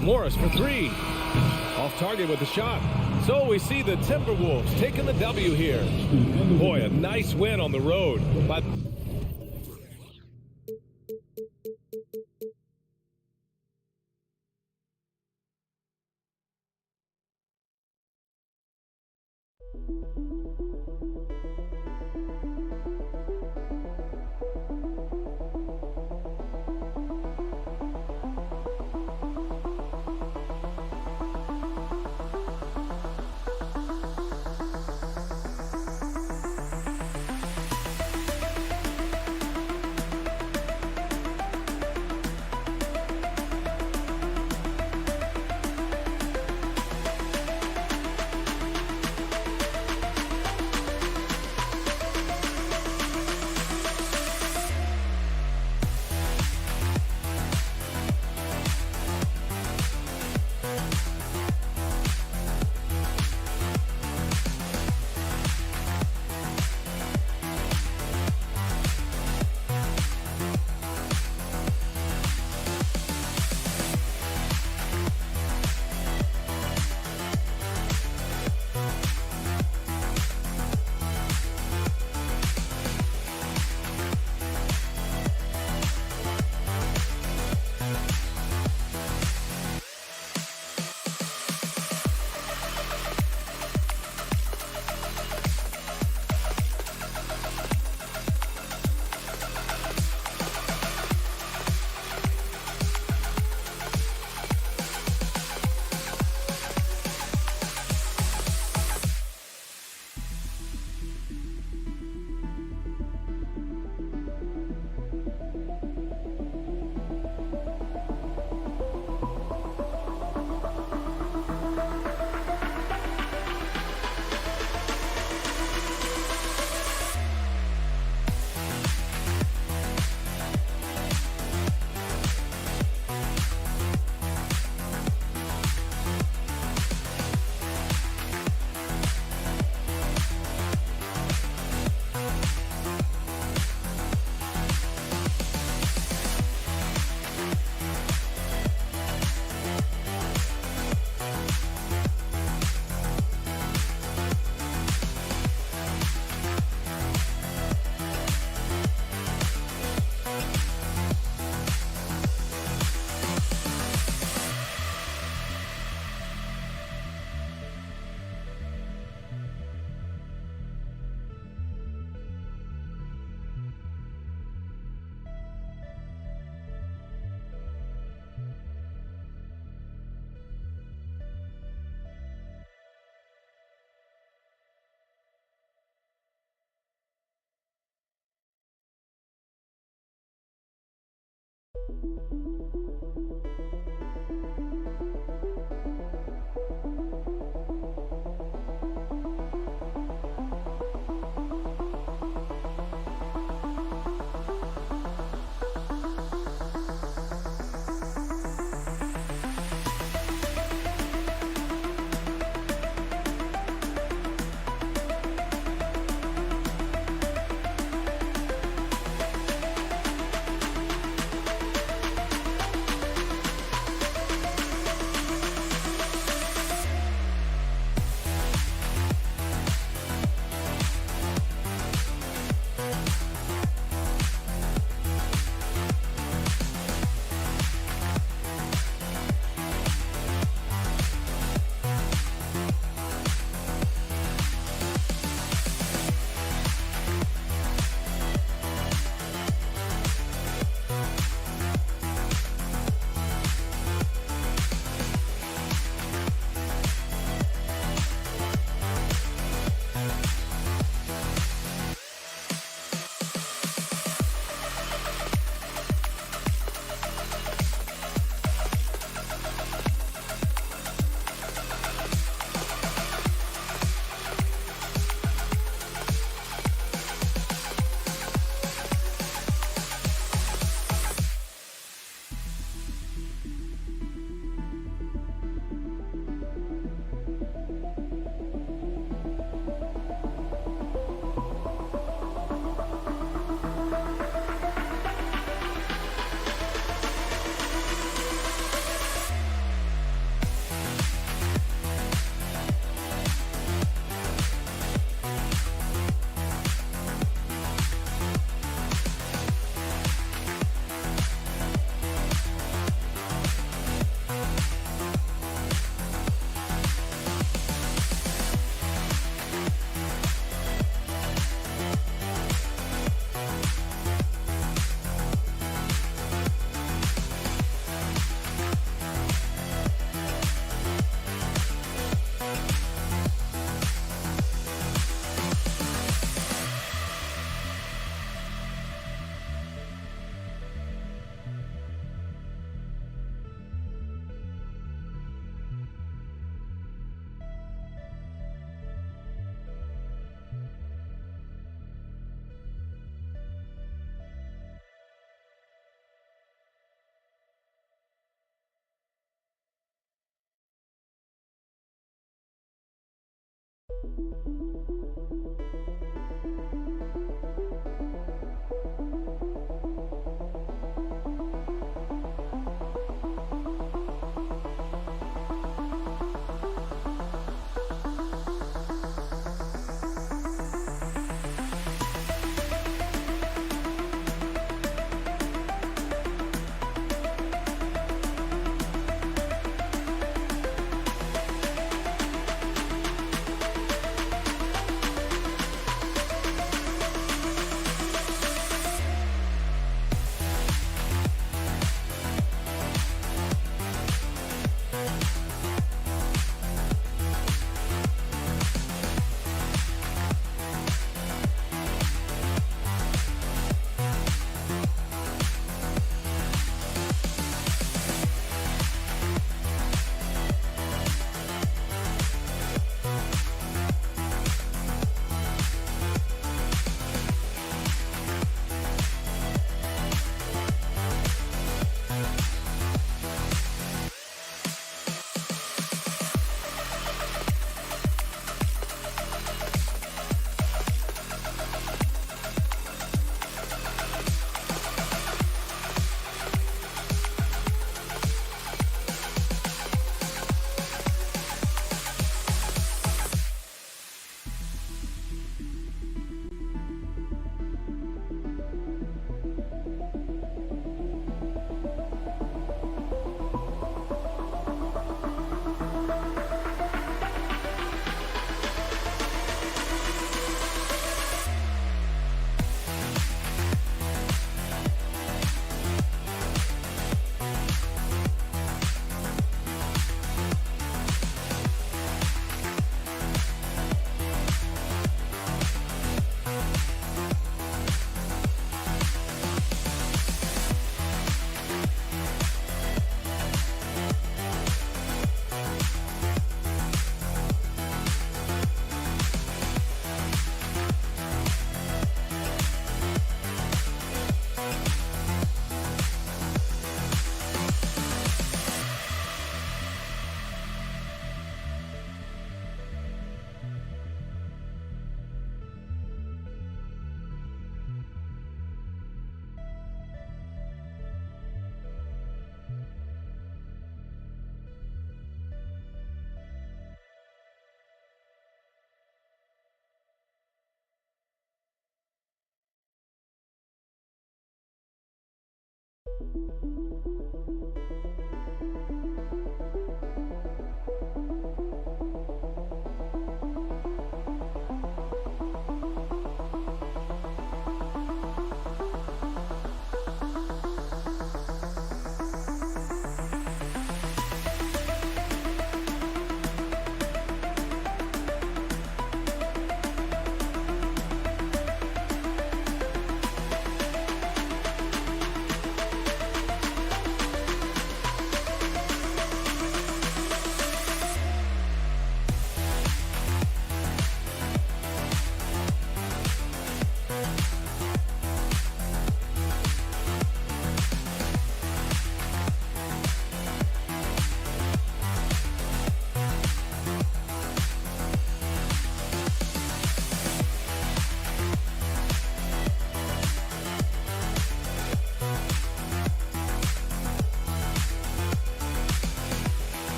Morris for three. Off target with the shot. So we see the Timberwolves taking the W here. Boy, a nice win on the road. But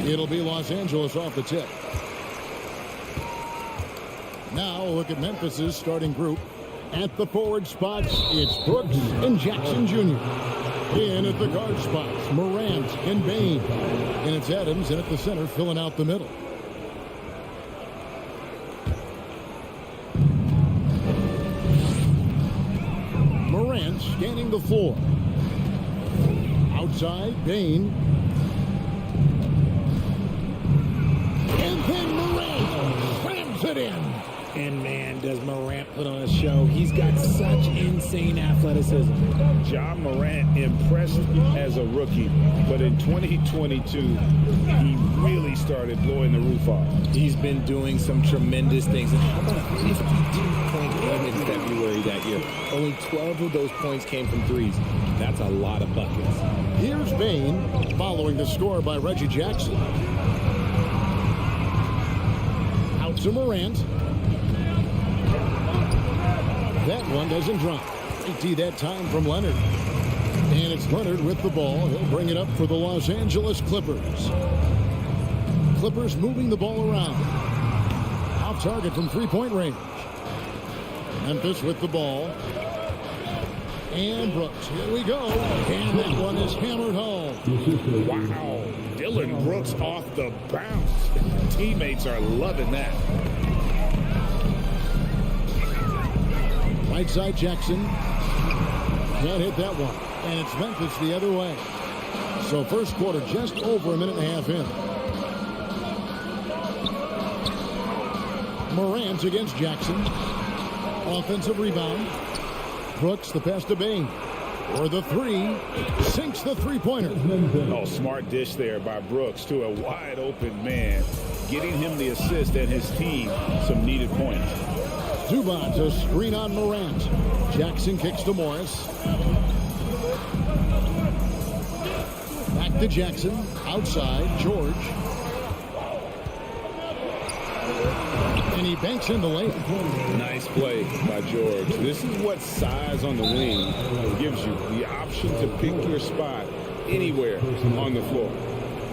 It'll be Los Angeles off the tip. Now look at Memphis's starting group. At the forward spots, it's Brooks and Jackson Jr. In at the guard spots, Morant and Bain. And it's Adams in at the center, filling out the middle. Morant scanning the floor. Outside, Bain. And then Morant slams it in. And man, does Morant put on a show. He's got such insane athleticism. John Morant impressed as a rookie, but in 2022, he really started blowing the roof off. He's been doing some tremendous things. And how about a 52-point game in February that year? Only 12 of those points came from threes. That's a lot of buckets. Here's Bain following the score by Reggie Jackson. Out to Morant. That one doesn't drop. 80 that time from Leonard. And it's Leonard with the ball. He'll bring it up for the Los Angeles Clippers. Clippers moving the ball around. Off target from three-point range. Memphis with the ball. And Brooks. Here we go. And that one is hammered home. Wow. Dylan Brooks off the bounce. Teammates are loving that. Right side Jackson. Can't hit that one. And it's Memphis the other way. So first quarter just over a minute and a half in. Morant against Jackson. Offensive rebound. Brooks the pass to Bain. For the three. Sinks the three-pointer. Oh, smart dish there by Brooks to a wide open man. Getting him the assist and his team some needed points. Zubac a screen on Morant. Jackson kicks to Morris. Back to Jackson. Outside, George. And he banks in the lane. Nice play by George. This is what size on the wing gives you. The option to pick your spot anywhere on the floor.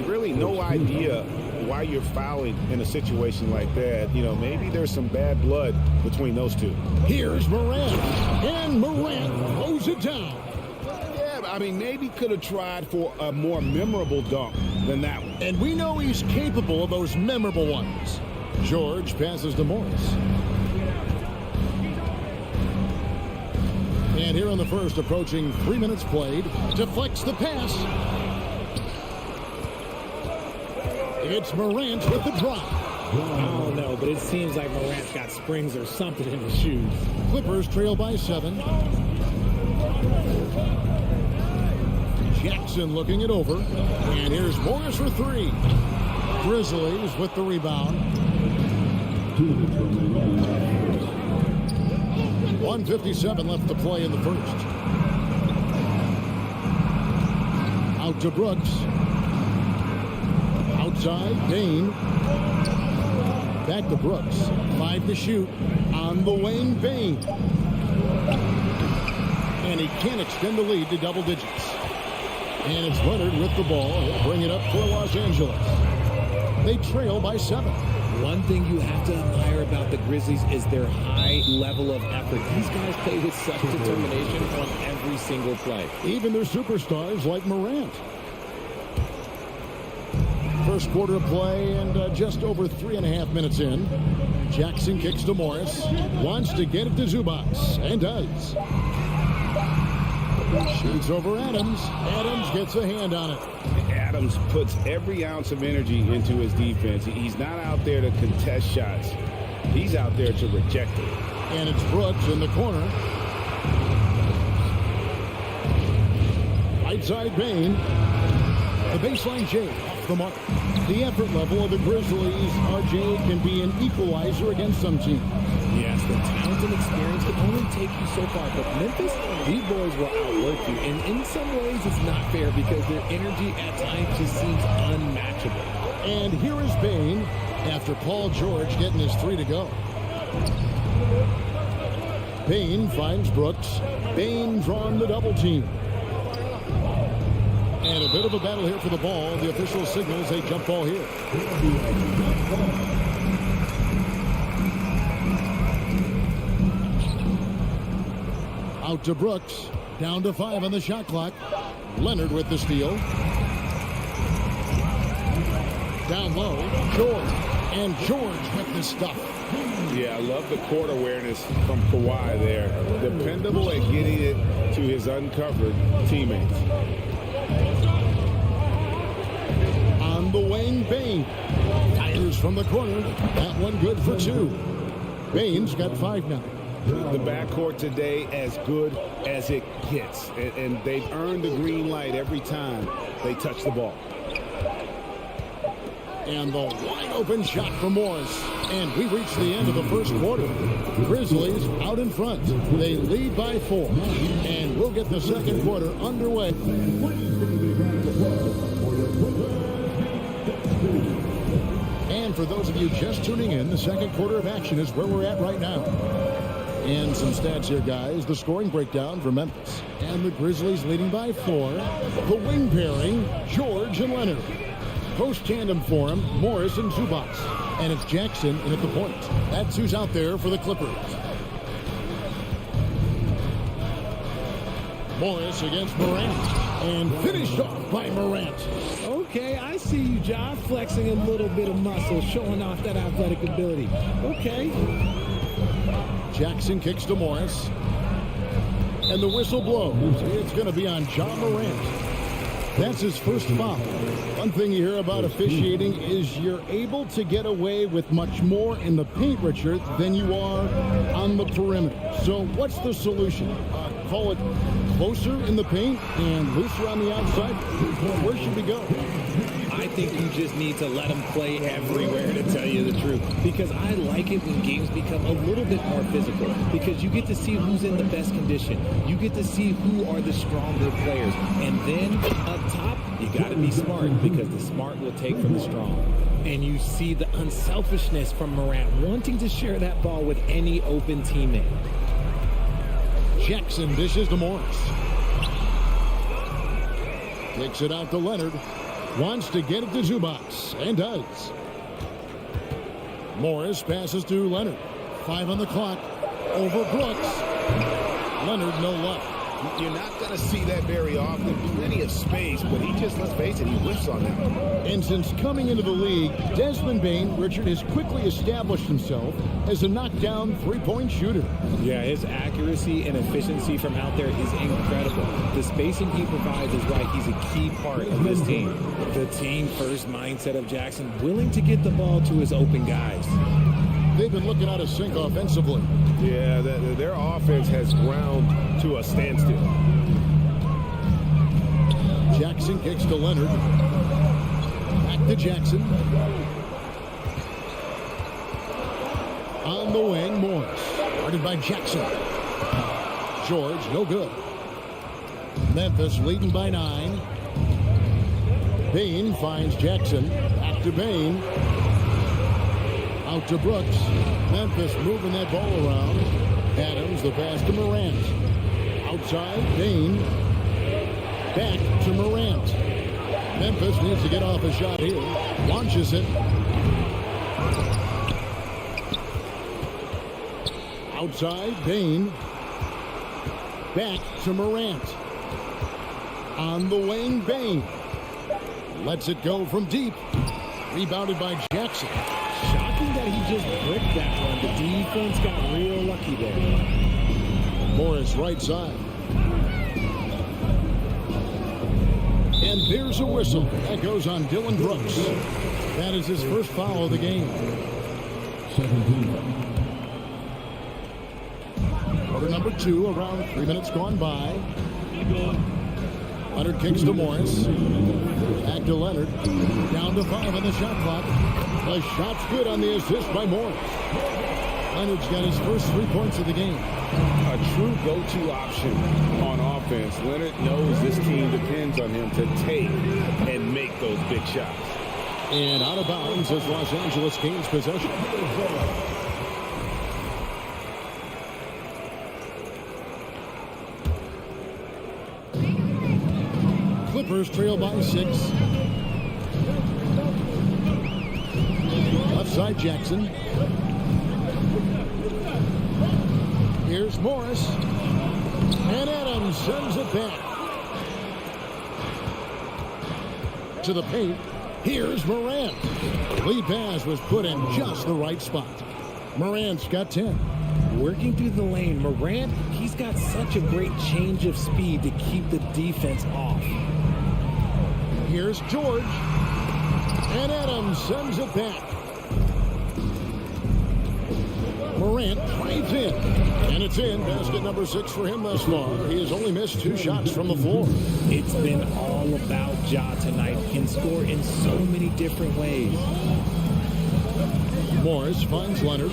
Really no idea why you're fouling in a situation like that. You know, maybe there's some bad blood between those two. Here's Morant. And Morant throws it down. Yeah, I mean, maybe could have tried for a more memorable dunk than that one. And we know he's capable of those memorable ones. George passes to Morris. And here in the first, approaching 3 minutes played, deflects the pass. It's Morant with the drop. Oh, no, but it seems like Morant's got springs or something in his shoes. Clippers trail by 7. Jackson looking it over. And here's Morris for 3. Grizzlies with the rebound. 1:57 left to play in the first. Out to Brooks. Outside, Bain. Back to Brooks. 5 to shoot. On the wing, Bain. And he can't extend the lead to double digits. And it's Leonard with the ball. He'll bring it up for Los Angeles. They trail by 7. One thing you have to admire about the Grizzlies is their high level of effort. These guys play with such determination on every single play. Even their superstars like Morant. First quarter of play and just over 3.5 minutes in. Jackson kicks to Morris. Wants to get it to Zubac. And does. Shoots over Adams. Adams gets a hand on it. Adams puts every ounce of energy into his defense. He's not out there to contest shots. He's out there to reject it. And it's Brooks in the corner. Right side Bain. The baseline J off the mark. The effort level of the Grizzlies, RJ, can be an equalizer against some teams. Yes, the talent and experience can only take you so far. But Memphis, these boys will outwork you. And in some ways, it's not fair because their energy at times just seems unmatchable. And here is Bain after Paul George getting his 3 to go. Bain finds Brooks. Bain drawn the double team. And a bit of a battle here for the ball. The official signals a jump ball here. Out to Brooks. Down to 5 on the shot clock. Leonard with the steal. Down low, George. And George with the stuff. Yeah, I love the court awareness from Kawhi there. Dependable at getting it to his uncovered teammates. On the wing, Bain. Tires from the corner. That one good for 2. Bain's got 5 now. The backcourt today as good as it gets. And they've earned the green light every time they touch the ball. And the wide open shot for Morris. And we reach the end of the first quarter. Grizzlies out in front. They lead by 4. And we'll get the second quarter underway. And for those of you just tuning in, the second quarter of action is where we're at right now. And some stats here, guys. The scoring breakdown for Memphis. And the Grizzlies leading by 4. The wing pairing, George and Leonard. Post tandem for him, Morris and Zubac. And it's Jackson in at the point. That's who's out there for the Clippers. Morris against Morant. And finished off by Morant. Okay, I see you, John, flexing a little bit of muscle, showing off that athletic ability. Okay. Jackson kicks to Morris. And the whistle blows. It's going to be on John Morant. That's his first foul. One thing you hear about officiating is you're able to get away with much more in the paint, Richard, than you are on the perimeter. So what's the solution? Call it closer in the paint and looser on the outside? Where should we go? I think you just need to let them play everywhere, to tell you the truth. Because I like it when games become a little bit more physical. Because you get to see who's in the best condition. You get to see who are the stronger players. And then up top, you got to be smart. Because the smart will take from the strong. And you see the unselfishness from Morant wanting to share that ball with any open teammate. Jackson dishes to Morris. Takes it out to Leonard. Wants to get it to Zubac, and does. Morris passes to Leonard. 5 on the clock. Over Brooks. Leonard, no luck. You're not going to see that very often. Plenty of space, but he just, let's face it, he whiffs on that. And since coming into the league, Desmond Bane, Richard, has quickly established himself as a knockdown three-point shooter. Yeah, his accuracy and efficiency from out there is incredible. The spacing he provides is why he's a key part of this team. The team-first mindset of Jackson, willing to get the ball to his open guys. They've been looking out of sync offensively. Yeah, their offense has ground to a standstill. Jackson kicks to Leonard. Back to Jackson. On the wing, Morris. Guarded by Jackson. George, no good. Memphis leading by 9. Bane finds Jackson. Back to Bane. Out to Brooks. Memphis moving that ball around. Adams, the pass to Morant. Outside, Bane. Back to Morant. Memphis needs to get off a shot here. Launches it. Outside, Bane. Back to Morant. On the wing, Bane. Lets it go from deep. Rebounded by Jackson. Shocking that he just bricked that one. The defense got real lucky there. Morris right side. And there's a whistle. That goes on Dylan Brooks. That is his first foul of the game. 17. Quarter number 2, around 3 minutes gone by. Leonard kicks to Morris. Back to Leonard. Down to 5 on the shot clock. The shot's good on the assist by Morris. Leonard's got his first 3 points of the game. A true go-to option on offense. Leonard knows this team depends on him to take and make those big shots. And out of bounds as Los Angeles gains possession. Clippers trail by 6. Left side, Jackson. Here's Morris. And Adams sends it back to the paint. Here's Morant. Lead pass was put in just the right spot. Morant's got 10. Working through the lane, Morant, he's got such a great change of speed to keep the defense off. Here's George. And Adams sends it back. Morant drives in. And it's in. Basket number 6 for him thus far. He has only missed 2 shots from the floor. It's been all about Ja tonight. Can score in so many different ways. Morris finds Leonard.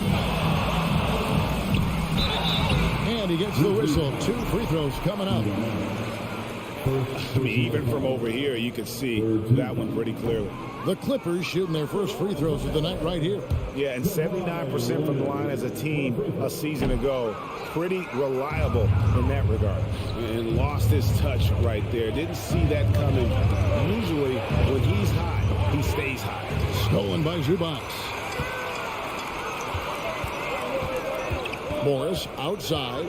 And he gets the whistle. 2 free throws coming up. I mean, even from over here, you can see that one pretty clearly. The Clippers shooting their first free throws of the night right here. Yeah, and 79% from the line as a team a season ago. Pretty reliable in that regard. And lost his touch right there. Didn't see that coming. Usually, when he's hot, he stays hot. Stolen by Zubac. Morris outside.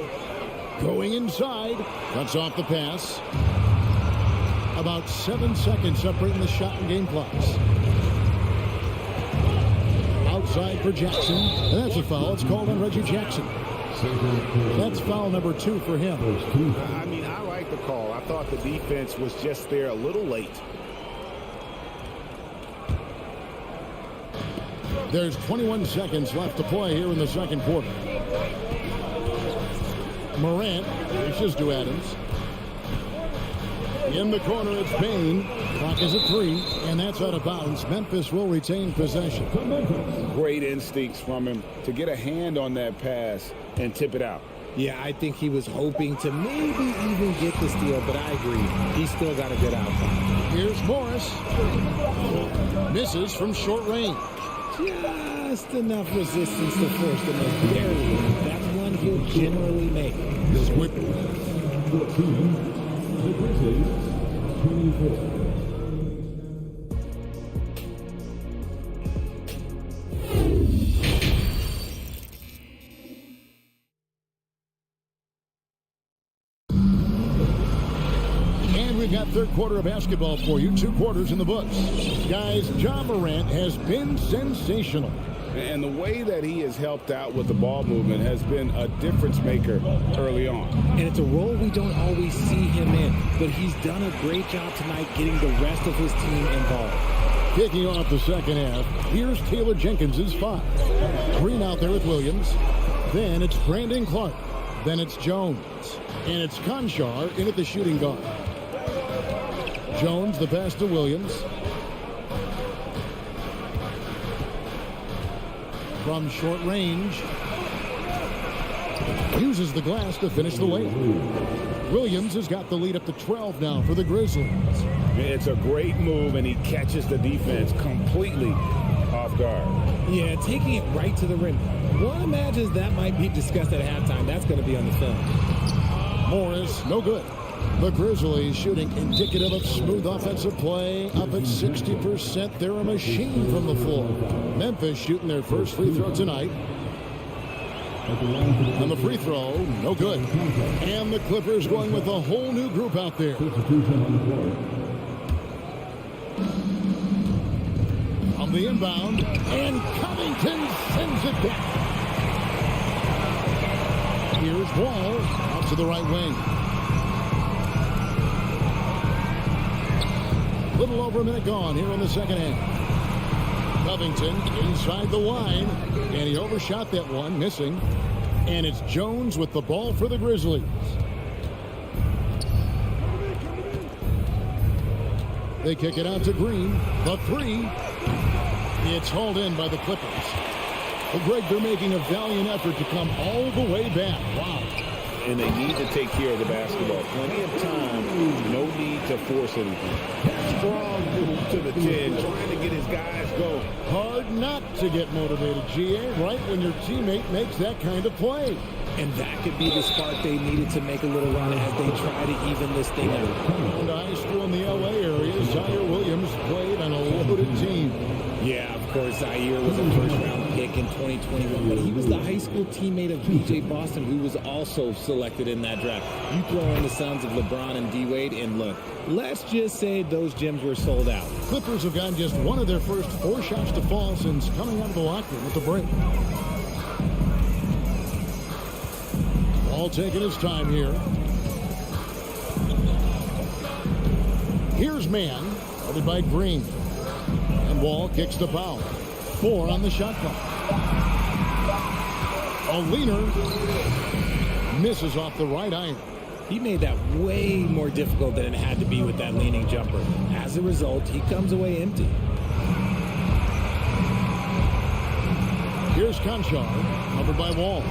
Going inside. Cuts off the pass. About 7 seconds separating the shot and game clocks. Outside for Jackson. And that's a foul. It's called on Reggie Jackson. That's foul number 2 for him. I mean, I like the call. I thought the defense was just there a little late. There's 21 seconds left to play here in the second quarter. Morant reaches to Adams. In the corner, it's Payne. Clock is at 3, and that's out of bounds. Memphis will retain possession. Great instincts from him to get a hand on that pass and tip it out. Yeah, I think he was hoping to maybe even get the steal, but I agree. He's still got a good outcome. Here's Morris. Misses from short range. Just enough resistance to force the miss. Barely. That's one he'll generally make. Swift. The Grizzlies, 24. And we've got third quarter of basketball for you. 2 quarters in the books. Guys, Ja Morant has been sensational. And the way that he has helped out with the ball movement has been a difference maker early on. And it's a role we don't always see him in, but he's done a great job tonight getting the rest of his team involved. Kicking off the second half, here's Taylor Jenkins' 5. Green out there with Williams. Then it's Brandon Clark. Then it's Jones. And it's Conchar in at the shooting guard. Jones, the pass to Williams. From short range. Uses the glass to finish the layup. Williams has got the lead up to 12 now for the Grizzlies. It's a great move, and he catches the defense completely off guard. Yeah, taking it right to the rim. One imagines that might be discussed at halftime. That's going to be on the film. Morris, no good. The Grizzlies shooting indicative of smooth offensive play. Up at 60%. They're a machine from the floor. Memphis shooting their first free throw tonight. And the free throw, no good. And the Clippers going with a whole new group out there. On the inbound, and Covington sends it back. Here's Wall out to the right wing. Little over a minute gone here in the second half. Covington inside the line, and he overshot that one, missing. And it's Jones with the ball for the Grizzlies. They kick it out to Green. The 3. It's hauled in by the Clippers. Well, Greg, they're making a valiant effort to come all the way back. Wow. and they need to take care of the basketball. Plenty of time, no need to force anything. Strong move to the 10, trying to get his guys going. Hard not to get motivated, GA, right when your teammate makes that kind of play. And that could be the spark they needed to make a little run as they try to even this thing out. Going to high school in the LA area, Zaire Williams played on a loaded team. Yeah, of course, Zaire was a first-round pick in 2021, but he was the high school teammate of BJ Boston, who was also selected in that draft. You throw in the sons of LeBron and D-Wade, and look, let's just say those gyms were sold out. Clippers have gotten just one of their first 4 shots to fall since coming out of the locker room at the break. All taking his time here. Here's man, guarded by Green. And Wall kicks the foul. 4 on the shot clock. A leaner misses off the right iron. He made that way more difficult than it had to be with that leaning jumper. As a result, he comes away empty. Here's Conchar, covered by Wall.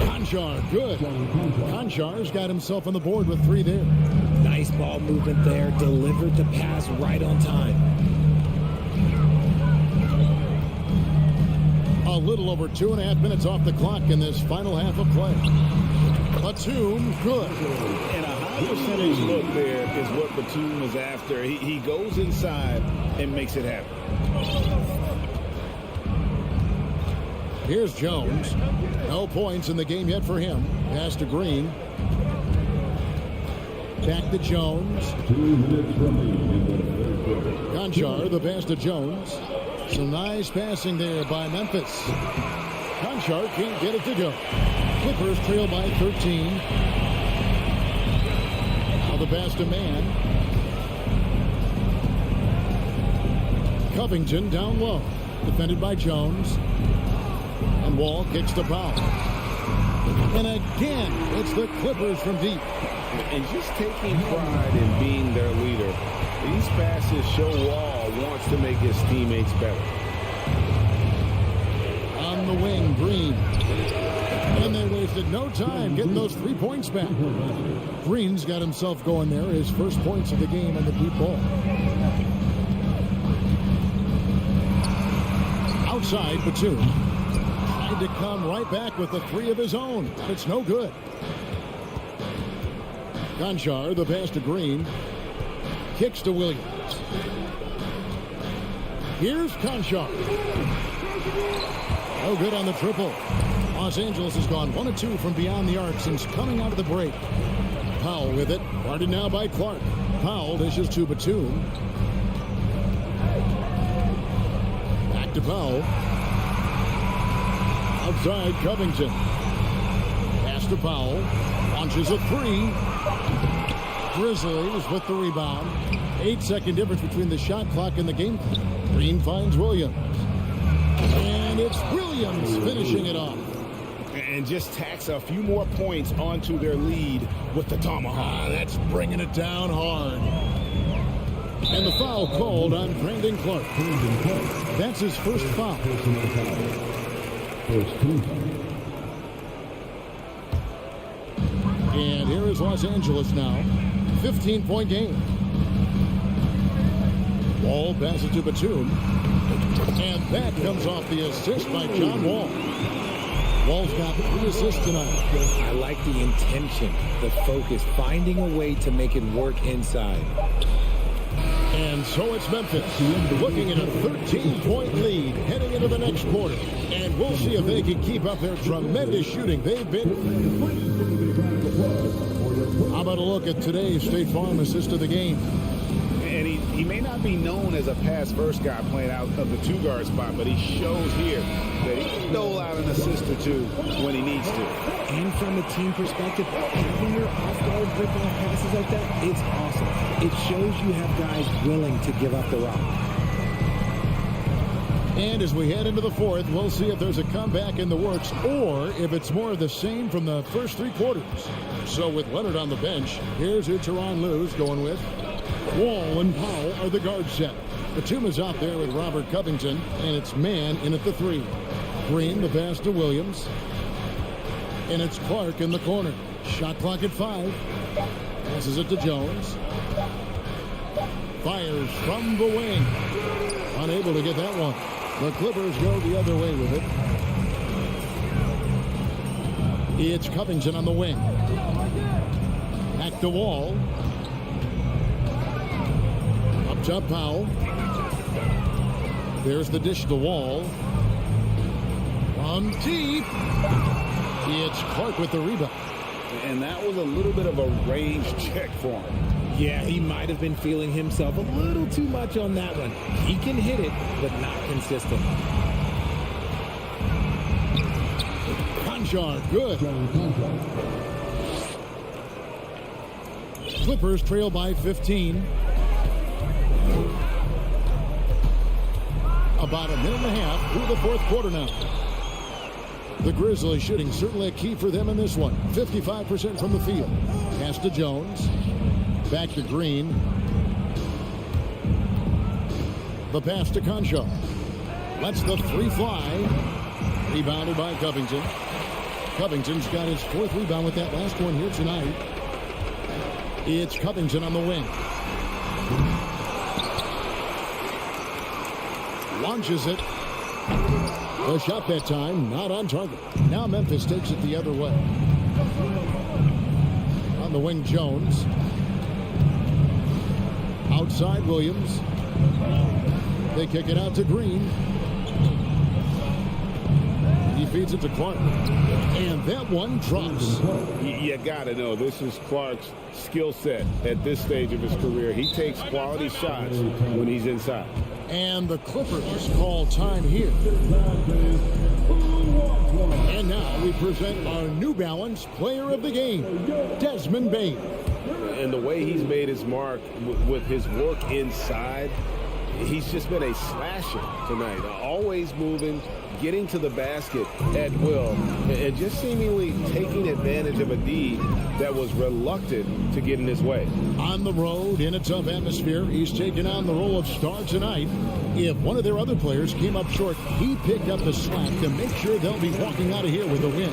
Conchar, good. Conchar's got himself on the board with 3 there. Nice ball movement there. Delivered the pass right on time. A little over 2.5 minutes off the clock in this final half of play. Batum, good. And a high percentage look there is what Batum is after. He goes inside and makes it happen. Here's Jones. No points in the game yet for him. Pass to Green. Back to Jones. Conchar, the pass to Jones. Some nice passing there by Memphis. Conchar can't get it to go. Clippers trail by 13. Now the pass to man. Covington down low. Defended by Jones. And Wall kicks the foul. And again, it's the Clippers from deep. And just taking pride in being their leader, these passes show Wall wants to make his teammates better. On the wing, Green. And they wasted no time getting those 3 points back. Green's got himself going there, his first points of the game on the deep ball. Outside, Batum. Tried to come right back with the 3 of his own. It's no good. Conchar, the pass to Green. Kicks to Williams. Here's Conchar. No good on the triple. Los Angeles has gone 1 of 2 from beyond the arc since coming out of the break. Powell with it. Guarded now by Clark. Powell dishes to Batum. Back to Powell. Outside, Covington. Pass to Powell. Launches a 3. Grizzlies with the rebound. 8-second difference between the shot clock and the game clock. Green finds Williams. And it's Williams finishing it off. And just tacks a few more points onto their lead with the tomahawk. That's bringing it down hard. And the foul called on Brandon Clark. That's his first foul. And here is Los Angeles now. 15-point game. Wall passes to Batum. And that comes off the assist by John Wall. Wall's got 3 assists tonight. I like the intention, the focus, finding a way to make it work inside. And so it's Memphis looking at a 13-point lead heading into the next quarter. And we'll see if they can keep up their tremendous shooting. They've been... How about a look at today's State Farm assist of the game? And he may not be known as a pass-first guy playing out of the 2-guard spot, but he shows here that he can dole out an assist or 2 when he needs to. And from a team perspective, having your off-guard rip-off passes like that, it's awesome. It shows you have guys willing to give up the rock. And as we head into the 4th, we'll see if there's a comeback in the works or if it's more of the same from the first 3 quarters. So with Leonard on the bench, here's who Tyronn Lue's going with. Wall and Powell are the guard set. Batum is out there with Robert Covington, and it's man in at the 3. Green, the pass to Williams. And it's Clark in the corner. Shot clock at 5. Passes it to Jones. Fires from the wing. Unable to get that one. The Clippers go the other way with it. It's Covington on the wing. Back to Wall. Up top, Powell. There's the dish to Wall. From deep. It's Clark with the rebound. And that was a little bit of a range check for him. Yeah, he might have been feeling himself a little too much on that one. He can hit it, but not consistent. Conchar, good. Clippers trail by 15. About a minute and a half through the fourth quarter now. The Grizzlies shooting certainly a key for them in this one. 55% from the field. Pass to Jones. Back to Green. The pass to Conchar. Lets the three fly. Rebounded by Covington. Covington's got his 4th rebound with that last one here tonight. It's Covington on the wing. Launches it. The shot that time, not on target. Now Memphis takes it the other way. On the wing, Jones. Outside, Williams. They kick it out to Green. He feeds it to Clark. And that one drops. You got to know, this is Clark's skill set at this stage of his career. He takes quality shots when he's inside. And the Clippers call time here. And now we present our New Balance Player of the Game, Desmond Bane. And the way he's made his mark with his work inside, he's just been a slasher tonight. Always moving, getting to the basket at will, and just seemingly taking advantage of a D that was reluctant to get in his way. On the road, in a tough atmosphere, he's taken on the role of star tonight. If one of their other players came up short, he picked up the slack to make sure they'll be walking out of here with a win.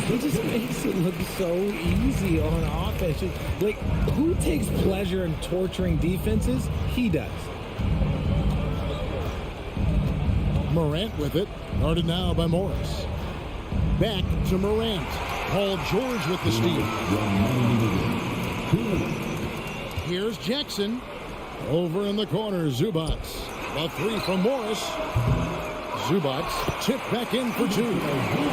He just makes it look so easy on offense. Like, who takes pleasure in torturing defenses? He does. Morant with it. Guarded now by Morris. Back to Morant. Paul George with the steal. Here's Jackson. Over in the corner, Zubac. A 3 from Morris. Zubac tipped back in for 2.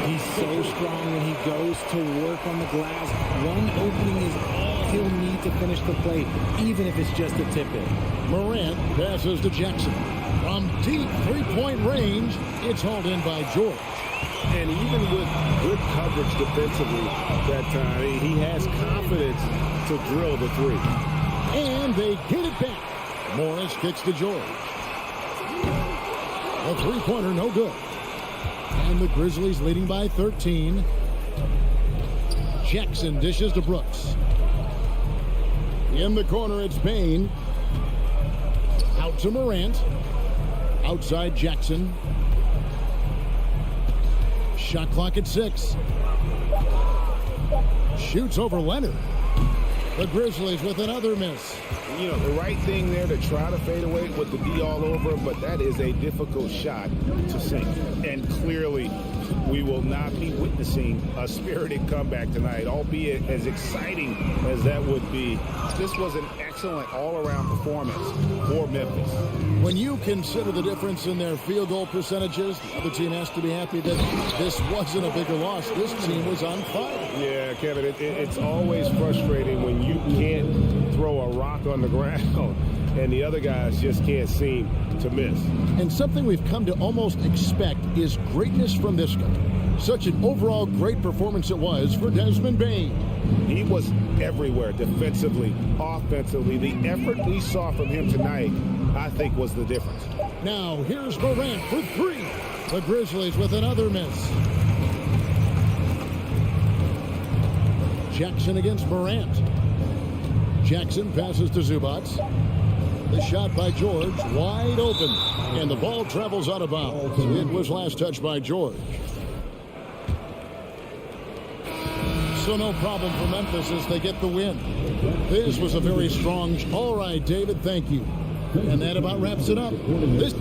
He's so strong when he goes to work on the glass. One opening is all he'll need to finish the play, even if it's just a tip-in. Morant passes to Jackson. From deep three-point range, it's hauled in by George. And even with good coverage defensively that time, he has confidence to drill the 3. And they get it back. Morris kicks to George. A three-pointer, no good. And the Grizzlies leading by 13. Jackson dishes to Brooks. In the corner, it's Bane. Out to Morant. Outside Jackson. Shot clock at 6. Shoots over Leonard. The Grizzlies with another miss. You know, the right thing there to try to fade away with the D all over, but that is a difficult shot to sink. And clearly, we will not be witnessing a spirited comeback tonight, albeit as exciting as that would be. This was an excellent all-around performance for Memphis. When you consider the difference in their field goal percentages, the other team has to be happy that this wasn't a bigger loss. This team was on fire. Yeah, Kevin, it's always frustrating when you can't throw a rock on the ground and the other guys just can't seem to miss. And something we've come to almost expect is greatness from this guy. Such an overall great performance it was for Desmond Bane. He was everywhere, defensively, offensively. The effort we saw from him tonight, I think, was the difference. Now, here's Morant for 3. The Grizzlies with another miss. Jackson against Morant. Jackson passes to Zubac. The shot by George, wide open. And the ball travels out of bounds. It was last touched by George. So no problem for Memphis as they get the win. This was a very strong... All right, David, thank you. And that about wraps it up. This...